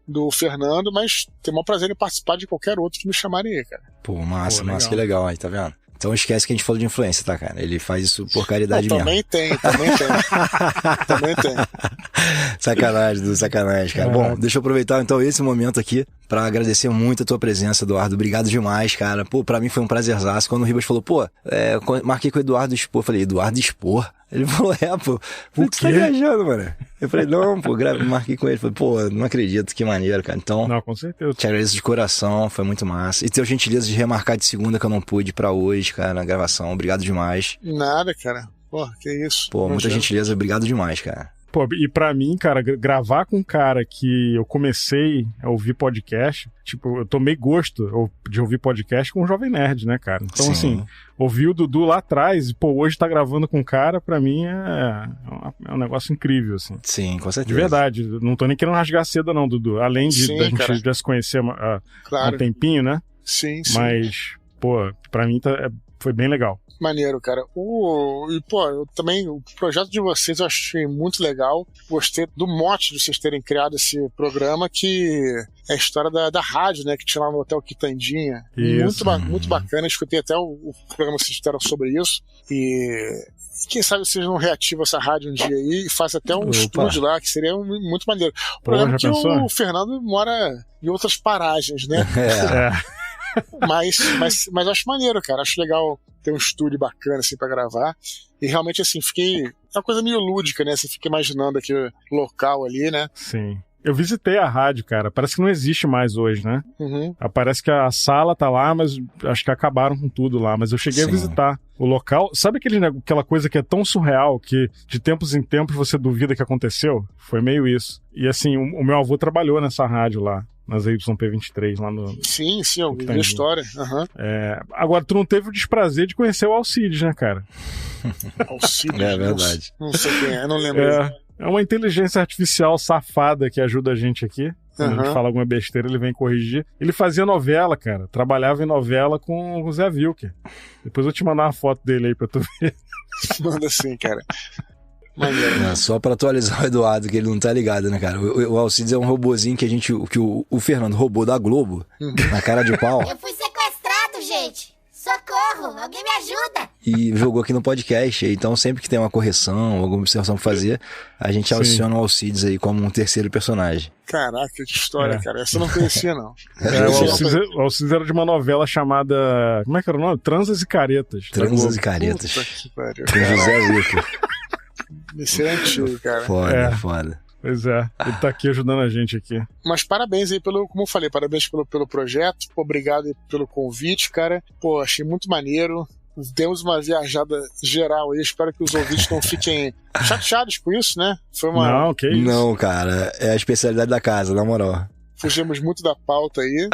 do Fernando, mas tem o maior prazer em participar de qualquer outro que me chamarem aí, cara. Pô, massa, que legal aí, tá vendo? Então esquece que a gente falou de influência, tá, cara? Ele faz isso por caridade mesmo. Também tem. Sacanagem, cara. Bom, deixa eu aproveitar então esse momento aqui pra agradecer muito a tua presença, Eduardo. Obrigado demais, cara. Pô, pra mim foi um prazerzaço. Quando o Ribas falou, marquei com o Eduardo Spor. Eu falei, Eduardo Spor? Ele falou, por que você tá viajando, mano? Eu falei, não, marquei com ele. Falei, não acredito, que maneiro, cara. Então, não, com certeza. Te agradeço de coração, foi muito massa. E teu gentileza de remarcar de segunda que eu não pude pra hoje, cara, na gravação. Obrigado demais. Nada, cara. Pô, que isso. Muita gentileza, obrigado demais, cara. Pô, e pra mim, cara, gravar com um cara que eu comecei a ouvir podcast, tipo, eu tomei gosto de ouvir podcast com o Jovem Nerd, né, cara? Então, assim, ouvir o Dudu lá atrás e, hoje tá gravando com um cara, pra mim é um negócio incrível, assim. Sim, com certeza. De verdade, não tô nem querendo rasgar seda não, Dudu. Além da gente já se conhecer há um tempinho, né? Sim. Mas, pra mim foi bem legal. Maneiro, cara. Eu também, o projeto de vocês eu achei muito legal. Gostei do mote de vocês terem criado esse programa, que é a história da rádio, né? Que tinha lá no Hotel Quitandinha. Muito bacana. Escutei até o programa que vocês fizeram sobre isso. E quem sabe vocês não reativam essa rádio um dia aí e fazem até um estúdio lá, que seria muito maneiro. O problema é que o Fernando mora em outras paragens, né? Mas acho maneiro, cara. Acho legal ter um estúdio bacana, assim, pra gravar. E realmente, assim, é uma coisa meio lúdica, né? Você fica imaginando aquele local ali, né? Sim. Eu visitei a rádio, cara. Parece que não existe mais hoje, né? Parece que a sala tá lá, mas acho que acabaram com tudo lá. Mas eu cheguei a visitar o local. Sabe aquela coisa que é tão surreal que de tempos em tempos você duvida que aconteceu? Foi meio isso. E assim, o meu avô trabalhou nessa rádio lá, na ZYP23, lá no... Sim, eu vi a história. Agora, tu não teve o desprazer de conhecer o Alcides, né, cara? Alcides? É verdade. Não sei quem é, não lembro. É uma inteligência artificial safada que ajuda a gente aqui. Quando a gente fala alguma besteira, ele vem corrigir. Ele fazia novela, cara. Trabalhava em novela com o Zé Wilker. Depois eu vou te mandar uma foto dele aí pra tu ver. Manda sim, cara. Só pra atualizar o Eduardo, que ele não tá ligado, né, cara? O Alcides é um robozinho que o Fernando roubou da Globo, na cara de pau. Eu fui sequestrado, gente! Socorro! Alguém me ajuda! E jogou aqui no podcast. Então, sempre que tem uma correção, alguma observação pra fazer, a gente adiciona o Alcides aí como um terceiro personagem. Caraca, que história, cara. Essa eu não conhecia, não. O Alcides era de uma novela chamada... Como é que era o nome? Transas e Caretas. Transas e Caretas. Com José Wilker. Esse é antigo, cara. Foda. Pois é, ele tá aqui ajudando a gente aqui. Mas parabéns aí como eu falei, parabéns pelo projeto, obrigado aí pelo convite, cara. Pô, achei muito maneiro. Demos uma viajada geral aí, espero que os ouvintes não fiquem chateados com isso, né? Não, que isso. Não, cara, é a especialidade da casa, na moral. Fugimos muito da pauta aí,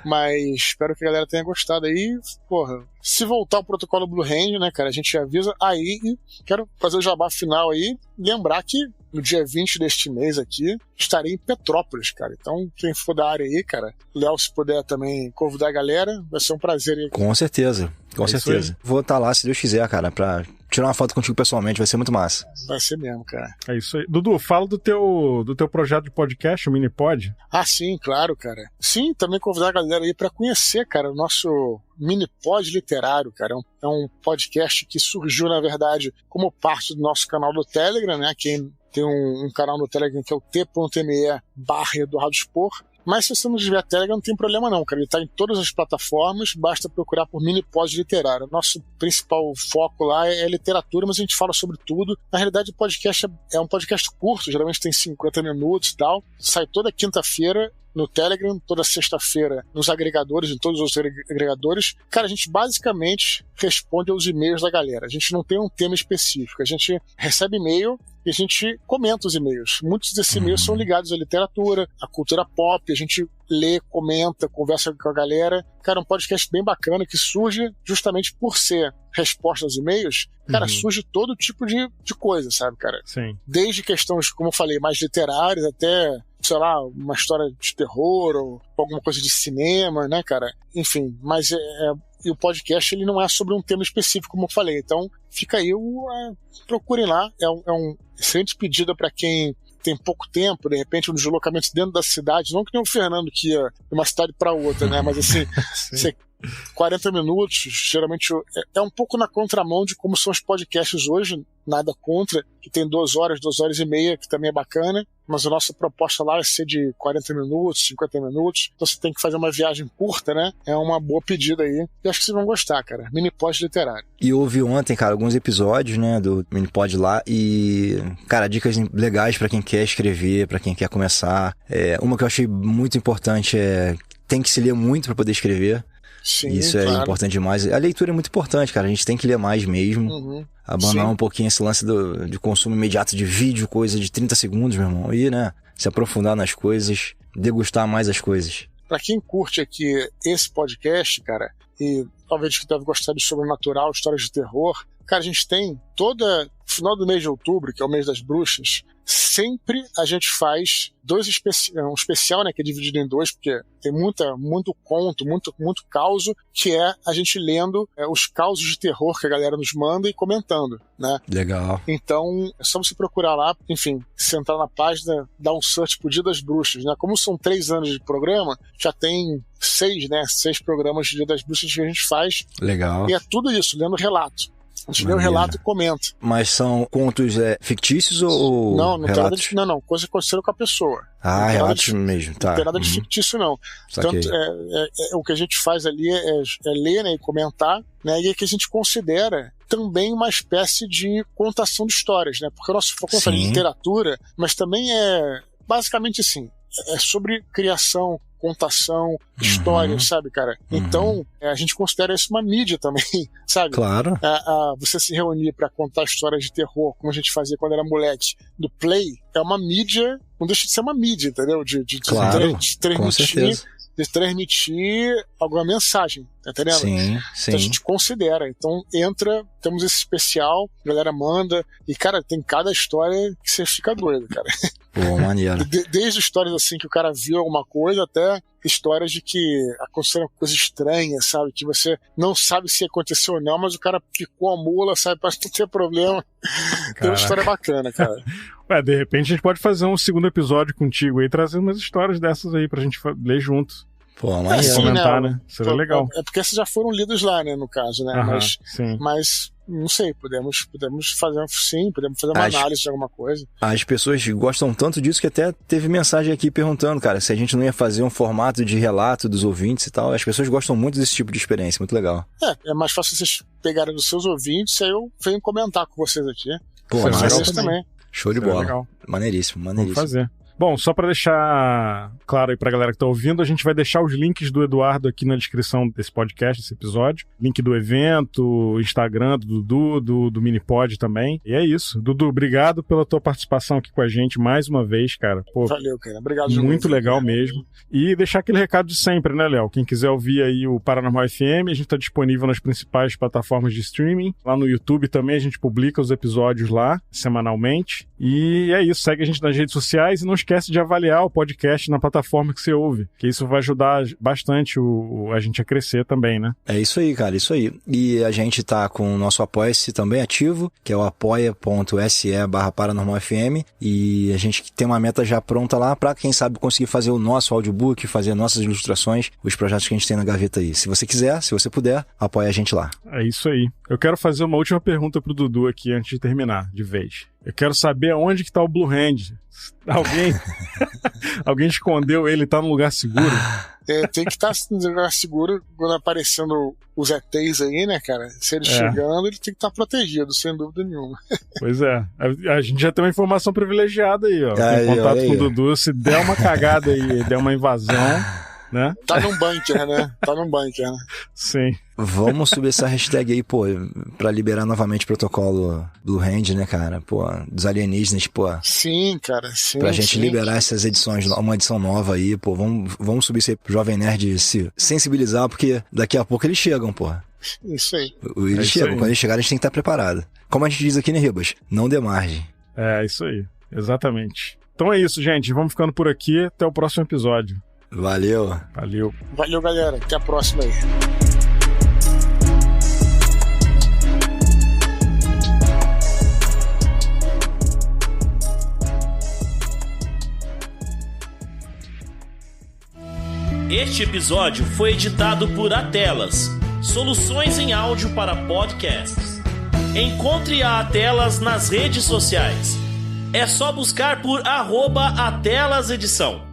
mas espero que a galera tenha gostado aí. Porra, se voltar o protocolo Blue Hand, né, cara, a gente avisa aí. E quero fazer o jabá final aí, lembrar que no dia 20 deste mês aqui, estarei em Petrópolis, cara. Então, quem for da área aí, cara, Léo, se puder também convidar a galera, vai ser um prazer aí. Com certeza, com certeza. Vou estar lá, se Deus quiser, cara, pra tirar uma foto contigo pessoalmente, vai ser muito massa. Vai ser mesmo, cara. É isso aí. Dudu, fala do teu projeto de podcast, o Minipod. Ah, sim, claro, cara. Sim, também convidar a galera aí pra conhecer, cara, o nosso Minipod literário, cara. É um podcast que surgiu, na verdade, como parte do nosso canal do Telegram, né? Quem tem um canal no Telegram que é o t.me/EduardoSpor. Mas se você não tiver Telegram, não tem problema não, cara. Ele tá em todas as plataformas, basta procurar por Minipod literário. Nosso principal foco lá é literatura, mas a gente fala sobre tudo. Na realidade, o podcast é um podcast curto, geralmente tem 50 minutos e tal. Sai toda quinta-feira no Telegram, toda sexta-feira nos agregadores, em todos os agregadores. Cara, a gente basicamente responde aos e-mails da galera. A gente não tem um tema específico. A gente recebe e-mail e a gente comenta os e-mails. Muitos desses e-mails são ligados à literatura, à cultura pop. A gente lê, comenta, conversa com a galera. Cara, um podcast bem bacana que surge justamente por ser resposta aos e-mails. Cara, surge todo tipo de coisa, sabe, cara? Sim. Desde questões, como eu falei, mais literárias até, sei lá, uma história de terror ou alguma coisa de cinema, né, cara? Enfim, mas e o podcast ele não é sobre um tema específico, como eu falei. Então, fica aí, procurem lá. É um excelente pedido para quem tem pouco tempo, de repente, um deslocamento dentro da cidade, não que nem o Fernando que ia de uma cidade para outra, né? Mas assim, você 40 minutos, geralmente é um pouco na contramão de como são os podcasts hoje, nada contra, que tem 2 horas, 2 horas e meia, que também é bacana, mas a nossa proposta lá é ser de 40 minutos, 50 minutos, então você tem que fazer uma viagem curta, né? É uma boa pedida aí, e acho que vocês vão gostar, cara. Minipod literário. E eu ouvi ontem, cara, alguns episódios, né, do Minipod lá, e, cara, dicas legais pra quem quer escrever, pra quem quer começar. Uma que eu achei muito importante tem que se ler muito pra poder escrever. Sim, isso é importante demais. A leitura é muito importante, cara. A gente tem que ler mais mesmo. Abandonar um pouquinho esse lance de consumo imediato de vídeo, coisa de 30 segundos, meu irmão. E, né, se aprofundar nas coisas, degustar mais as coisas. Pra quem curte aqui esse podcast, cara, e talvez que deve gostar de sobrenatural, histórias de terror, cara, a gente tem final do mês de outubro, que é o mês das bruxas, sempre a gente faz um especial, né, que é dividido em 2, porque tem muito conto, muito causo, que é a gente lendo os causos de terror que a galera nos manda e comentando, né? Legal. Então, é só você procurar lá, enfim, se entrar na página, dar um search por Dia das Bruxas, né? Como são 3 anos de programa, já tem 6 programas de Dia das Bruxas que a gente faz. Legal. E é tudo isso, lendo relato. A gente lê o relato e comenta. Mas são contos fictícios ou não relatos? Não, coisa que aconteceu com a pessoa. Relatos mesmo, tá. Não tem nada de fictício, não. Tanto, o que a gente faz ali é ler, né, e comentar, né, e é que a gente considera também uma espécie de contação de histórias, né? Porque o nosso foco é literatura, mas também é basicamente assim, é sobre criação, contação, história, sabe, cara? Então, a gente considera isso uma mídia também, sabe? Claro. Você se reunir pra contar histórias de terror, como a gente fazia quando era moleque, do Play, é uma mídia, não deixa de ser uma mídia, entendeu? De transmitir alguma mensagem, tá entendendo? Sim. Então a gente considera. Então temos esse especial, a galera manda, e cara, tem cada história que você fica doido, cara. Pô, maneiro. Desde histórias assim que o cara viu alguma coisa, até histórias de que aconteceram coisa estranha, sabe? Que você não sabe se aconteceu ou não, mas o cara picou a mula, sabe? Pra não ter problema. Tem uma história bacana, cara. De repente a gente pode fazer um segundo episódio contigo aí, trazendo umas histórias dessas aí pra gente ler juntos. Pô, maneiro. Comentar, né? Seria legal. É porque essas já foram lidas lá, né, no caso, né? Mas não sei, podemos fazer uma análise de alguma coisa. As pessoas gostam tanto disso que até teve mensagem aqui perguntando, cara, se a gente não ia fazer um formato de relato dos ouvintes e tal. As pessoas gostam muito desse tipo de experiência, muito legal. É mais fácil vocês pegarem dos seus ouvintes e aí eu venho comentar com vocês aqui. Pô, legal também. Show de bola. Legal. Maneiríssimo. Vamos fazer. Bom, só para deixar claro aí pra galera que tá ouvindo, a gente vai deixar os links do Eduardo aqui na descrição desse podcast, desse episódio. Link do evento, Instagram do Dudu, do Minipod também. E é isso. Dudu, obrigado pela tua participação aqui com a gente mais uma vez, cara. Pô, valeu, cara. Obrigado. Muito legal mesmo. E deixar aquele recado de sempre, né, Léo? Quem quiser ouvir aí o Paranormal FM, a gente tá disponível nas principais plataformas de streaming. Lá no YouTube também a gente publica os episódios lá, semanalmente. E é isso. Segue a gente nas redes sociais e não esquece de avaliar o podcast na plataforma que você ouve, que isso vai ajudar bastante a gente a crescer também, né? É isso aí, cara, isso aí. E a gente tá com o nosso Apoia-se também ativo, que é o apoia.se/paranormalfm, e a gente tem uma meta já pronta lá pra, quem sabe, conseguir fazer o nosso audiobook, fazer nossas ilustrações, os projetos que a gente tem na gaveta aí. Se você quiser, se você puder, apoia a gente lá. É isso aí. Eu quero fazer uma última pergunta pro Dudu aqui antes de terminar, de vez. Eu quero saber aonde que tá o Blue Hand. Alguém escondeu ele, tá num lugar seguro? Tem que estar num lugar seguro quando aparecendo os ETs aí, né, cara? Se ele chegando, ele tem que estar protegido, sem dúvida nenhuma. Pois é. A gente já tem uma informação privilegiada aí, ó. Tem contato com o Dudu. Se der uma cagada aí, der uma invasão, né? Tá num bunker, né? Sim. Vamos subir essa hashtag aí, pô, pra liberar novamente o protocolo Blue Hand, né, cara? Pô, dos alienígenas, pô. Sim, cara, sim. Pra gente liberar essas edições, uma edição nova aí, pô, vamos subir isso aí pro Jovem Nerd se sensibilizar, porque daqui a pouco eles chegam, pô. Isso aí. Eles chegam, quando eles chegarem a gente tem que estar preparado. Como a gente diz aqui, né, Ribas? Não dê margem. É, isso aí, exatamente. Então é isso, gente, vamos ficando por aqui, até o próximo episódio. Valeu. Valeu, galera. Até a próxima aí. Este episódio foi editado por Atelas, soluções em áudio para podcasts. Encontre a Atelas nas redes sociais. É só buscar por @AtelasEdição.